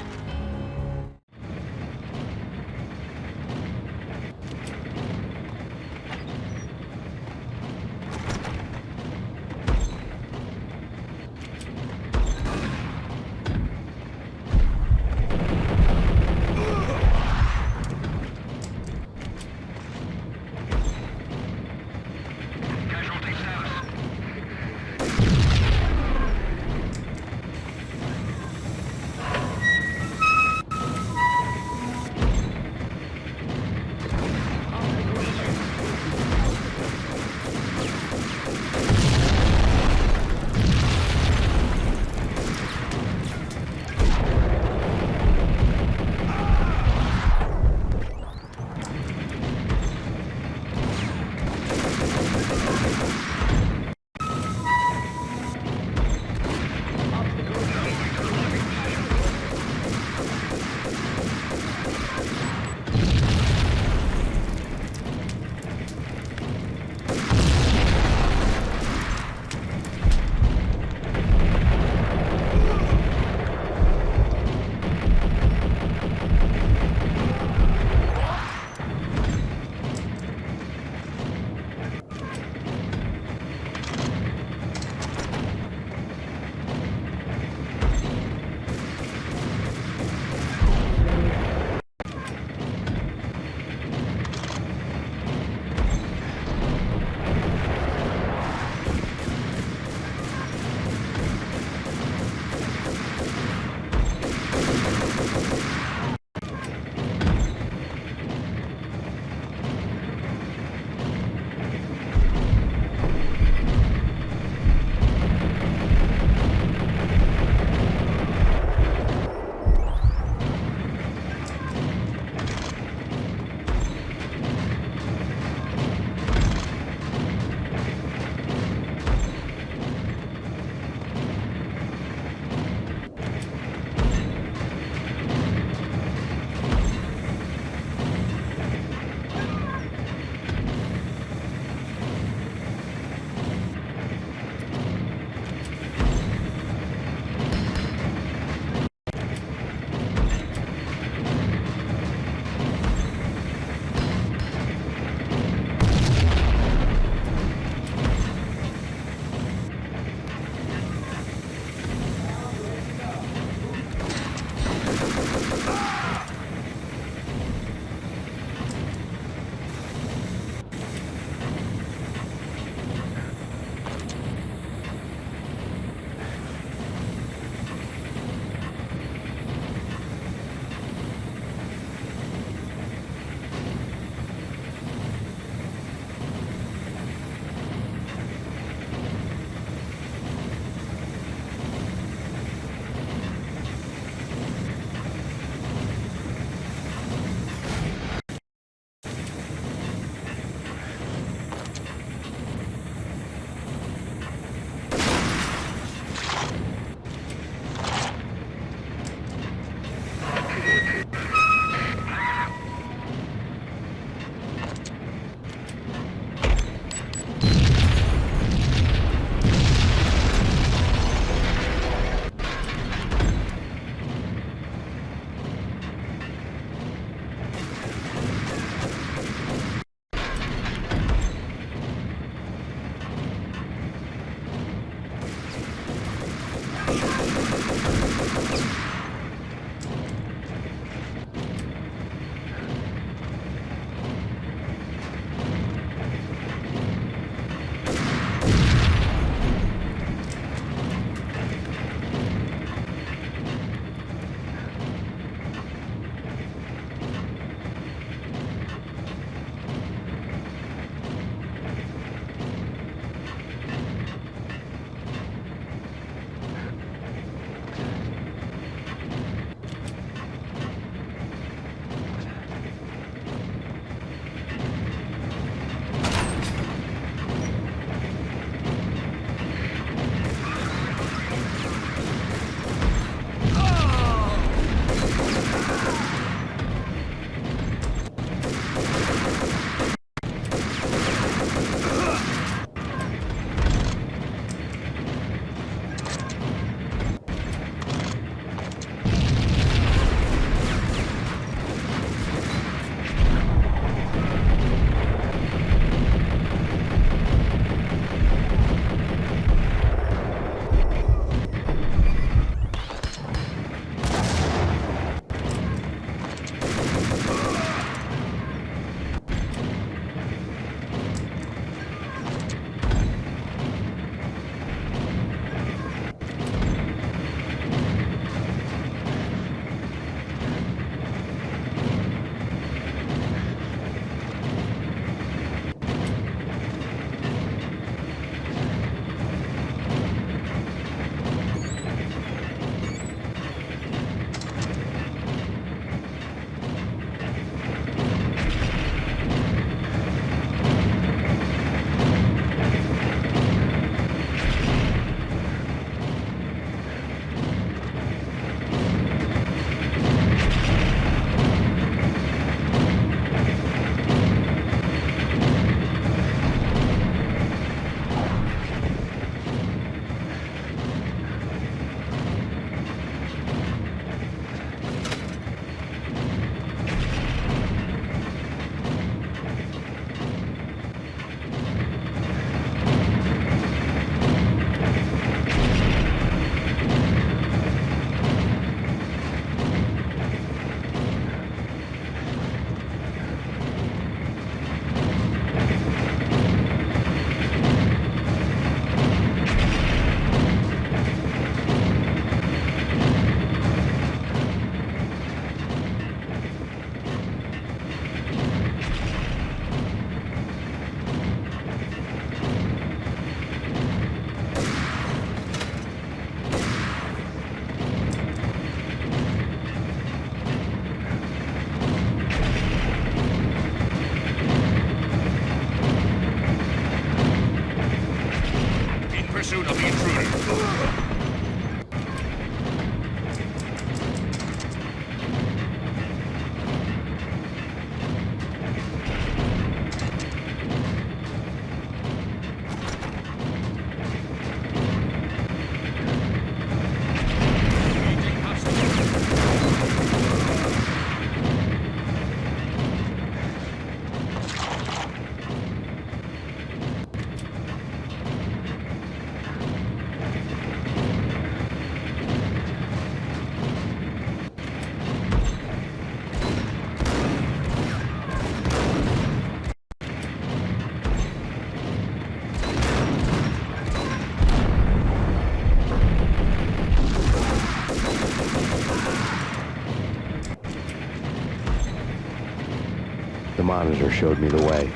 Speaker 3: The monitor showed me the way.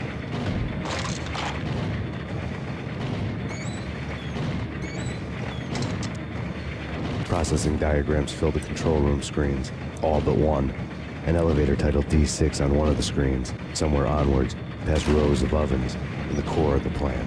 Speaker 3: Processing diagrams filled the control room screens, all but one. An elevator titled D6 on one of the screens, somewhere onwards, past rows of ovens, in the core of the plant.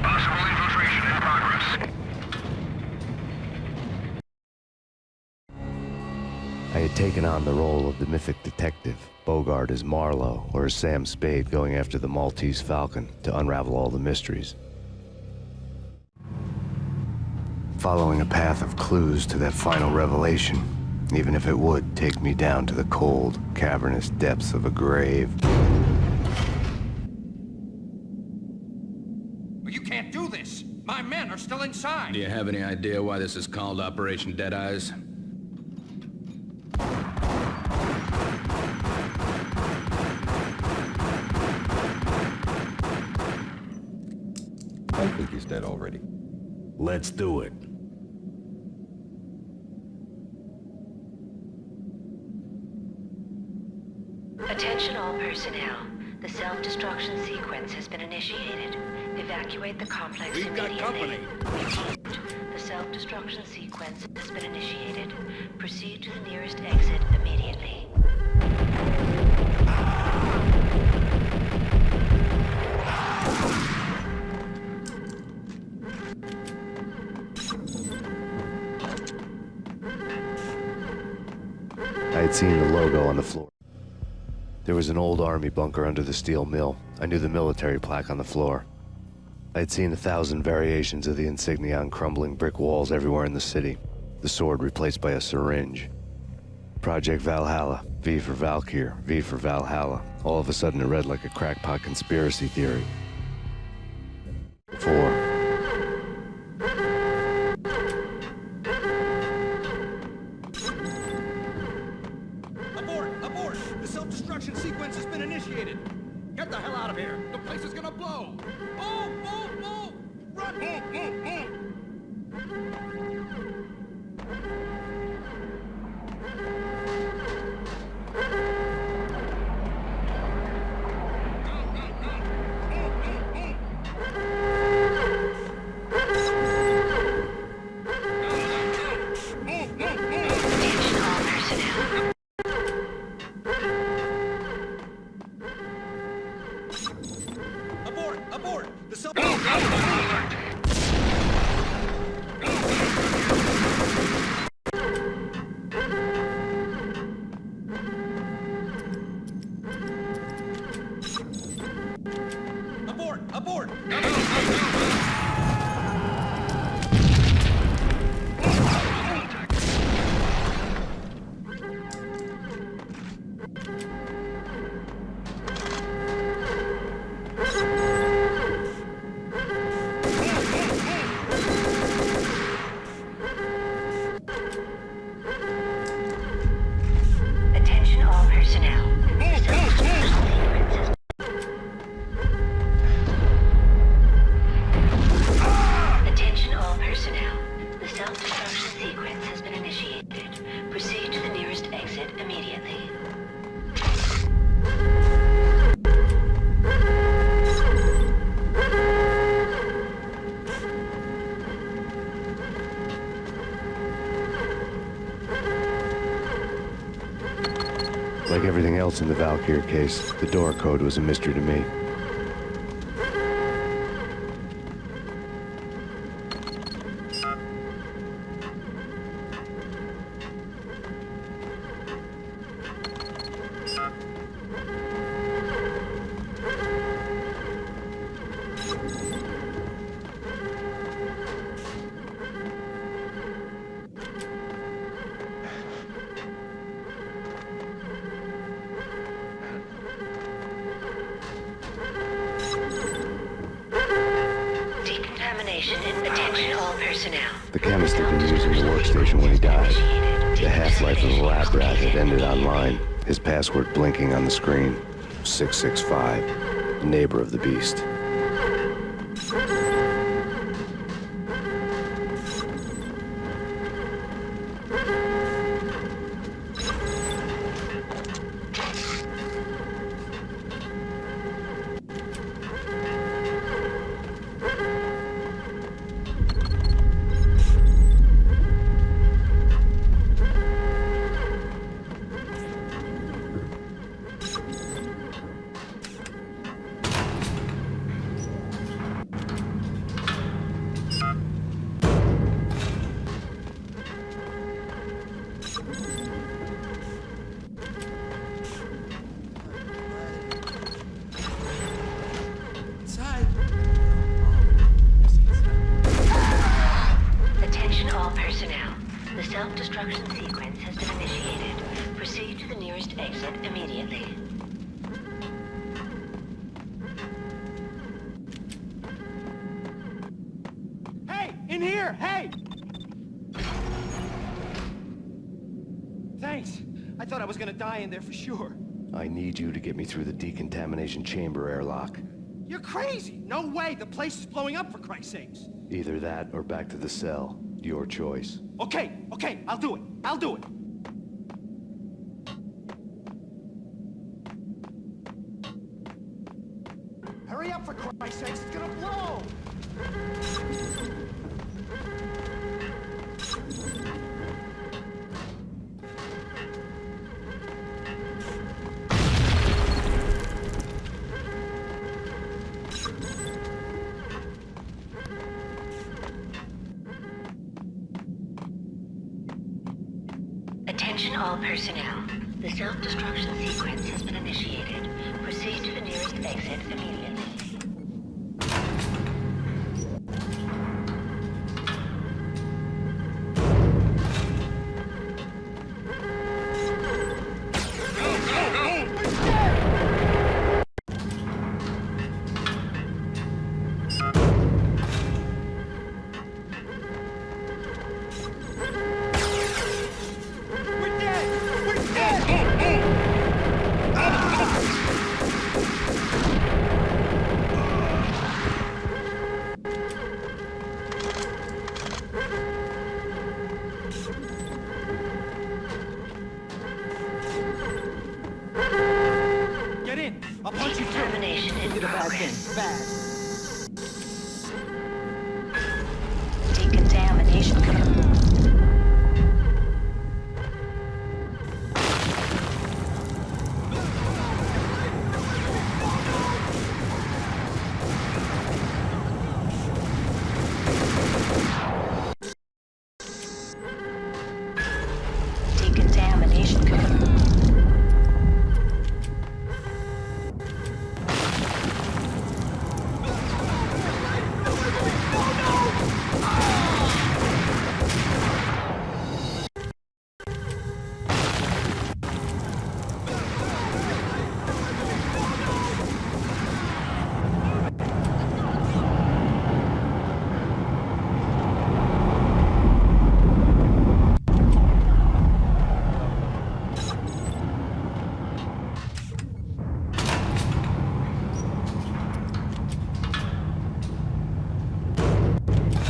Speaker 15: Possible infiltration in progress.
Speaker 3: I had taken on the role of the mythic detective, Bogart as Marlowe, or as Sam Spade going after the Maltese Falcon to unravel all the mysteries. Following a path of clues to that final revelation, even if it would take me down to the cold, cavernous depths of a grave.
Speaker 6: You can't do this! My men are still inside!
Speaker 23: Do you have any idea why this is called Operation Dead Eyes?
Speaker 21: I think he's dead already.
Speaker 2: Let's do it.
Speaker 1: Attention all personnel. The self-destruction sequence has been initiated. Evacuate the complex immediately.
Speaker 7: company.
Speaker 1: The self-destruction sequence has been initiated. Proceed to the nearest exit immediately.
Speaker 3: I had seen the logo on the floor. There was an old army bunker under the steel mill. I knew the military plaque on the floor. I had seen 1,000 variations of the insignia on crumbling brick walls everywhere in the city. The sword replaced by a syringe. Project Valhalla, V for Valkyr, V for Valhalla. All of a sudden it read like a crackpot conspiracy theory. 4.
Speaker 6: Abort! The self-destruction sequence has been initiated! Get the hell out of here! The place is gonna blow! Move! Run! Move! Abort! The self... Abort!
Speaker 1: Attention all personnel. Attention all personnel. The self-destruction sequence has been initiated. Proceed to the nearest exit immediately.
Speaker 3: Like everything else in the Valkyr case, the door code was a mystery to me.
Speaker 1: Decontamination. Attention all personnel.
Speaker 3: The chemist had been using the workstation when he died. The half-life of the lab rat had ended online. His password blinking on the screen. 665. Neighbor of the beast.
Speaker 6: In here! Hey! Thanks. I thought I was gonna die in there for sure.
Speaker 3: I need you to get me through the decontamination chamber airlock.
Speaker 6: You're crazy! No way! The place is blowing up, for Christ's sakes!
Speaker 3: Either that or back to the cell. Your choice.
Speaker 6: Okay, I'll do it. I'll do it. Hurry up, for Christ's sakes, it's gonna blow!
Speaker 1: Attention all personnel. The self-destruction sequence has been initiated. Proceed to the nearest exit immediately.
Speaker 6: Get in! I'll punch you through!
Speaker 1: Decontamination in progress.
Speaker 6: Fast!
Speaker 1: Decontamination. Decontamination.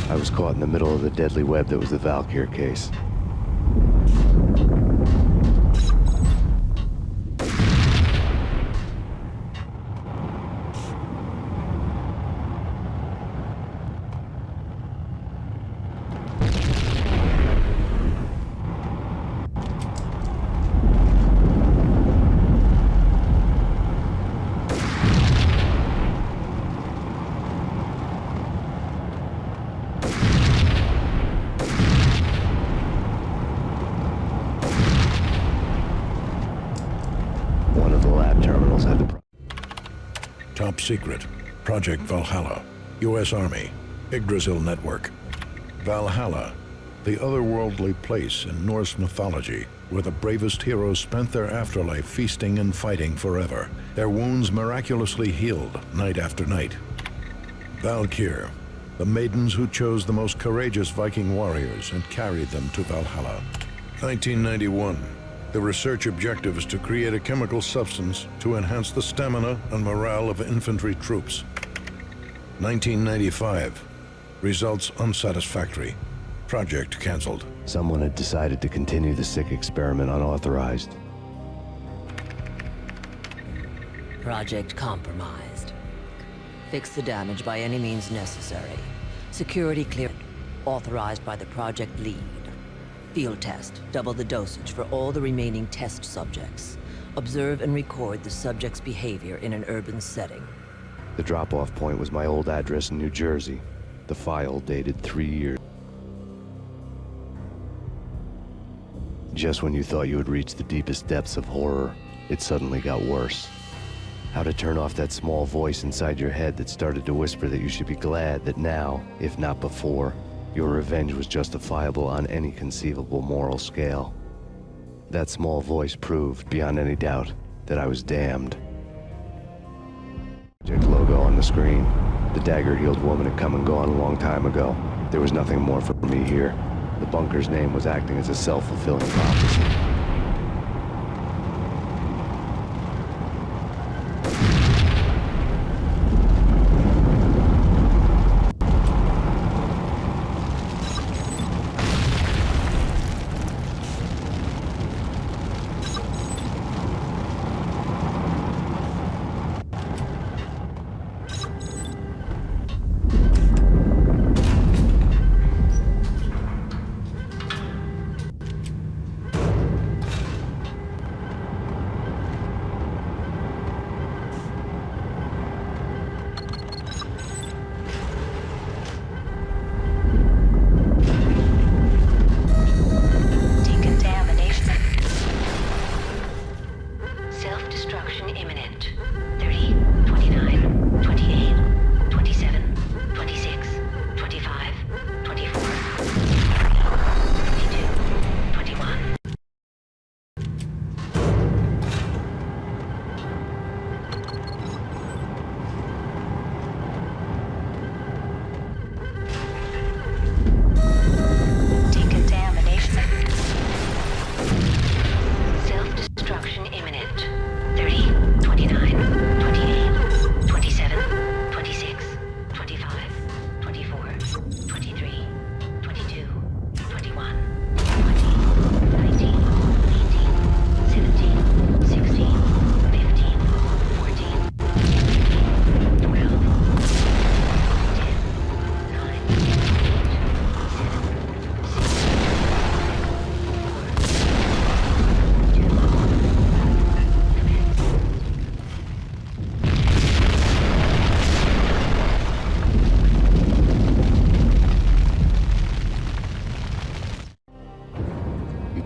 Speaker 3: I was caught in the middle of the deadly web that was the Valkyr case. One of the lab terminals had the
Speaker 2: Top secret. Project Valhalla. U.S. Army. Yggdrasil Network. Valhalla. The otherworldly place in Norse mythology where the bravest heroes spent their afterlife feasting and fighting forever. Their wounds miraculously healed night after night. Valkyr. The maidens who chose the most courageous Viking warriors and carried them to Valhalla. 1991. The research objective is to create a chemical substance to enhance the stamina and morale of infantry troops. 1995. Results unsatisfactory. Project canceled.
Speaker 3: Someone had decided to continue the sick experiment unauthorized.
Speaker 8: Project compromised. Fix the damage by any means necessary. Security cleared. Authorized by the project lead. Field test. Double the dosage for all the remaining test subjects. Observe and record the subject's behavior in an urban setting.
Speaker 3: The drop-off point was my old address in New Jersey. The file dated 3 years. Just when you thought you had reached the deepest depths of horror, it suddenly got worse. How to turn off that small voice inside your head that started to whisper that you should be glad that now, if not before, your revenge was justifiable on any conceivable moral scale. That small voice proved, beyond any doubt, that I was damned. Project logo on the screen. The dagger-heeled woman had come and gone a long time ago. There was nothing more for me here. The bunker's name was acting as a self-fulfilling prophecy.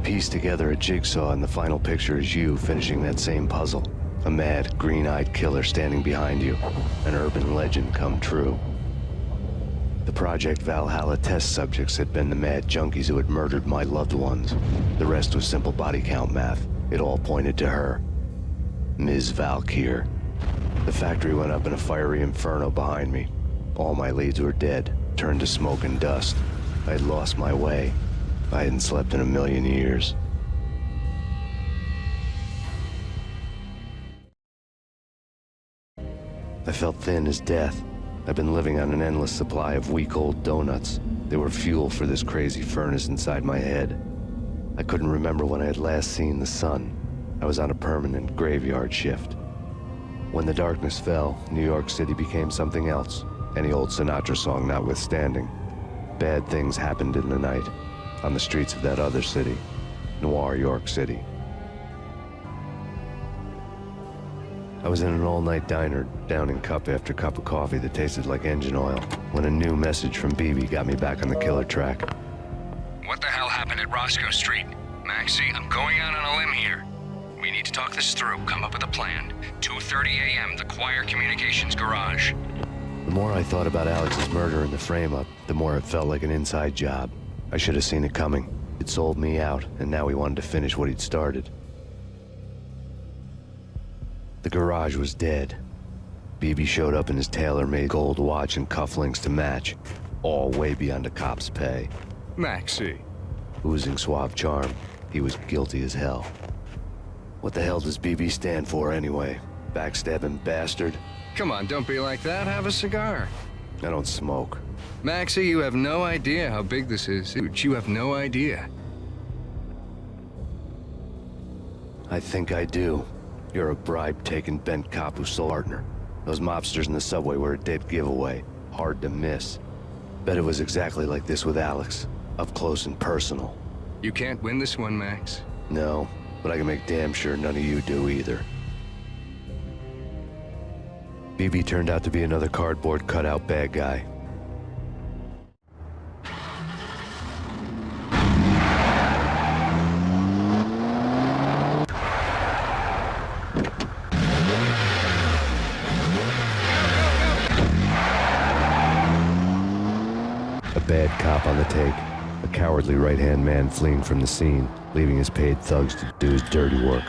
Speaker 3: Piece together a jigsaw, and the final picture is you finishing that same puzzle. A mad, green-eyed killer standing behind you. An urban legend come true. The Project Valhalla test subjects had been the mad junkies who had murdered my loved ones. The rest was simple body count math. It all pointed to her. Ms. Valkyr. The factory went up in a fiery inferno behind me. All my leads were dead, turned to smoke and dust. I had lost my way. I hadn't slept in a million years. I felt thin as death. I've been living on an endless supply of week-old donuts. They were fuel for this crazy furnace inside my head. I couldn't remember when I had last seen the sun. I was on a permanent graveyard shift. When the darkness fell, New York City became something else, any old Sinatra song notwithstanding. Bad things happened in the night. On the streets of that other city, Noir York City. I was in an all-night diner, downing cup after cup of coffee that tasted like engine oil, when a new message from BB got me back on the killer track.
Speaker 15: What the hell happened at Roscoe Street? Maxie, I'm going out on a limb here. We need to talk this through, come up with a plan. 2:30 a.m., the Choir Communications Garage.
Speaker 3: The more I thought about Alex's murder and the frame-up, the more it felt like an inside job. I should have seen it coming. It sold me out, and now he wanted to finish what he'd started. The garage was dead. BB showed up in his tailor-made gold watch and cufflinks to match, all way beyond a cop's pay.
Speaker 15: Maxie.
Speaker 3: Oozing suave charm, he was guilty as hell. What the hell does BB stand for anyway? Backstabbing bastard?
Speaker 15: Come on, don't be like that. Have a cigar.
Speaker 3: I don't smoke.
Speaker 15: Maxie, you have no idea how big this is. You have no idea.
Speaker 3: I think I do. You're a bribe-taking bent cop who sold partner. Those mobsters in the subway were a dead giveaway. Hard to miss. Bet it was exactly like this with Alex. Up close and personal.
Speaker 15: You can't win this one, Max.
Speaker 3: No, but I can make damn sure none of you do either. BB turned out to be another cardboard cutout bad guy. Bad cop on the take, a cowardly right-hand man fleeing from the scene, leaving his paid thugs to do his dirty work.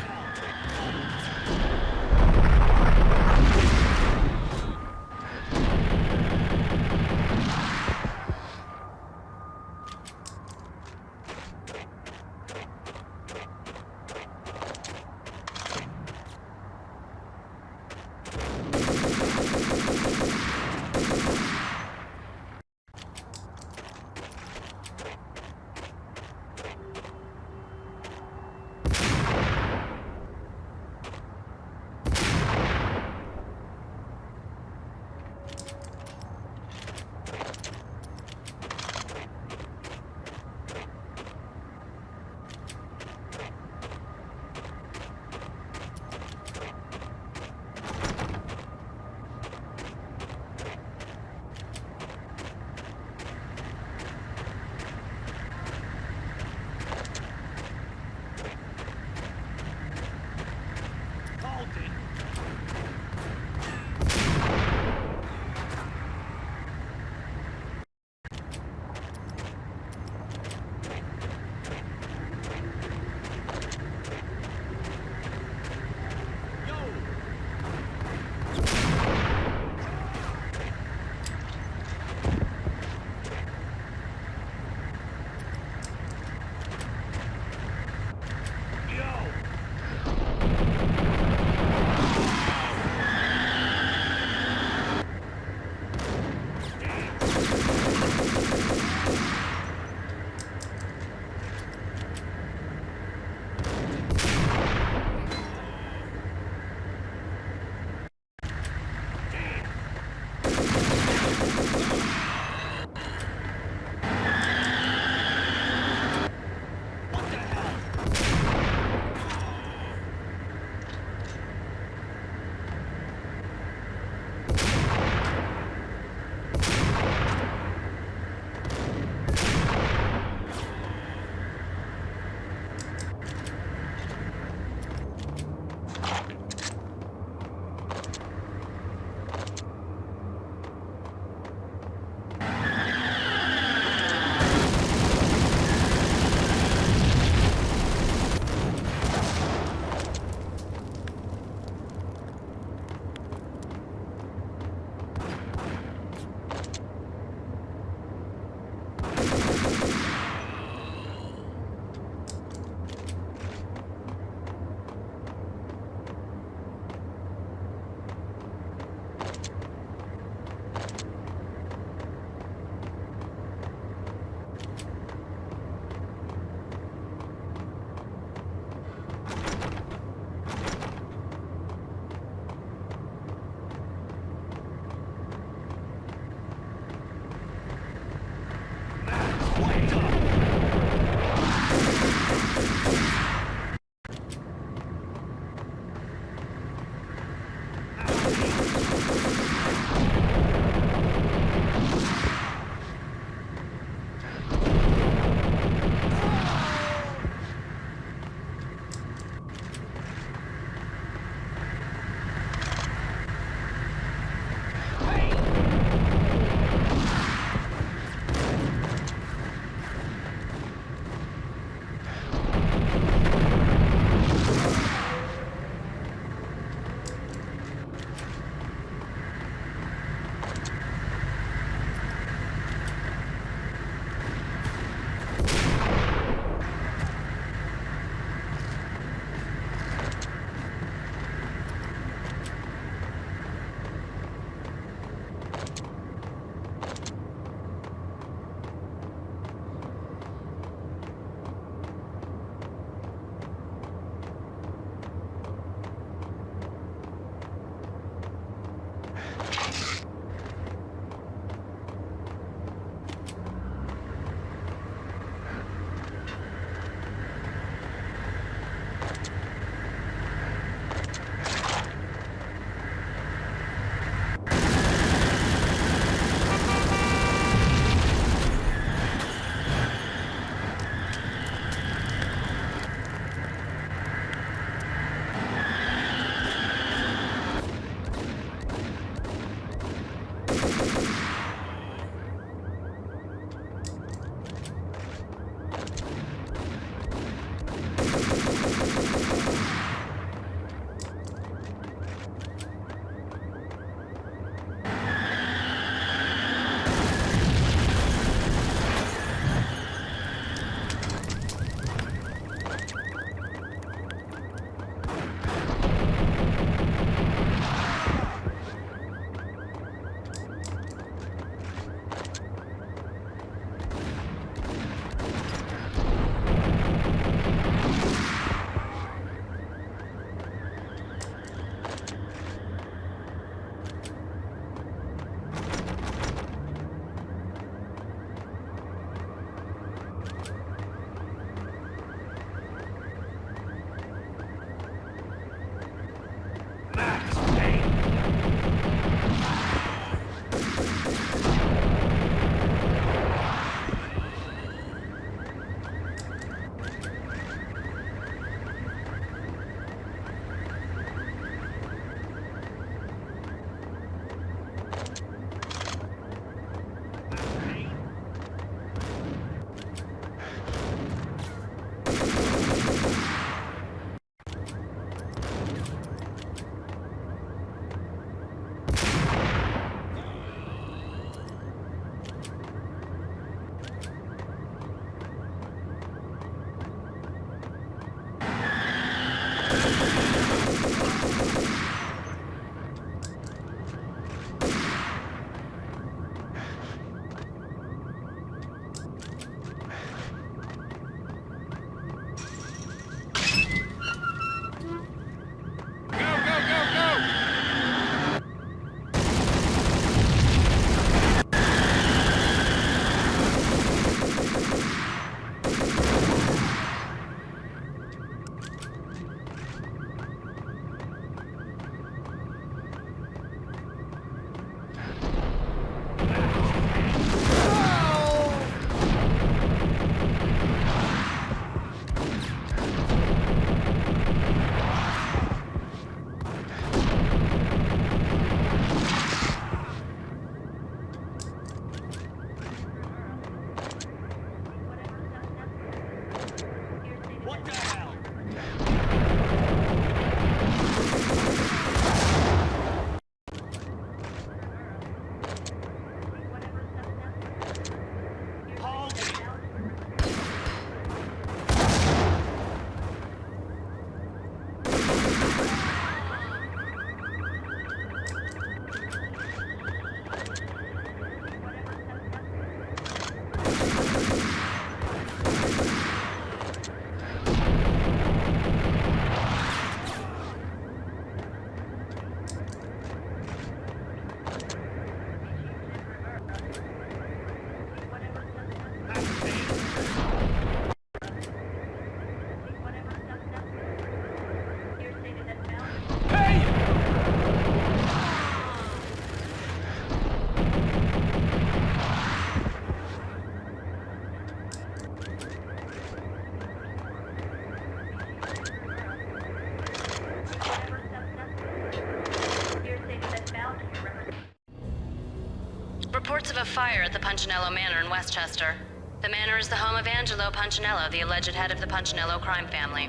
Speaker 1: Reports of a fire at the Punchinello Manor in Westchester. The manor is the home of Angelo Punchinello, the alleged head of the Punchinello crime family.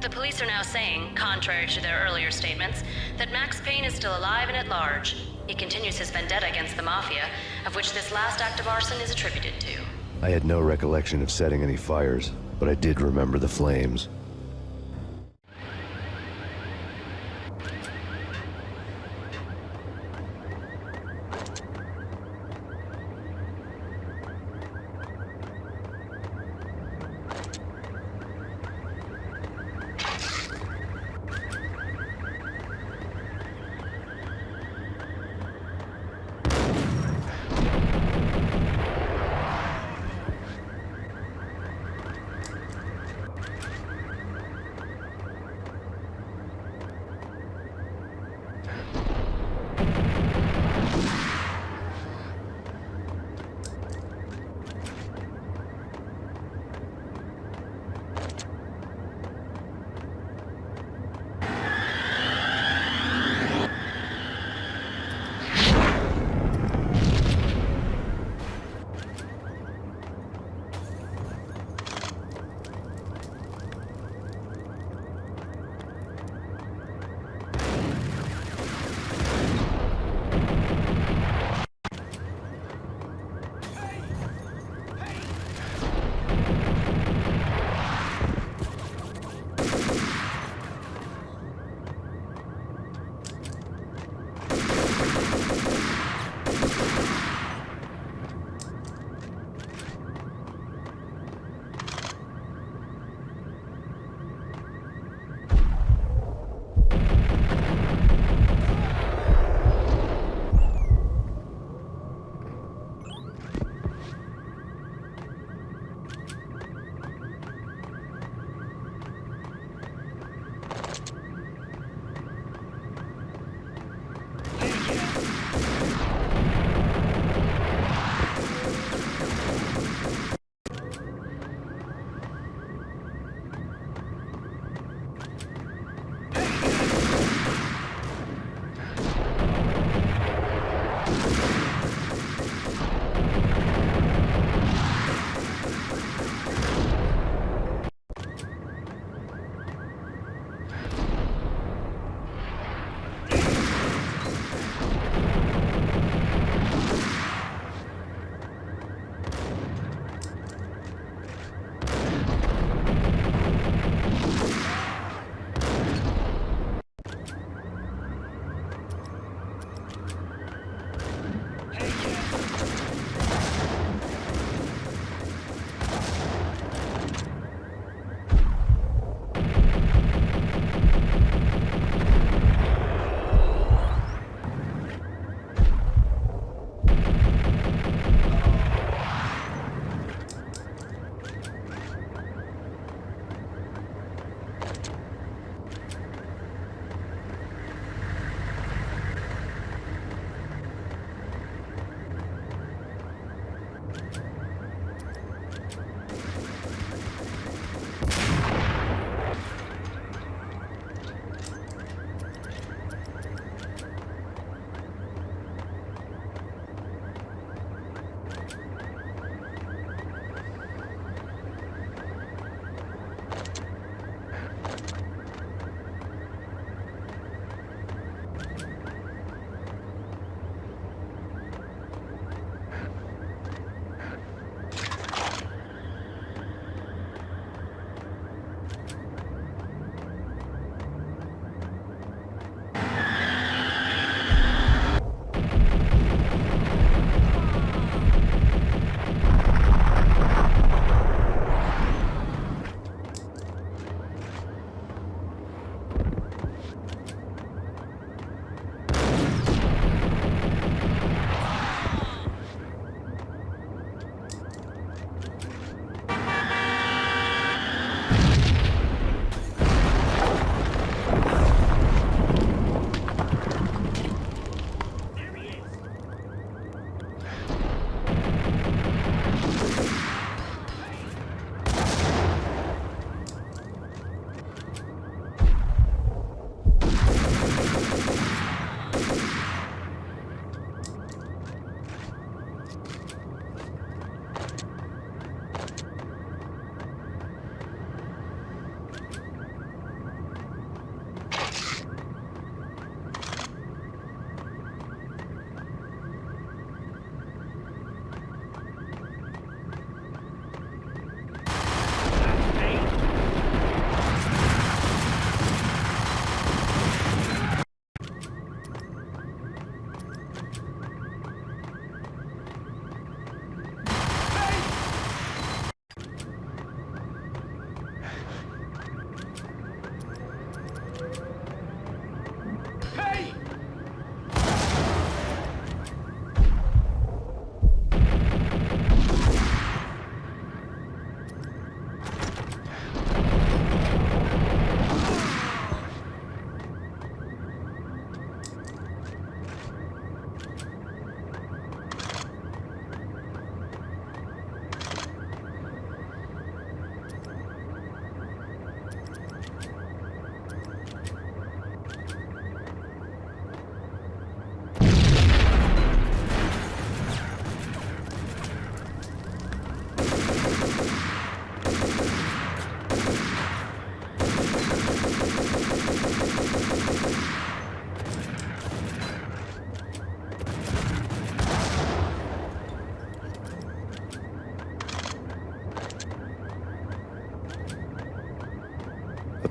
Speaker 1: The police are now saying, contrary to their earlier statements, that Max Payne is still alive and at large. He continues his vendetta against the Mafia, of which this last act of arson is attributed to.
Speaker 3: I had no recollection of setting any fires, but I did remember the flames.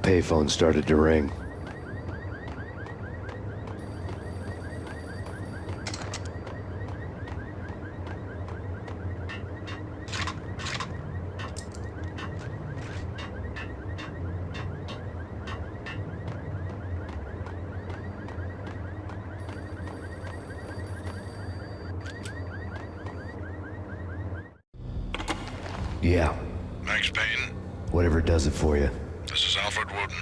Speaker 3: payphone started to ring. Yeah.
Speaker 13: Max Payne?
Speaker 3: Whatever does it for you.
Speaker 13: This is Alfred Woden.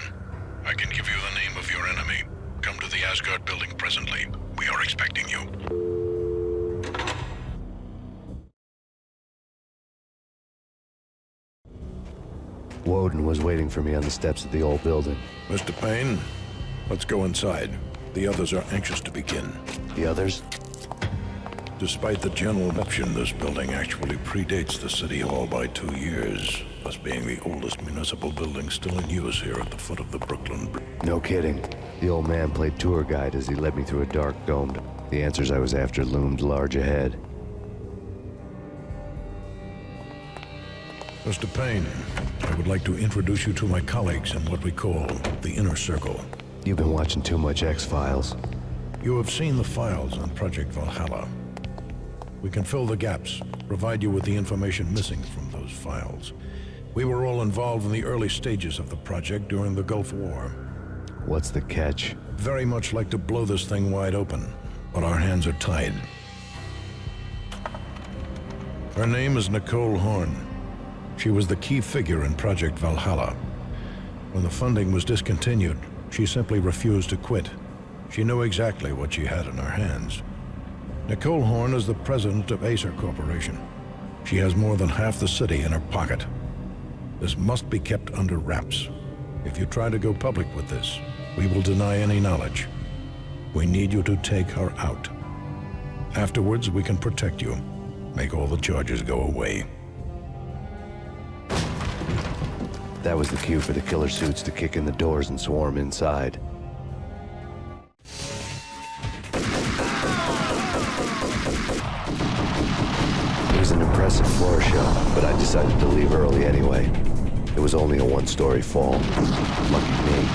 Speaker 13: I can give you the name of your enemy. Come to the Asgard building presently. We are expecting you.
Speaker 3: Woden was waiting for me on the steps of the old building.
Speaker 2: Mr. Payne, let's go inside. The others are anxious to begin.
Speaker 3: The others?
Speaker 2: Despite the general perception, this building actually predates the City Hall by 2 years, thus being the oldest municipal building still in use here at the foot of the Brooklyn Bridge.
Speaker 3: No kidding. The old man played tour guide as he led me through a dark dome. The answers I was after loomed large ahead.
Speaker 2: Mr. Payne, I would like to introduce you to my colleagues in what we call the Inner Circle.
Speaker 3: You've been watching too much X-Files.
Speaker 2: You have seen the files on Project Valhalla. We can fill the gaps, provide you with the information missing from those files. We were all involved in the early stages of the project during the Gulf War.
Speaker 3: What's the catch?
Speaker 2: Very much like to blow this thing wide open, but our hands are tied. Her name is Nicole Horn. She was the key figure in Project Valhalla. When the funding was discontinued, she simply refused to quit. She knew exactly what she had in her hands. Nicole Horn is the president of Acer Corporation. She has more than half the city in her pocket. This must be kept under wraps. If you try to go public with this, we will deny any knowledge. We need you to take her out. Afterwards, we can protect you. Make all the charges go away.
Speaker 3: That was the cue for the killer suits to kick in the doors and swarm inside. It was an impressive floor show, but I decided to leave early anyway. It was only a one-story fall. Lucky me.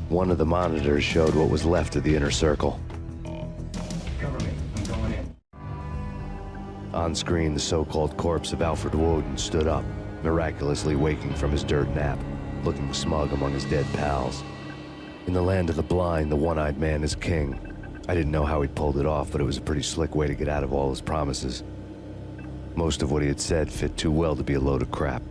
Speaker 3: One of the monitors showed what was left of the Inner Circle.
Speaker 11: Cover me. I'm going in.
Speaker 3: On screen, the so-called corpse of Alfred Woden stood up. miraculously waking from his dirt nap, looking smug among his dead pals. In the land of the blind, the one-eyed man is king. I didn't know how he pulled it off, but it was a pretty slick way to get out of all his promises. Most of what he had said fit too well to be a load of crap.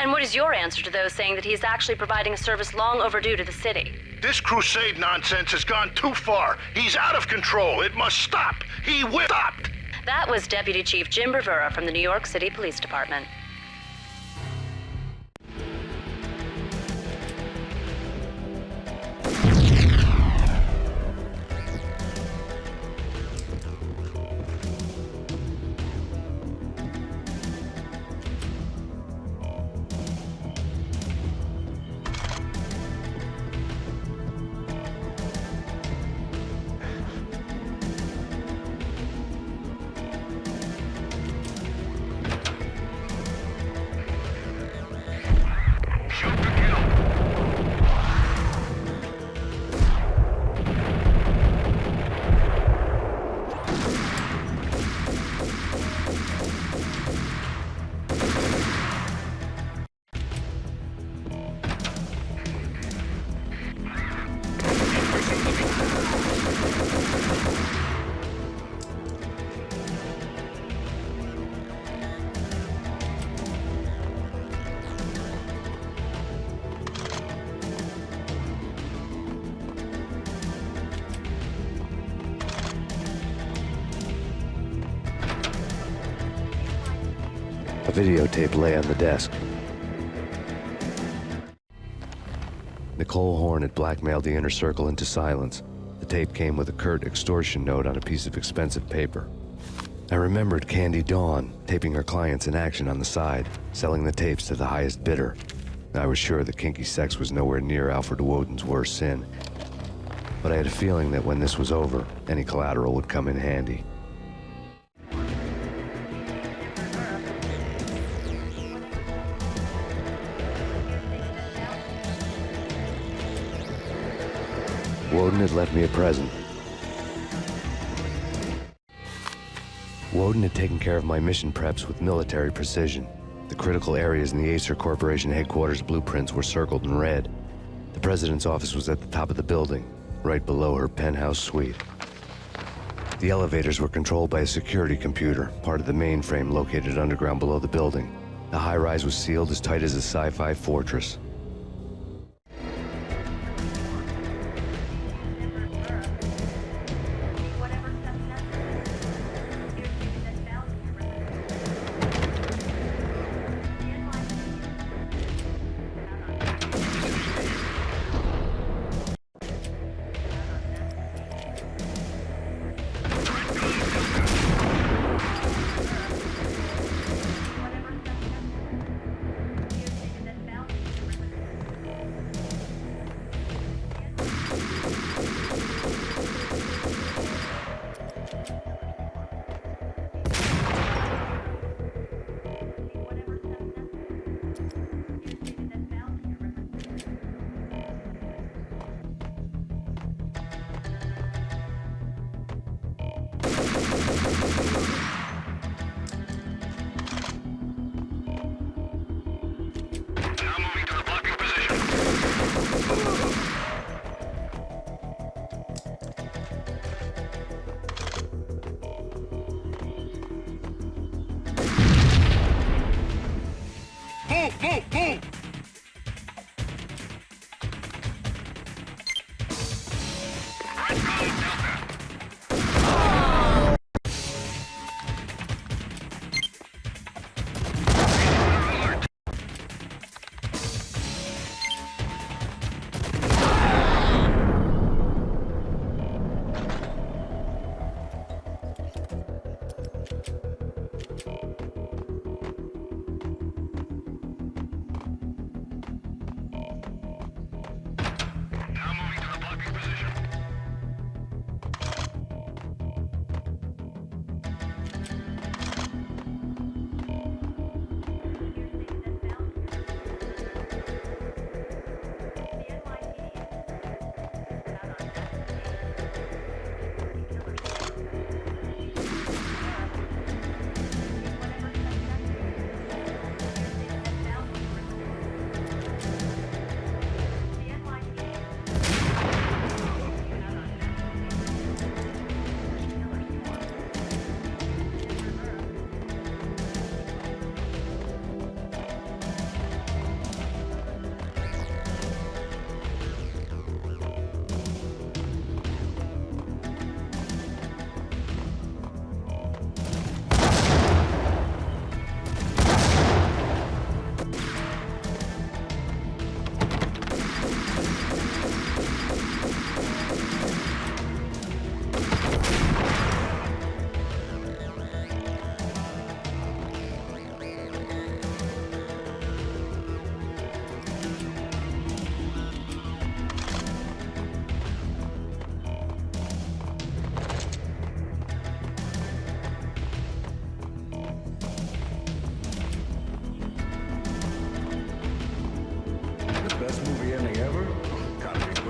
Speaker 1: And what is your answer to those saying that he is actually providing a service long overdue to the city?
Speaker 13: This crusade nonsense has gone too far. He's out of control. It must stop. He will stop.
Speaker 1: That was Deputy Chief Jim Rivera from the New York City Police Department.
Speaker 3: A videotape lay on the desk. Nicole Horn had blackmailed the inner circle into silence. The tape came with a curt extortion note on a piece of expensive paper. I remembered Candy Dawn taping her clients in action on the side, selling the tapes to the highest bidder. I was sure that kinky sex was nowhere near Alfred Woden's worst sin. But I had a feeling that when this was over, any collateral would come in handy. Woden had left me a present. Woden had taken care of my mission preps with military precision. The critical areas in the Acer Corporation headquarters blueprints were circled in red. The president's office was at the top of the building, right below her penthouse suite. The elevators were controlled by a security computer, part of the mainframe located underground below the building. The high-rise was sealed as tight as a sci-fi fortress.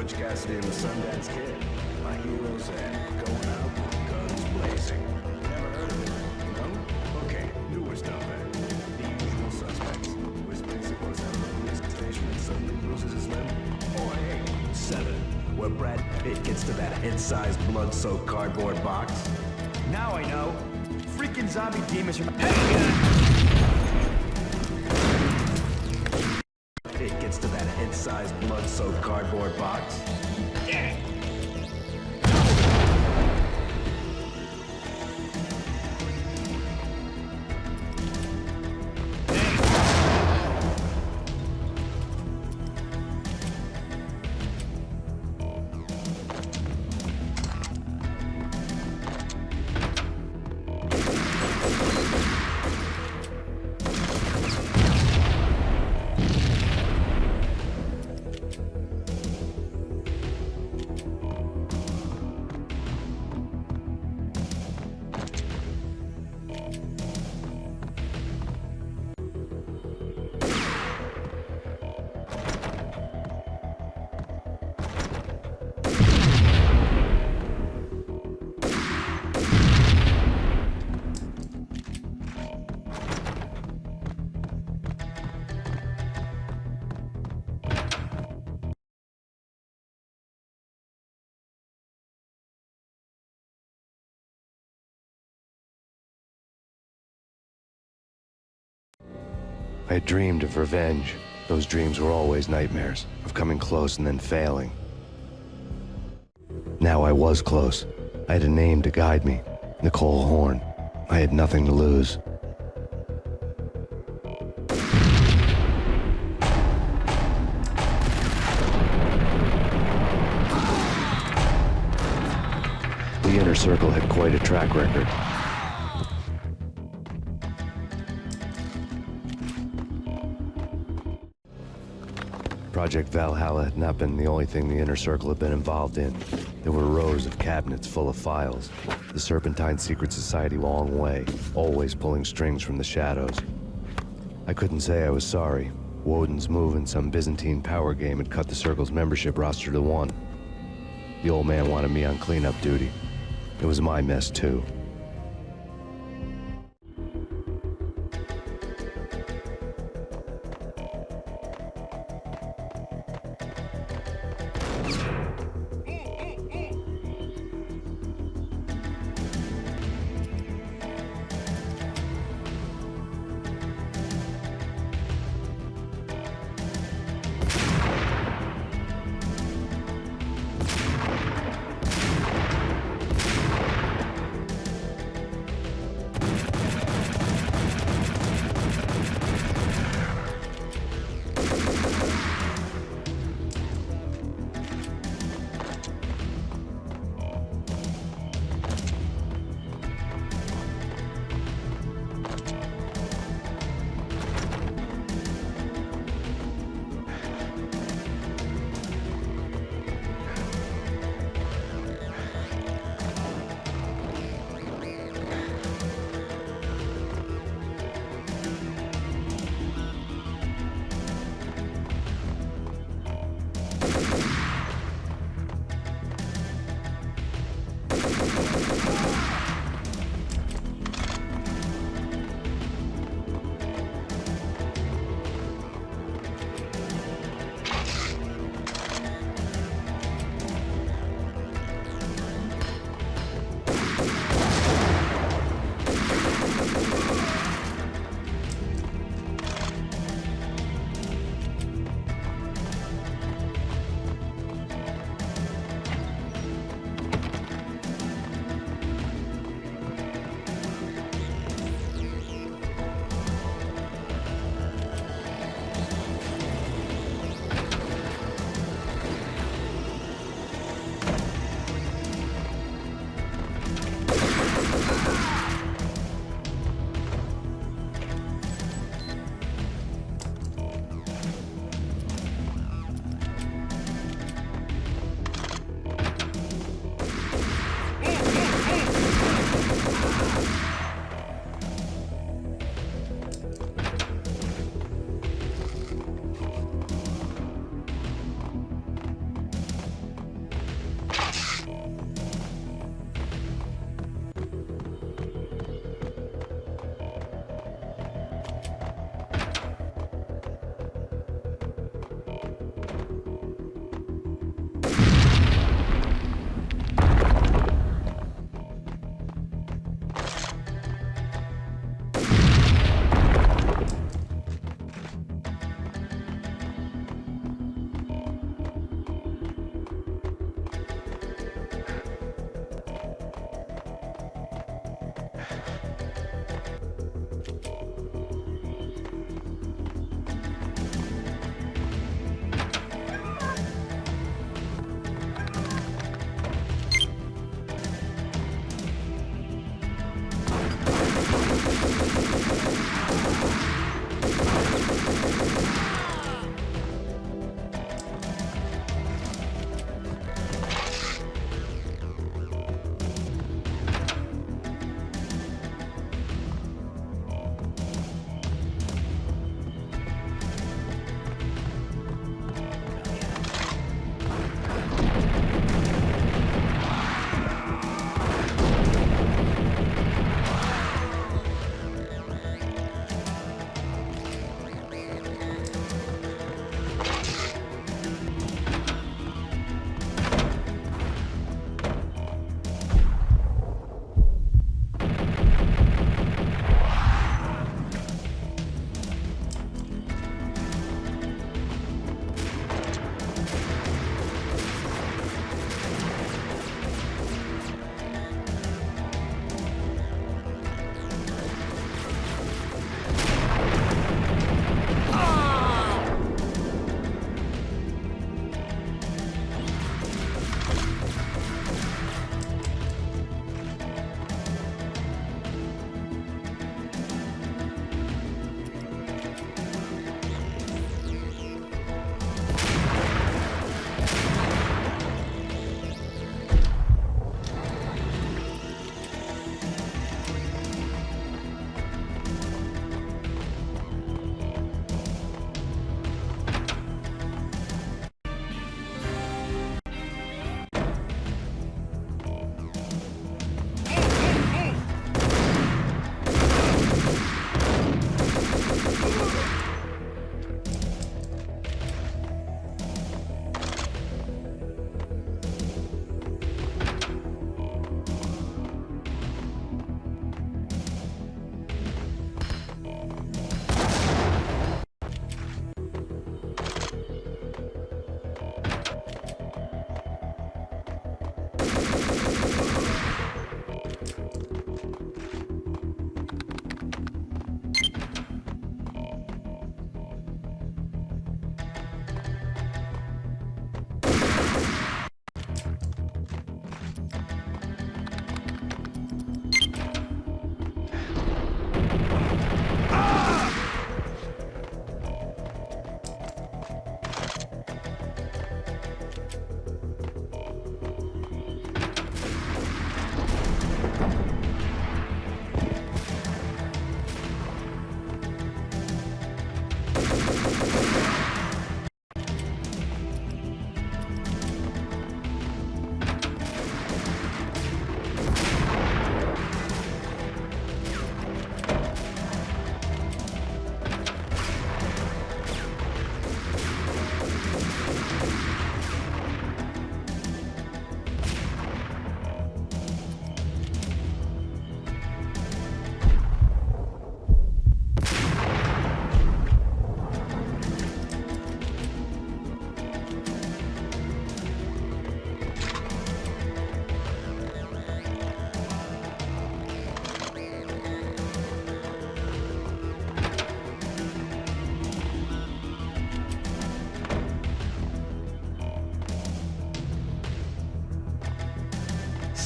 Speaker 11: Cassidy and the Sundance Kid. My heroes and going out with guns blazing. Never heard of it? No? Okay, newer stuff then. The Usual Suspects. Where Spacey walks out of the police station and suddenly loses his limb. Or 8, 7, where Brad Pitt gets to that head-sized blood-soaked cardboard box. Now I know. Freaking zombie demons from... It gets to that head-sized blood-soaked cardboard box. Yeah.
Speaker 3: I had dreamed of revenge. Those dreams were always nightmares, of coming close and then failing. Now I was close. I had a name to guide me, Nicole Horn. I had nothing to lose. The Inner Circle had quite a track record. Project Valhalla had not been the only thing the Inner Circle had been involved in. There were rows of cabinets full of files. The Serpentine Secret Society long way, always pulling strings from the shadows. I couldn't say I was sorry. Woden's move in some Byzantine power game had cut the Circle's membership roster to 1. The old man wanted me on cleanup duty. It was my mess, too.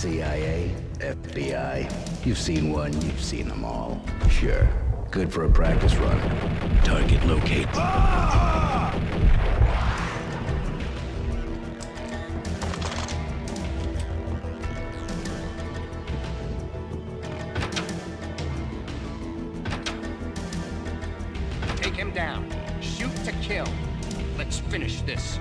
Speaker 11: CIA, FBI. You've seen one, you've seen them all. Sure. Good for a practice run. Target locate.
Speaker 6: Take him down. Shoot to kill. Let's finish this.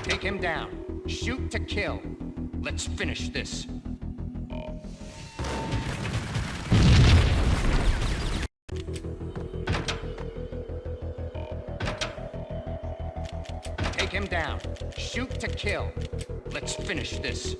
Speaker 6: Take him down. Shoot to kill. Let's finish this. Take him down. Shoot to kill. Let's finish this.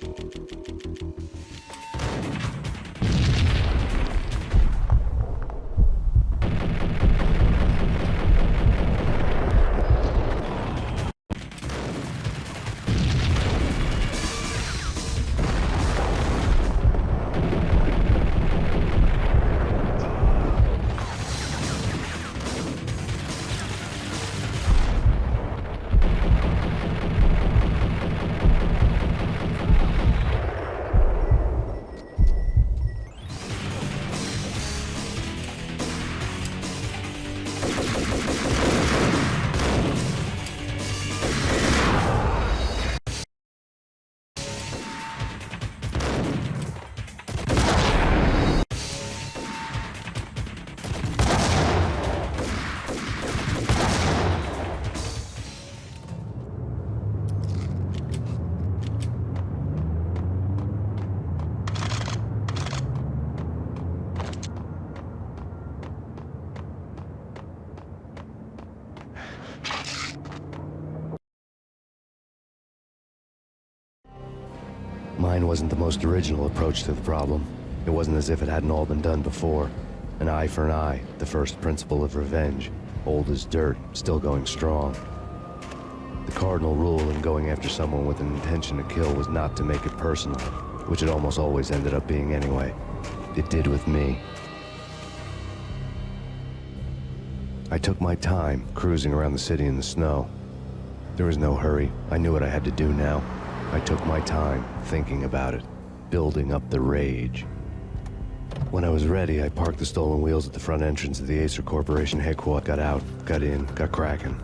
Speaker 3: Mine wasn't the most original approach to the problem. It wasn't as if it hadn't all been done before. An eye for an eye, the first principle of revenge. Old as dirt, still going strong. The cardinal rule in going after someone with an intention to kill was not to make it personal, which it almost always ended up being anyway. It did with me. I took my time, cruising around the city in the snow. There was no hurry. I knew what I had to do now. I took my time, thinking about it, building up the rage. When I was ready, I parked the stolen wheels at the front entrance of the Acer Corporation headquarters, got out, got in, got cracking.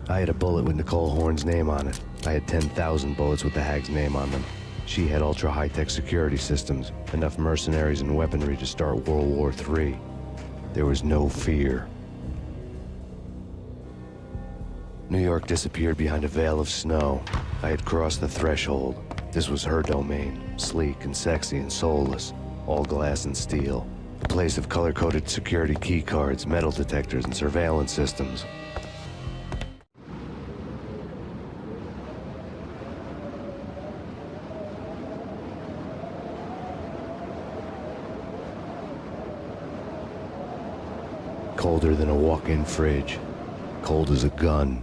Speaker 3: I had a bullet with Nicole Horn's name on it. I had 10,000 bullets with the Hag's name on them. She had ultra-high-tech security systems, enough mercenaries and weaponry to start World War III. There was no fear. New York disappeared behind a veil of snow. I had crossed the threshold. This was her domain, sleek and sexy and soulless, all glass and steel. A place of color-coded security key cards, metal detectors, and surveillance systems. Colder than a walk-in fridge. Cold as a gun.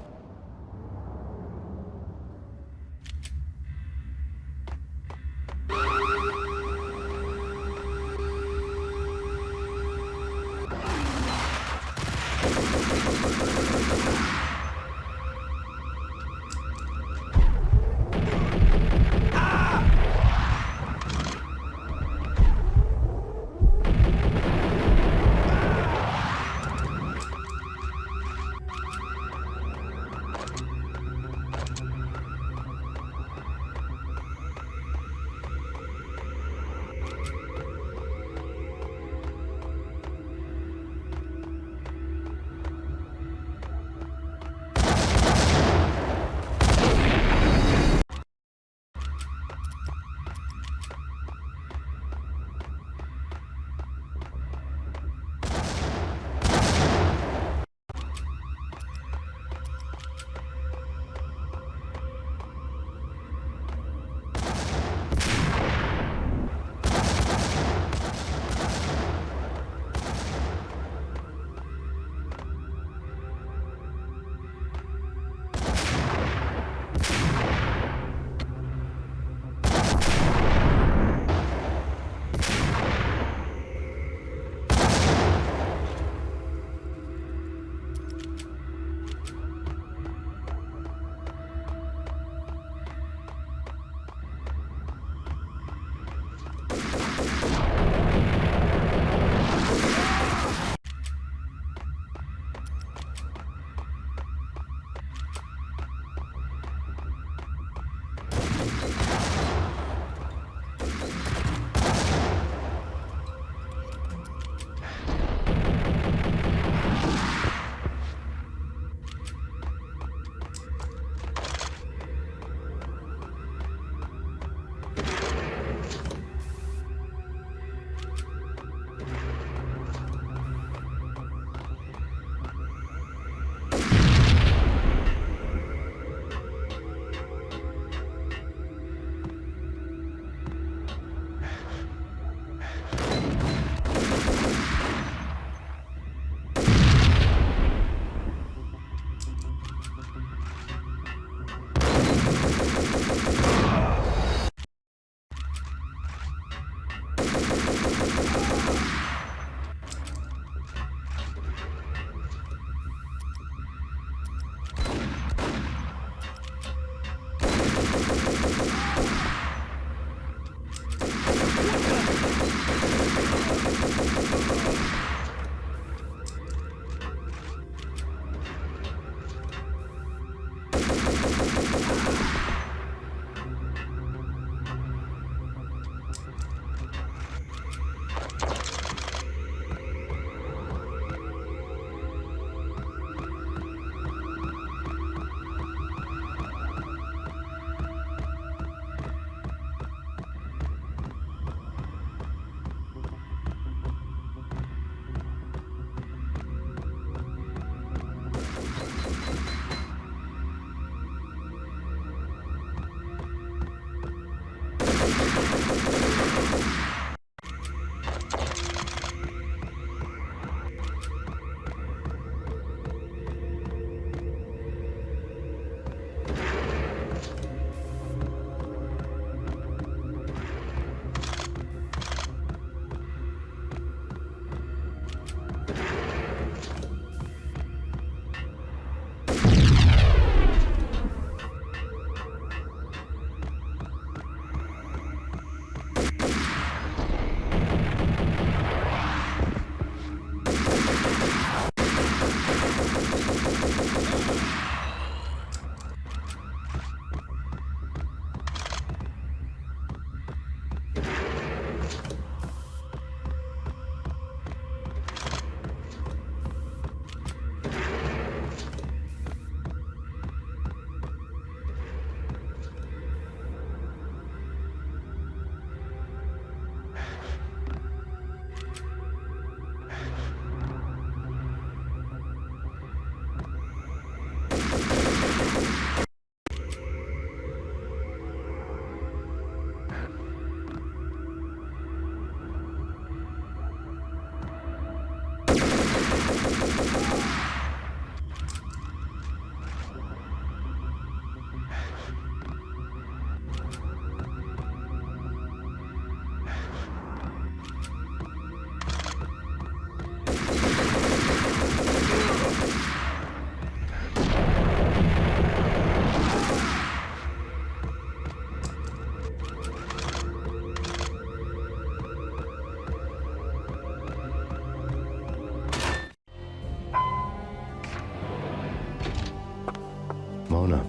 Speaker 3: Mona,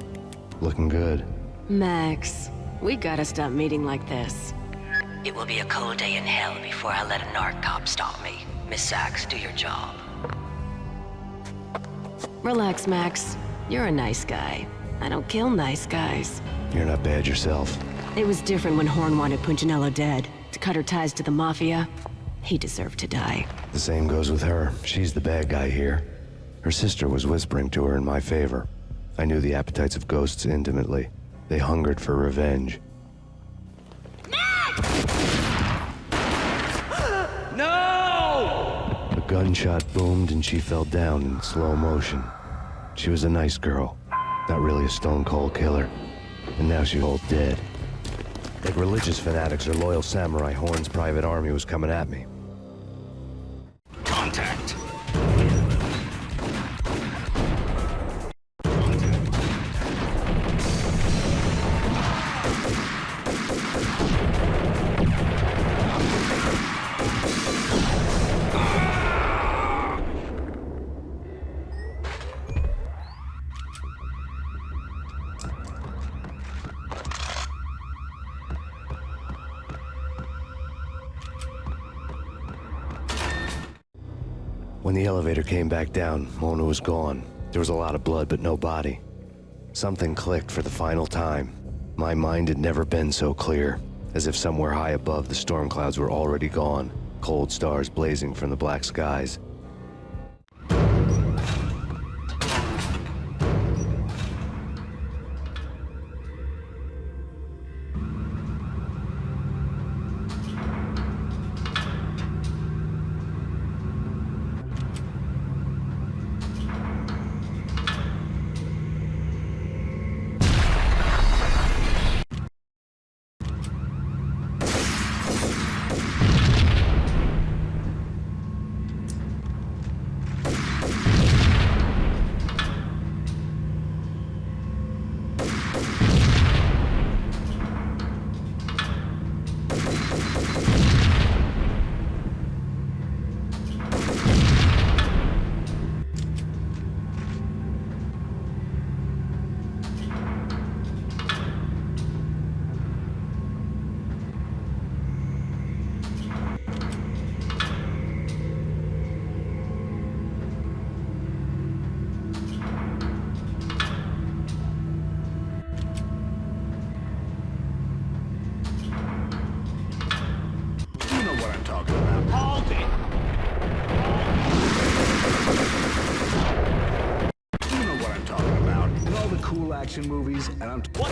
Speaker 3: looking good.
Speaker 18: Max, we gotta stop meeting like this.
Speaker 8: It will be a cold day in hell before I let a narc cop stop me. Miss Sachs, do your job.
Speaker 18: Relax, Max. You're a nice guy. I don't kill nice guys.
Speaker 3: You're not bad yourself.
Speaker 18: It was different when Horn wanted Punchinello dead. To cut her ties to the Mafia, he deserved to die.
Speaker 3: The same goes with her. She's the bad guy here. Her sister was whispering to her in my favor. I knew the appetites of ghosts intimately. They hungered for revenge.
Speaker 7: No!
Speaker 3: A gunshot boomed and she fell down in slow motion. She was a nice girl, not really a stone-cold killer. And now she's all dead. Like religious fanatics or loyal samurai, Horn's private army was coming at me.
Speaker 20: Contact.
Speaker 3: When the elevator came back down, Mona was gone. There was a lot of blood, but no body. Something clicked for the final time. My mind had never been so clear, as if somewhere high above the storm clouds were already gone, cold stars blazing from the black skies.
Speaker 11: Action movies, and I'm... What?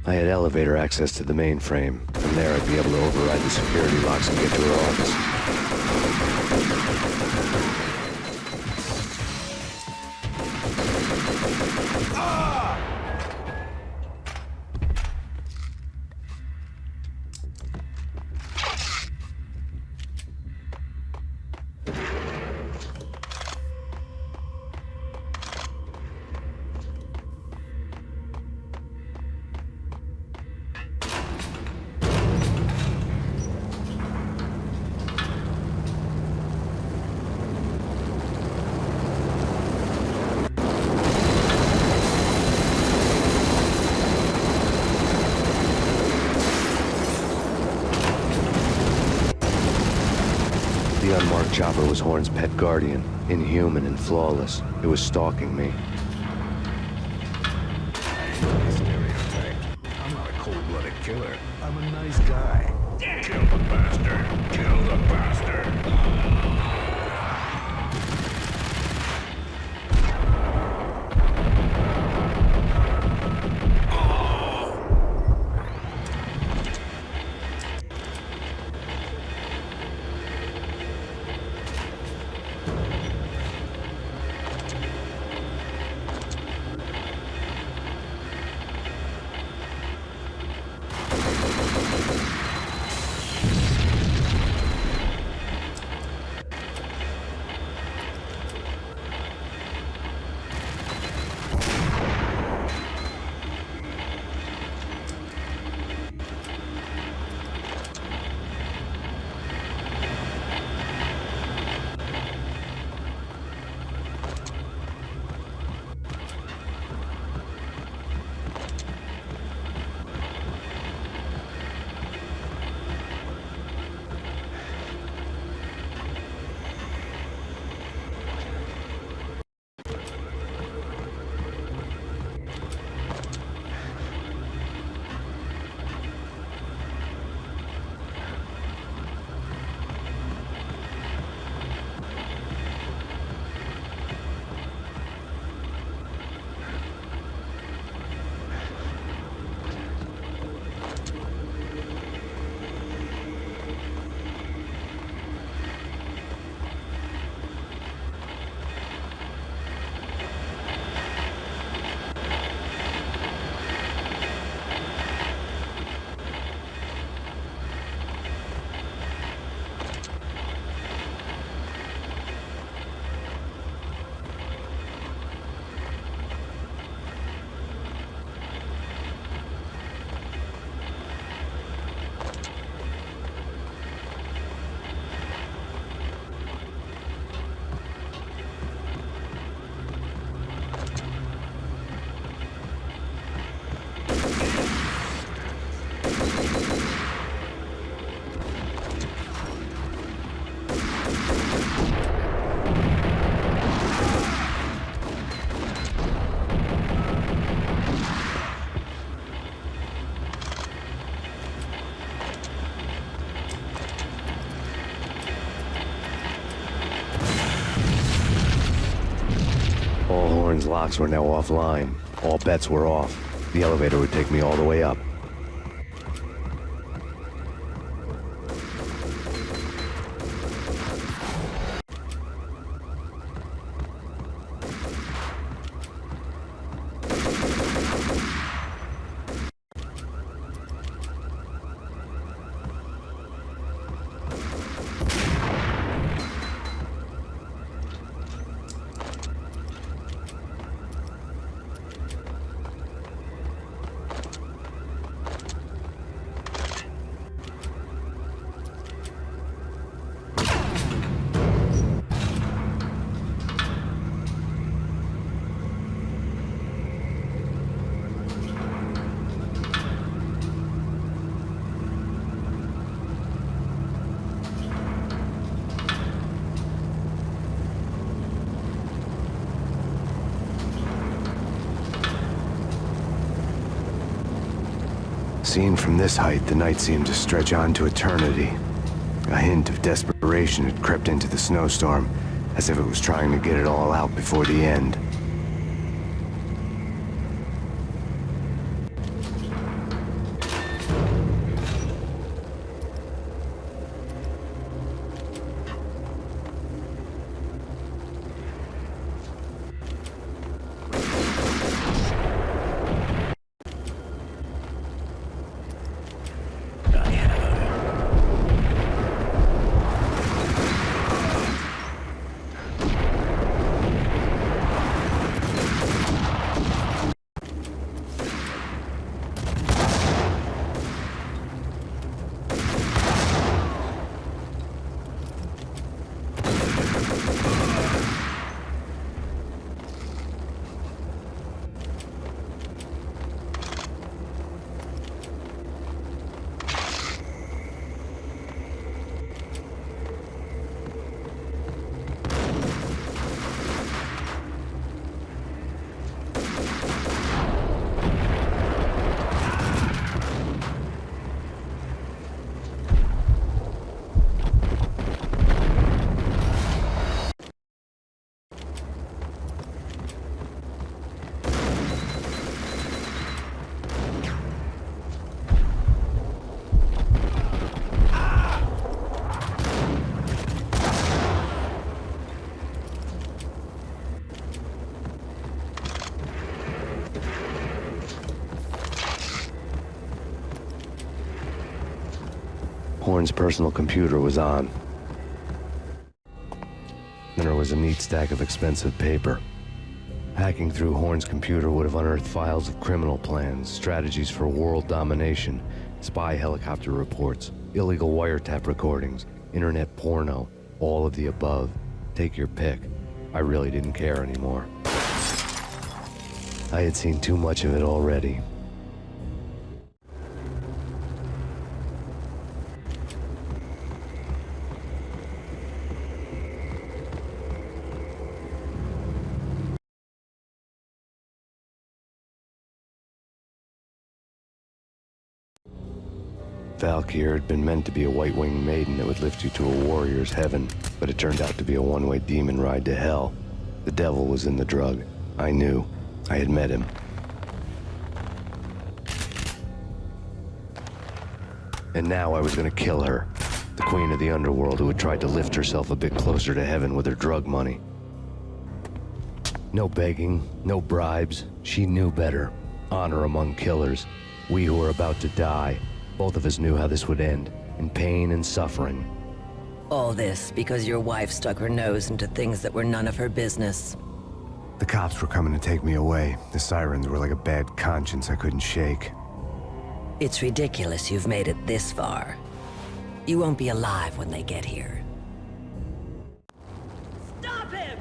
Speaker 3: I had elevator access to the mainframe. From there, I'd be able to override the security locks and get to her office. The unmarked chopper was Horn's pet guardian, inhuman and flawless. It was stalking me.
Speaker 11: I'm not a cold-blooded killer. I'm a nice guy. Kill the bastard! Kill the bastard!
Speaker 3: All Horn's locks were now offline. All bets were off. The elevator would take me all the way up. Seen from this height, the night seemed to stretch on to eternity. A hint of desperation had crept into the snowstorm, as if it was trying to get it all out before the end. Horn's personal computer was on. And there was a neat stack of expensive paper. Hacking through Horn's computer would have unearthed files of criminal plans, strategies for world domination, spy helicopter reports, illegal wiretap recordings, internet porno, all of the above. Take your pick. I really didn't care anymore. I had seen too much of it already. Valkyr had been meant to be a white-winged maiden that would lift you to a warrior's heaven, but it turned out to be a one-way demon ride to hell. The devil was in the drug. I knew. I had met him. And now I was gonna kill her. The queen of the underworld who had tried to lift herself a bit closer to heaven with her drug money. No begging, no bribes. She knew better. Honor among killers. We who were about to die. Both of us knew how this would end, in pain and suffering.
Speaker 8: All this because your wife stuck her nose into things that were none of her business.
Speaker 3: The cops were coming to take me away. The sirens were like a bad conscience I couldn't shake.
Speaker 8: It's ridiculous you've made it this far. You won't be alive when they get here.
Speaker 1: Stop him!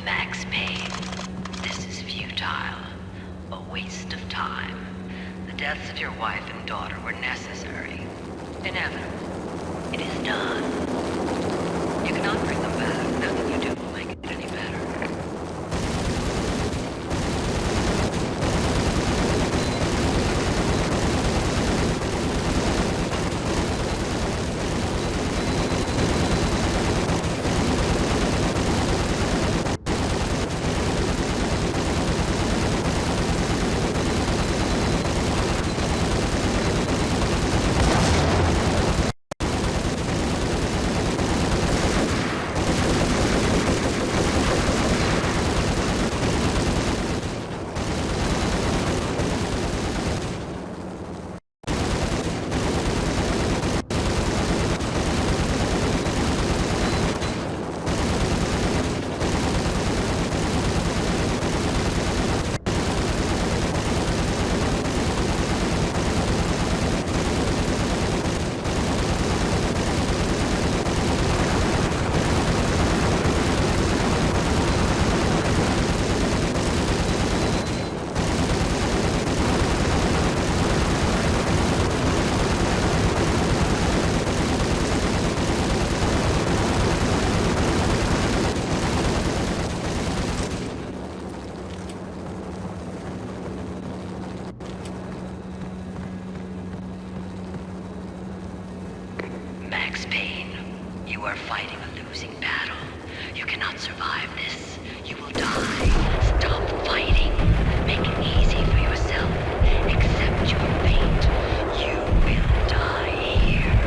Speaker 4: Max Payne, this is futile. A waste of time. The deaths of your wife and daughter were necessary. Inevitable. It is done. You cannot bring them back. Nothing you do will make it any better. Max Payne, you are fighting a losing battle. You cannot survive this. You will die. Stop fighting. Make it easy for yourself. Accept your fate. You will die here.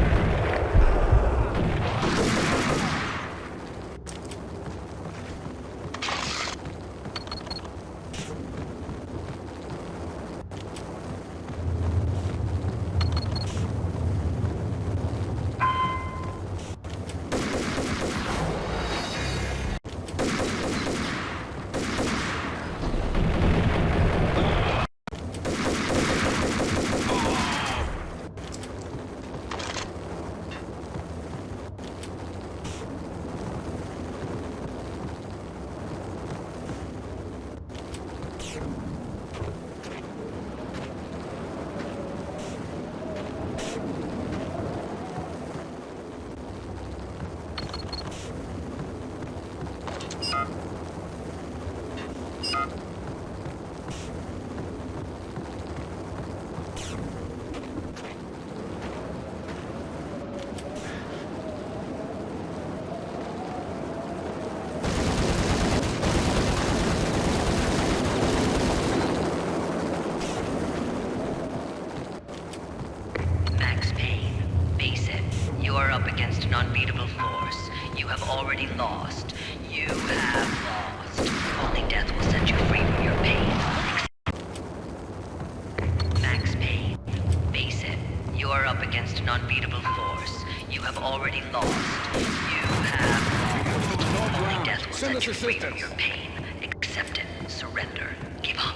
Speaker 4: You have lost. Only death will set you free from your pain. Max Payne, face it. You are up against an unbeatable force. You have already lost. You have lost. Only death will set you free from your pain. Accept it. Surrender. Give up.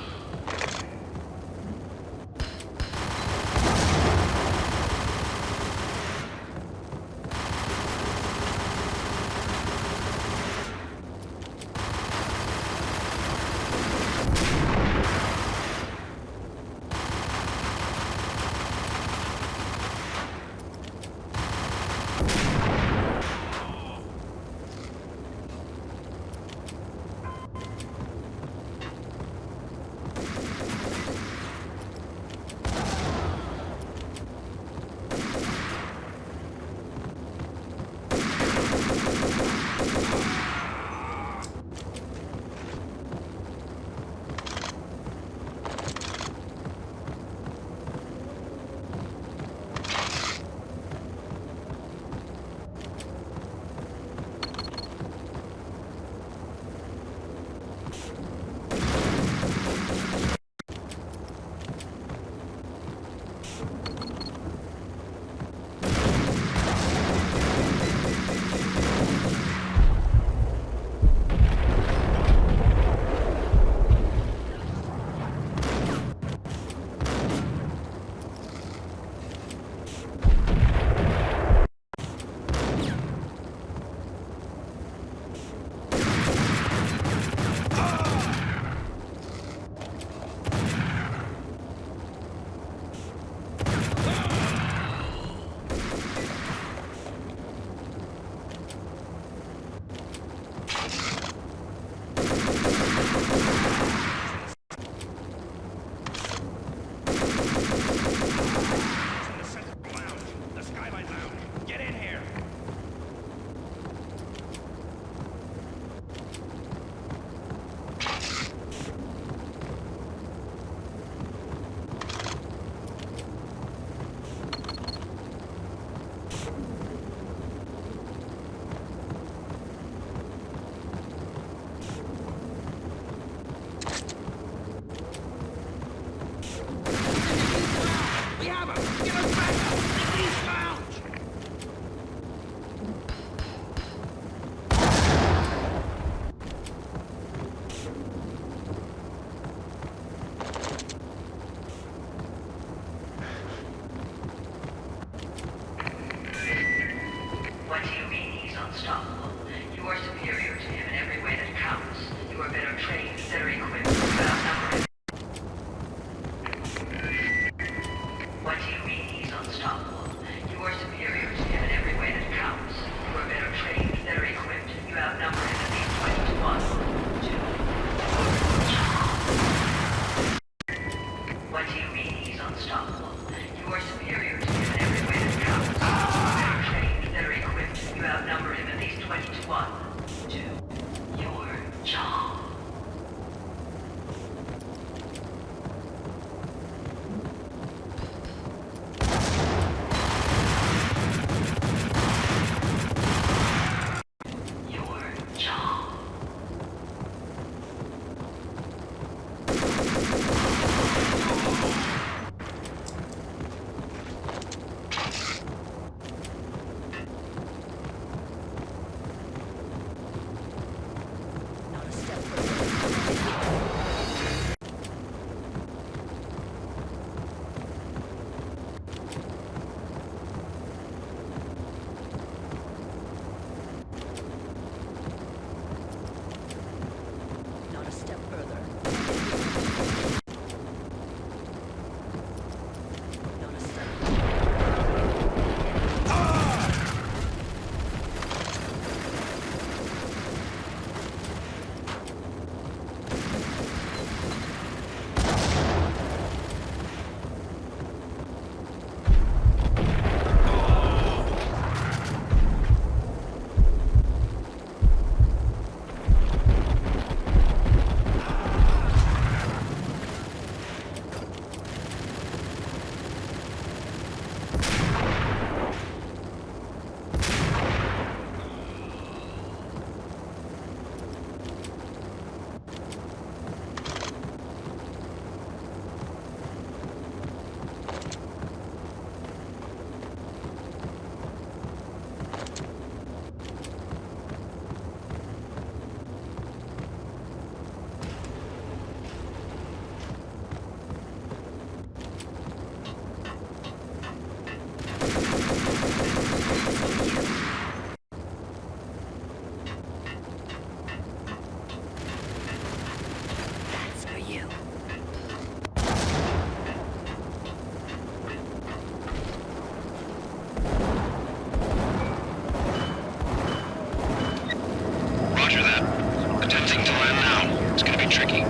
Speaker 15: Attempting to land now. It's gonna be tricky.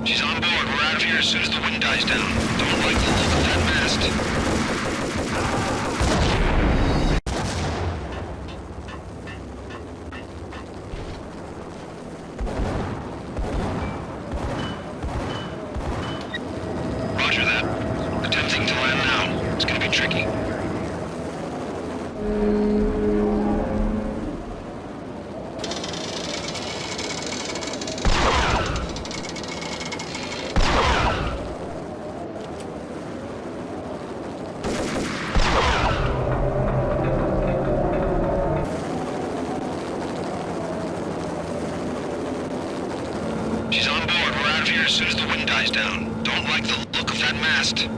Speaker 15: She's on board. We're out of here as soon as the wind dies down. Don't like the look of that mast. Roger that. Attempting to land now. It's gonna be tricky. She's on board. We're out of here as soon as the wind dies down. Don't like the look of that mast.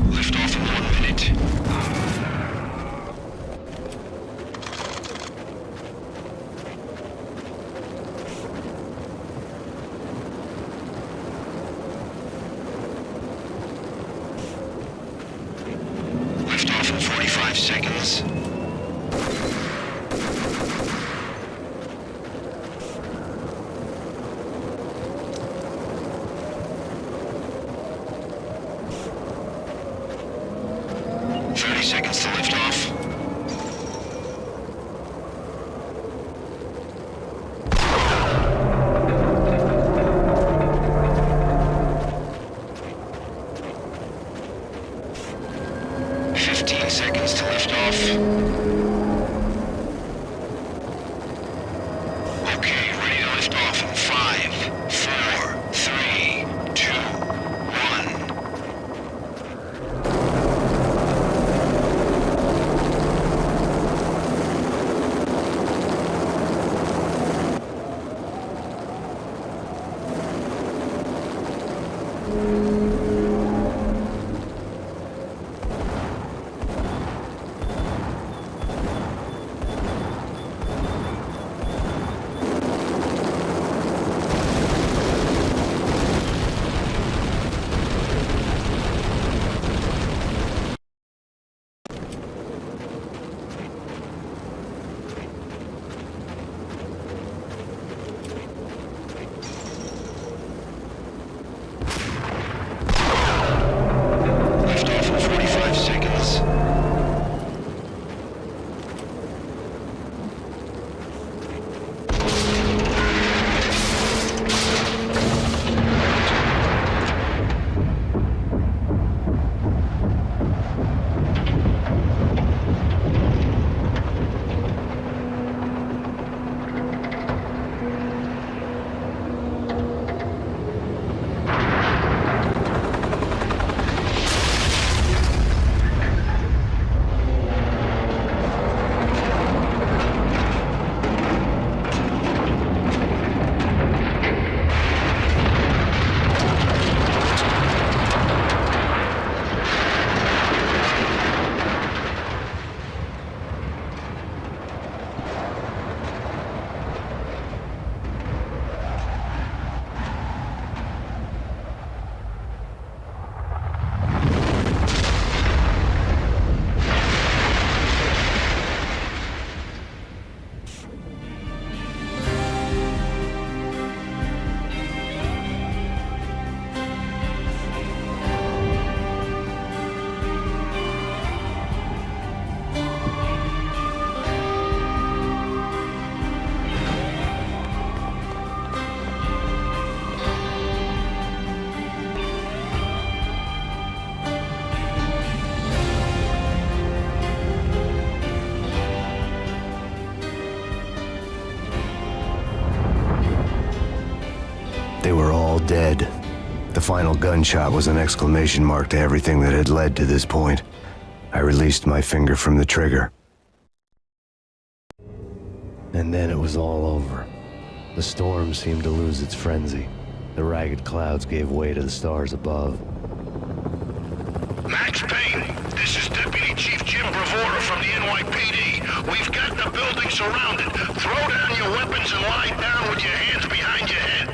Speaker 15: Lift off in 1 minute. Lift off in 45 seconds. Seconds to lift off. Seconds to lift off. Okay, ready to lift off in 5, 4, 3, 2, 1.
Speaker 3: They were all dead. The final gunshot was an exclamation mark to everything that had led to this point. I released my finger from the trigger. And then it was all over. The storm seemed to lose its frenzy. The ragged clouds gave way to the stars above.
Speaker 13: Max Payne, this is Deputy Chief Jim Bravura from the NYPD. We've got the building surrounded. Throw down your weapons and lie down with your hands behind your head.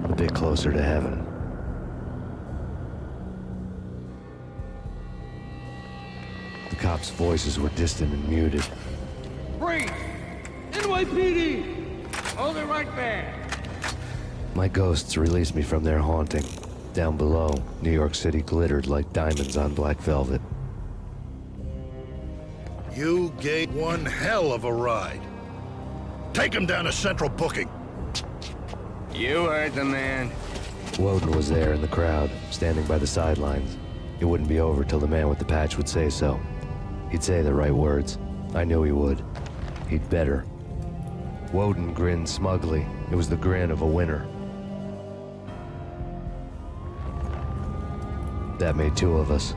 Speaker 3: A bit closer to heaven. The cops' voices were distant and muted.
Speaker 6: Freeze! NYPD! Hold it right there!
Speaker 3: My ghosts released me from their haunting. Down below, New York City glittered like diamonds on black velvet.
Speaker 13: You gave one hell of a ride. Take him down to Central Booking.
Speaker 23: You heard the man.
Speaker 3: Woden was there in the crowd, standing by the sidelines. It wouldn't be over till the man with the patch would say so. He'd say the right words. I knew he would. He'd better. Woden grinned smugly. It was the grin of a winner. That made two of us.